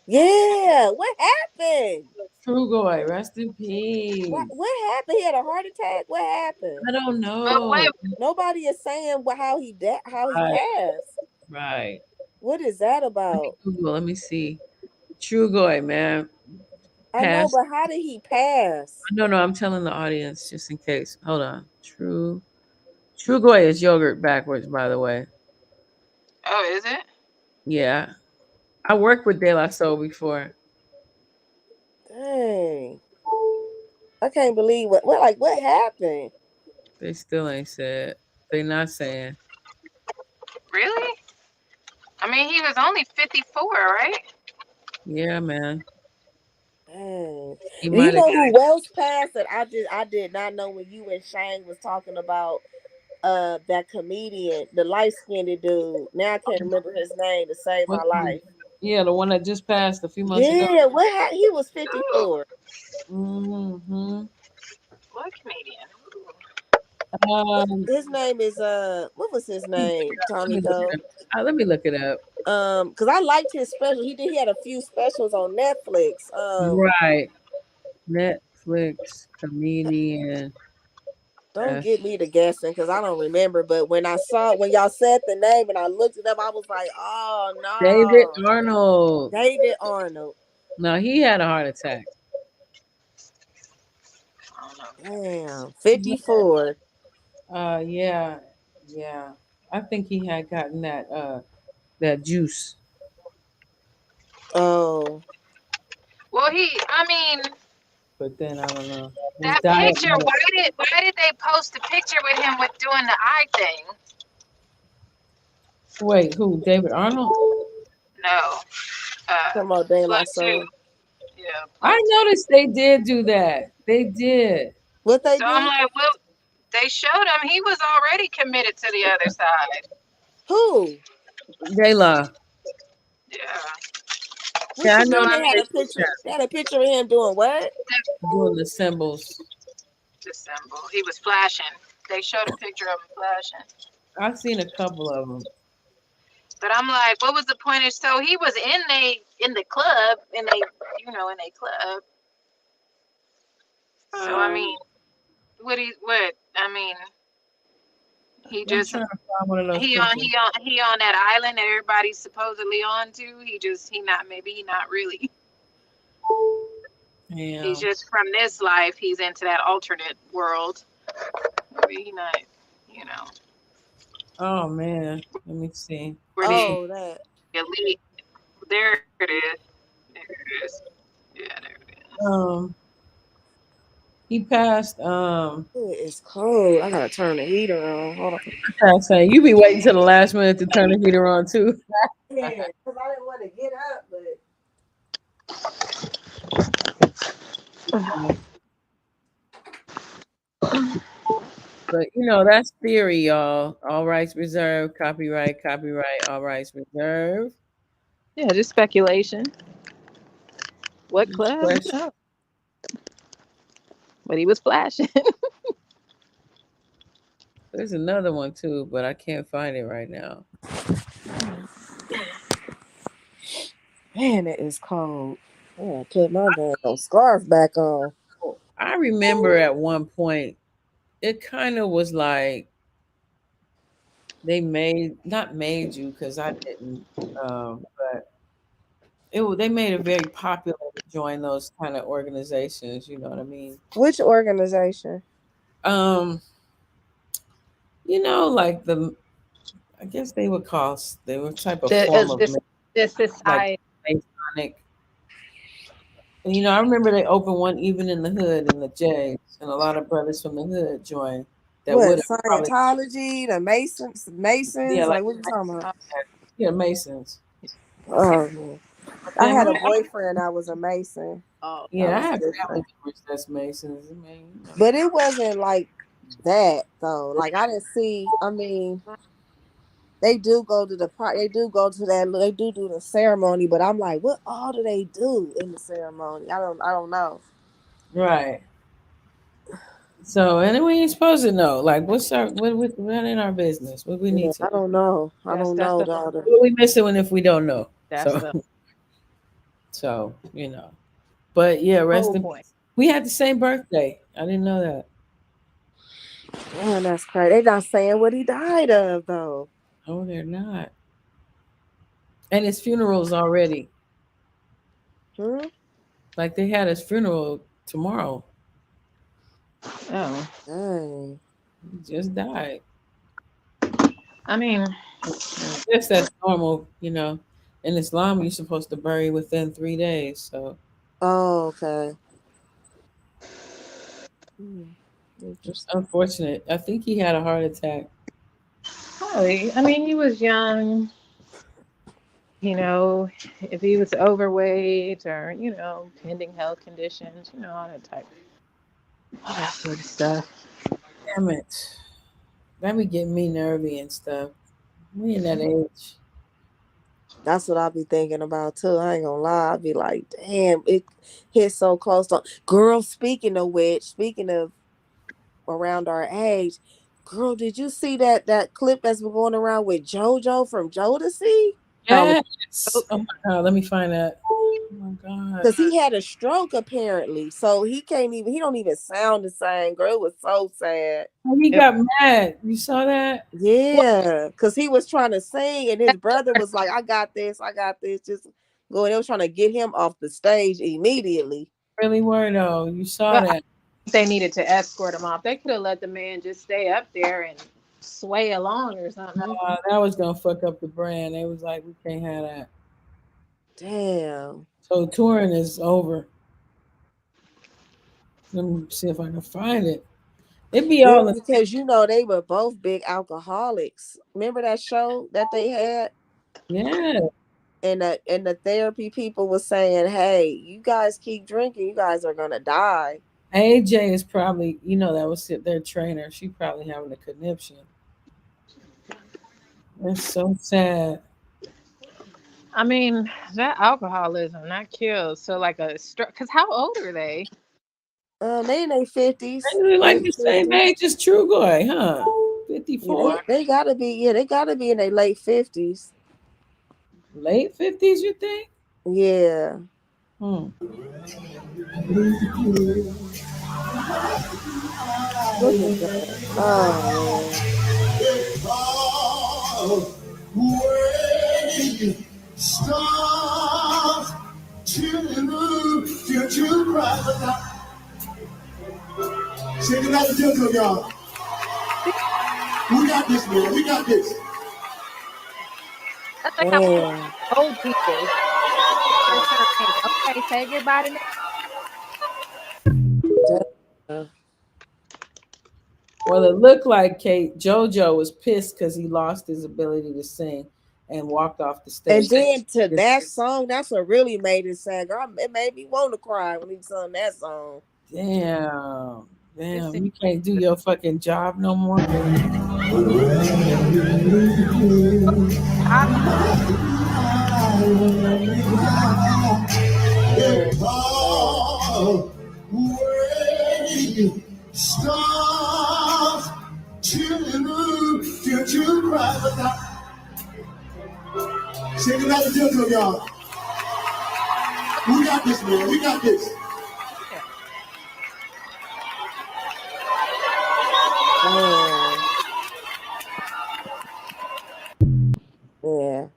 Yeah. What happened? Trugoy, rest in peace. What happened? He had a heart attack. What happened? I don't know. Nobody is saying how he passed. Right. What is that about? Let me see. Trugoy, man. I know, but how did he pass? No, I'm telling the audience just in case. Hold on. Trugoy is yogurt backwards, by the way. Oh, is it? Yeah. I worked with De La Soul before. Dang. I can't believe what happened? They still ain't said. They not saying. Really? I mean, he was only 54, right? Yeah, man. Dang. Do you know who else passed that I did not know when you and Shane was talking about that comedian, the light-skinned dude. Now I can't remember his name to save my life. Yeah, the one that just passed a few months ago. Yeah, what happened? He was 54. Mm-hmm. What comedian? His name is what was his name? Tommy Doe. Let me look it up. Because I liked his special. He had a few specials on Netflix. Right. Netflix comedian. Don't get me to guessing because I don't remember. But when y'all said the name and I looked it up, I was like, oh no. David Arnold. No, he had a heart attack. Damn, 54. Yeah. I think he had gotten that juice. Oh. Well, but then I don't know. That picture, why did they post a picture with him with doing the eye thing? Wait, who? David Arnold? No. Talking about De La Soul. Yeah. I noticed they did do that. They did. What they did? I'm like, well, they showed him he was already committed to the other side. Who? De La. Yeah. Yeah, I know. They had a picture of him doing what? Doing the symbols. The symbol. He was flashing. They showed a picture of him flashing. I've seen a couple of them. But I'm like, what was the point of? So he was in the club, in a club. So I mean, he just he on that island that everybody's supposedly on to. He not really. Yeah. He's just from this life. He's into that alternate world. Maybe he not, Oh man, let me see. That. Elite. There it is. Yeah, there it is. He passed. It's cold. I gotta turn the heater on. Hold on. I say you be waiting till the last minute to turn the heater on too. Yeah, because I didn't want to get up, But that's theory, y'all. All rights reserved. Copyright. All rights reserved. Yeah, just speculation. What club? But he was flashing. There's another one too, but I can't find it right now. Man, it is cold. Oh, I put my damn scarf back on. I remember at one point, it kind of was like they not made you because I didn't, but they made it very popular to join those kind of organizations. You know what I mean? Which organization? Like I guess they were type of form of this society. Like Masonic. And, I remember they opened one even in the hood in the Jays, and a lot of brothers from the hood joined. What, Scientology, the Masons? Yeah, like what you talking about? Yeah, Masons. Oh, I had a boyfriend that was a Mason. Oh, Yeah, I was have different. family members that's Masons. I mean, you know. But it wasn't like that though. Like I didn't see. I mean, they do go to the part. They do go to that. They do the ceremony. But I'm like, what all do they do in the ceremony? I don't know. Right. So, and we ain't supposed to know. Like, what's our what in our business? What we Yeah, need to I don't know. I That's don't that's know. the Daughter. what we missing if we don't know. that's So, the so you know. But yeah, rest whole in point. peace. We had the same birthday. I didn't know that. Man, that's crazy. They not saying what he died of though. Oh, they're not. And his funeral's already. Hmm? Like they had his funeral tomorrow. Oh, Dang. He just died. I mean, Yes, that's normal, you know. In Islam, you're supposed to bury within 3 days. So Oh, okay. it's Interesting. unfortunate. I think he had a heart attack. probably. I mean, he was young. You know, if he was overweight or pending health conditions, all that type, all that sort of stuff. Damn it. That be getting me nervy and stuff. We in that age. That's what I be thinking about too. I ain't gonna lie. I be like, damn, it hit so close to girl. Speaking of which, speaking of around our age, girl, did you see that clip that's been going around with JoJo from Jodeci? Oh, Yes. Oh my God. Let me find that. Oh my God. Because he had a stroke apparently, so he don't even sound the same. Girl, it was so sad. He got mad. You saw that? Yeah, because he was trying to sing, and his brother was like, I got this, just going. They was trying to get him off the stage immediately. Really were though. You saw Well, that. they needed to escort him off. They could have let the man just stay up there and sway along or something. That was gonna fuck up the brand. They was like, we can't have that. Damn. So touring is over. Let me see if I can find it. It'd be Yeah, all because they were both big alcoholics. Remember that show that they had? yeah. And the therapy people was saying, hey, you guys keep drinking, you guys are gonna die. AJ is probably, that was their trainer. She probably having a conniption. That's so sad. I mean, that alcoholism, that kills. So like a stroke. Because how old are they? They in their 50s. They like the same age as Trugoy, huh? 54. Yeah, they gotta be. They gotta be in their late 50s. Late 50s, you think? Yeah. Hmm. Look at that. Oh When stars to cry. Sing it out to y'all. We got this, man. We got this. That's like how old people. Okay, say goodbye to Well, it looked like JoJo was pissed because he lost his ability to sing and walked off the stage. And then to that song, that's what really made it sad. Girl, it made me want to cry when he sung that song. Damn, you can't do your fucking job no more. Stars to cry. Sing it out to y'all. We got this, man. We got this. Yeah.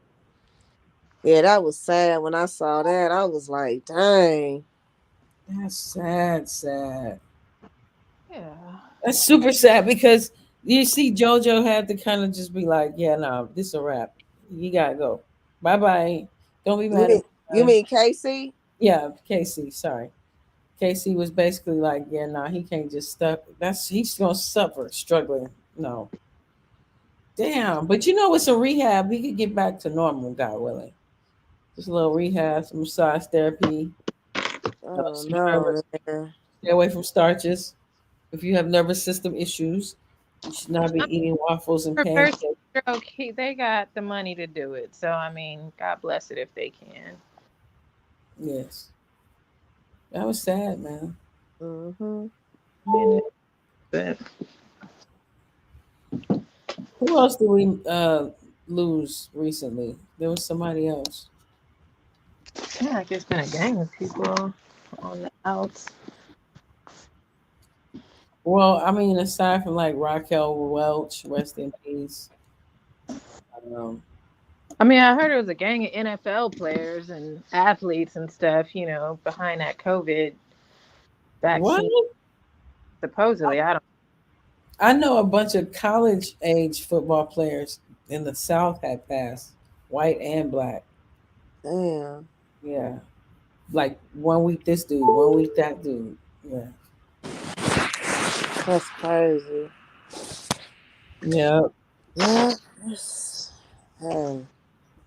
Yeah, that was sad. When I saw that, I was like, dang. That's sad. Yeah. That's super sad because you see JoJo had to kind of just be like, yeah, no, this is a wrap. You gotta go. Bye-bye. Don't be mad. You mean Casey? Yeah, Casey, sorry. Casey was basically like, yeah, no, he can't just stuck. He's gonna suffer struggling. No. Damn. But you know, with some rehab, he could get back to normal, God willing. Just a little rehab, some massage therapy. Oh some no, nervous- man. Stay away from starches. If you have nervous system issues, you should not be eating waffles and Reverse pancakes. stroke, they got the money to do it. So I mean, God bless it if they can. Yes. That was sad, man. Mm-hmm. But Who else did we lose recently? There was somebody else. yeah, I guess been a gang of people on the outs. Well, I mean, aside from like Raquel Welch, rest in peace. I mean, I heard it was a gang of NFL players and athletes and stuff, you know, behind that COVID vaccine. What? Supposedly, I don't. I know a bunch of college age football players in the South had passed, white and black. Damn. Yeah. Like 1 week this dude, 1 week that dude. Yeah. That's crazy. Yeah. Yeah. Hey.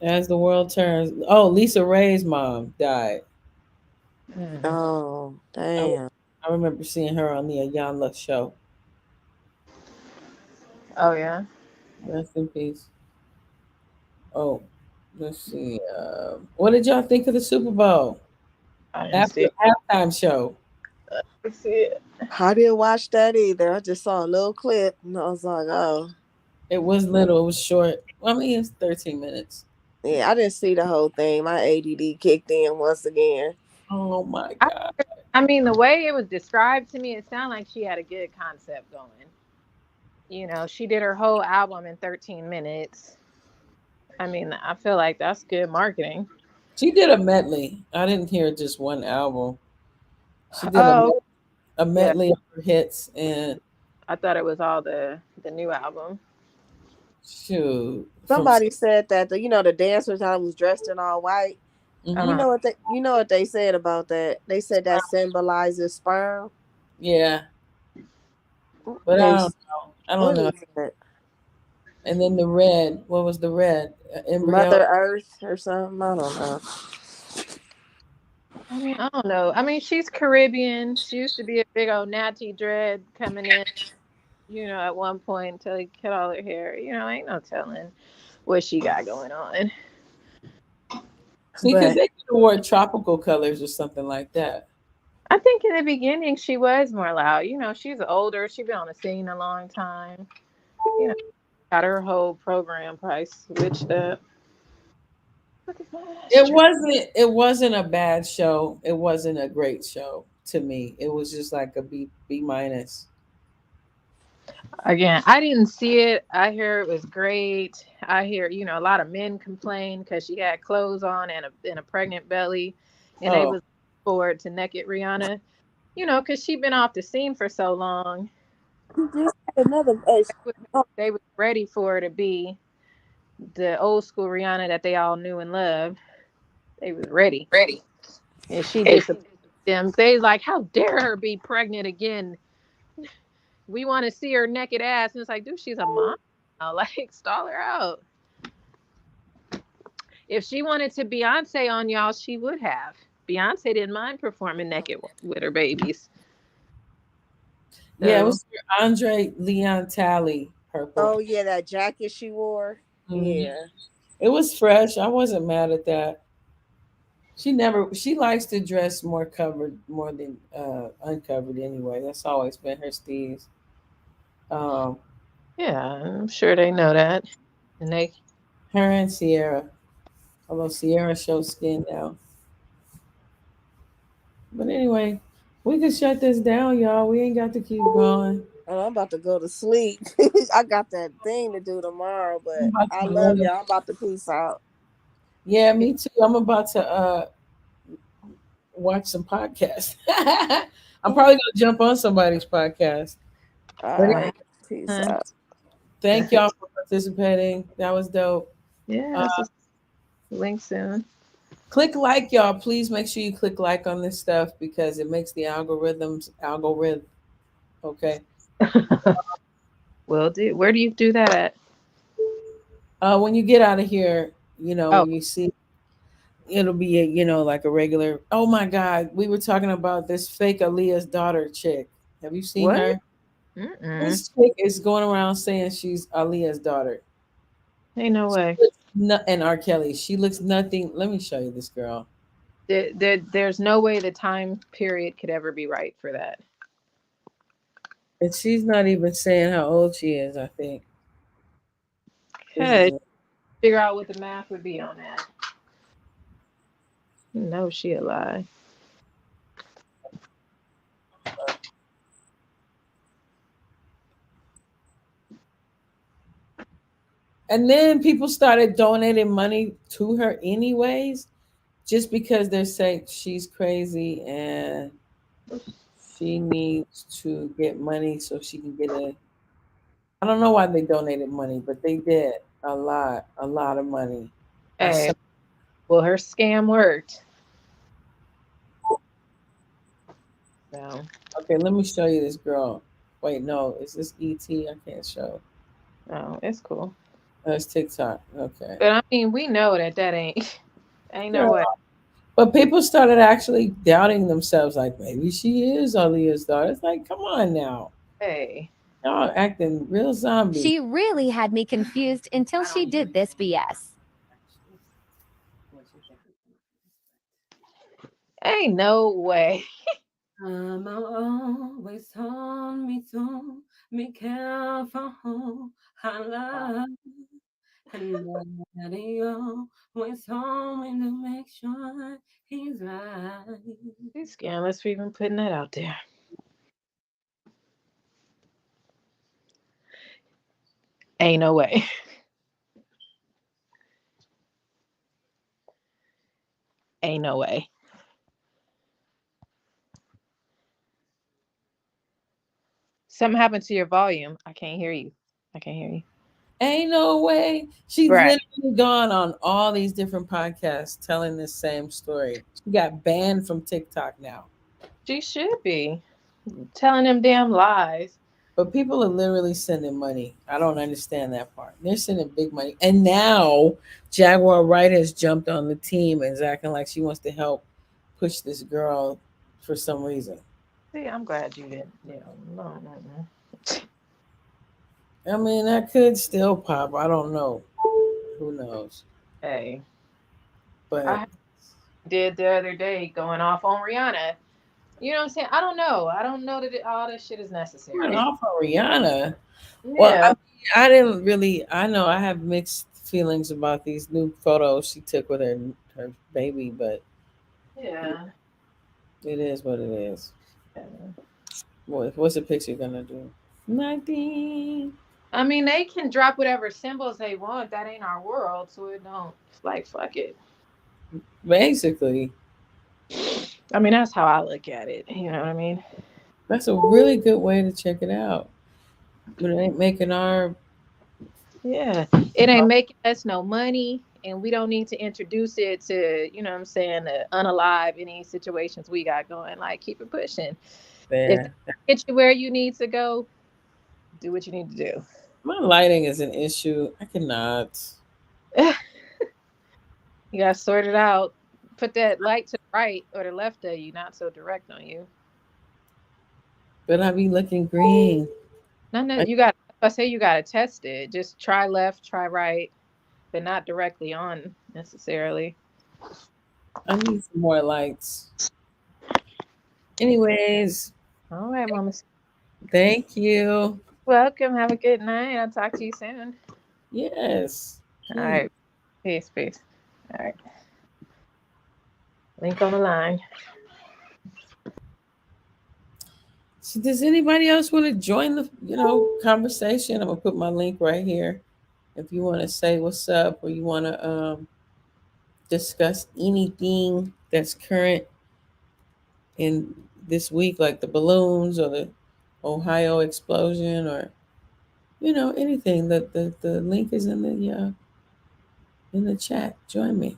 As the world turns. Oh, Lisa Ray's mom died. Oh, damn. I remember seeing her on the Ayanla show. Oh yeah. Rest in peace. Oh, let's see. What did y'all think of the Super Bowl? I didn't After see it. halftime show. Let's see it. I didn't watch that either. I just saw a little clip and I was like, oh. It was little, it was short. Well, I mean, it's 13 minutes. Yeah, I didn't see the whole thing. My ADD kicked in once again. Oh my God. I mean, the way it was described to me, it sounded like she had a good concept going. You know, she did her whole album in 13 minutes. I mean, I feel like that's good marketing. She did a medley. I didn't hear just one album. She did a medley of her hits, and I thought it was all the new album. shoot. Somebody said that the dancers I was dressed in all white. Mhm. You know what they said about that? They said that symbolizes sperm. Yeah. But I don't know. I don't know. What is that? And then the red. What was the red? Embryo? Mother Earth or something. I don't know. I mean, I don't know. I mean, she's Caribbean. She used to be a big old natty dread coming in, you know, at one point until he cut all her hair. You know, ain't no telling what she got going on. See, because But they could have wore tropical colors or something like that. I think in the beginning she was more loud. You know, she's older. She's been on the scene a long time. You know, got her whole program probably switched up. It wasn't a bad show. It wasn't a great show to me. It was just like a B minus. Again, I didn't see it. I hear it was great. I hear, you know, a lot of men complain because she had clothes on and a pregnant belly, and they was forward to naked Rihanna, you know, because she'd been off the scene for so long. They was ready for her to be the old school Rihanna that they all knew and loved. They was ready. And she disappointed them. They like, how dare her be pregnant again? We want to see her naked ass. And it's like, dude, she's a mom now. Like, stall her out. If she wanted to Beyonce on y'all, she would have. Beyonce didn't mind performing naked with her babies. Yeah, it was Andre Leon Talley purple. Oh yeah, that jacket she wore. Mhm. Yeah. It was fresh. I wasn't mad at that. She likes to dress more covered more than uncovered anyway. That's always been her steez. Yeah, I'm sure they know that. And her and Sierra. Although Sierra shows skin now. But anyway, we can shut this down, y'all. We ain't got to keep going. Oh, I'm about to go to sleep. I got that thing to do tomorrow, but I love y'all. I'm about to peace out. Yeah, me too. I'm about to watch some podcasts. I'm probably gonna jump on somebody's podcast. All right. Peace out. Thank y'all for participating. That was dope. Yeah. Link soon. Click like, y'all. Please make sure you click like on this stuff because it makes the algorithm. Okay. Will do. Where do you do that at? When you get out of here, Oh, when you see, it'll be like a regular. Oh my God, we were talking about this fake Aaliyah's daughter chick. Have you seen what? her? Mm-mm. This chick is going around saying she's Aaliyah's daughter. Ain't no way. And R. Kelly. She looks nothing. Let me show you this girl. There's no way the time period could ever be right for that. And she's not even saying how old she is, I think. Hey, figure out what the math would be on that. No, she alive. And then people started donating money to her anyways, just because they're saying she's crazy and she needs to get money so she can get a. I don't know why they donated money, but they did a lot of money. Hey, well, her scam worked. So. Okay, let me show you this girl. Wait, no, is this ET? I can't show. Oh, it's cool. It's TikTok. Okay. But I mean, we know that ain't no way. But people started actually doubting themselves, like maybe she is Aaliyah's daughter. It's like, come on now. Hey. Y'all acting real zombie. She really had me confused until she did this BS. Ain't no way. Always on me to be careful how love and daddy always told me to make sure he's right. These scammers for even putting that out there. Ain't no way. Ain't no way. Something happened to your volume. I can't hear you. Ain't no way. She's literally gone on all these different podcasts telling the same story. She got banned from TikTok now. She should be telling them damn lies. But people are literally sending money. I don't understand that part. They're sending big money. And now Jaguar Wright has jumped on the team and is acting like she wants to help push this girl for some reason. See, I'm glad you didn't. No. I mean, that could still pop. I don't know. Who knows? Hey. But I did the other day going off on Rihanna. You know what I'm saying? I don't know. I don't know that all this shit is necessary. Went off on Rihanna. Yeah. Well, I didn't really. I know I have mixed feelings about these new photos she took with her baby, but yeah, it is what it is. Yeah. What's the picture gonna do? Nothing. I mean, they can drop whatever symbols they want. That ain't our world, so it don't. Like, fuck it. Basically. I mean, that's how I look at it. You know what I mean? That's a really good way to check it out. But it ain't making our. Yeah, it ain't making us no money, and we don't need to introduce it to, you know what I'm saying, to unalive any situations we got going. Like, keep it pushing. Yeah. If get you where you need to go, do what you need to do. My lighting is an issue. I cannot. You gotta sort it out. Put that light to the right or the left of you, not so direct on you. But I be looking green. No, you got. I say you gotta test it. Just try left, try right, but not directly on necessarily. I need some more lights. Anyways. All right, Mama. Thank you. Welcome. Have a good night. I'll talk to you soon. Yes. All right. Peace. All right. Link on the line. So does anybody else want to join the conversation? I'm gonna put my link right here. If you want to say what's up or you want to discuss anything that's current in this week, like the balloons or the Ohio explosion or anything, the link is in the chat. Join me.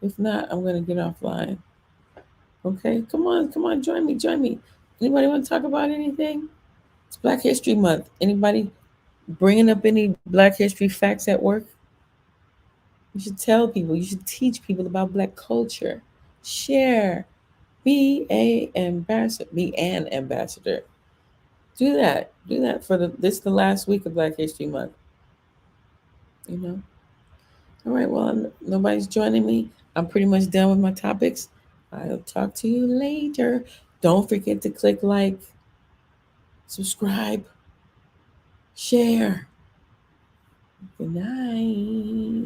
If not, I'm gonna get offline. Okay, come on, join me. Anybody want to talk about anything? It's Black History Month. Anybody bringing up any Black history facts at work? You should tell people. You should teach people about Black culture. Share. Be an ambassador. Do that. Do that for the last week of Black History Month. You know. All right. Well, nobody's joining me. I'm pretty much done with my topics. I'll talk to you later. Don't forget to click like, subscribe, share. Good night.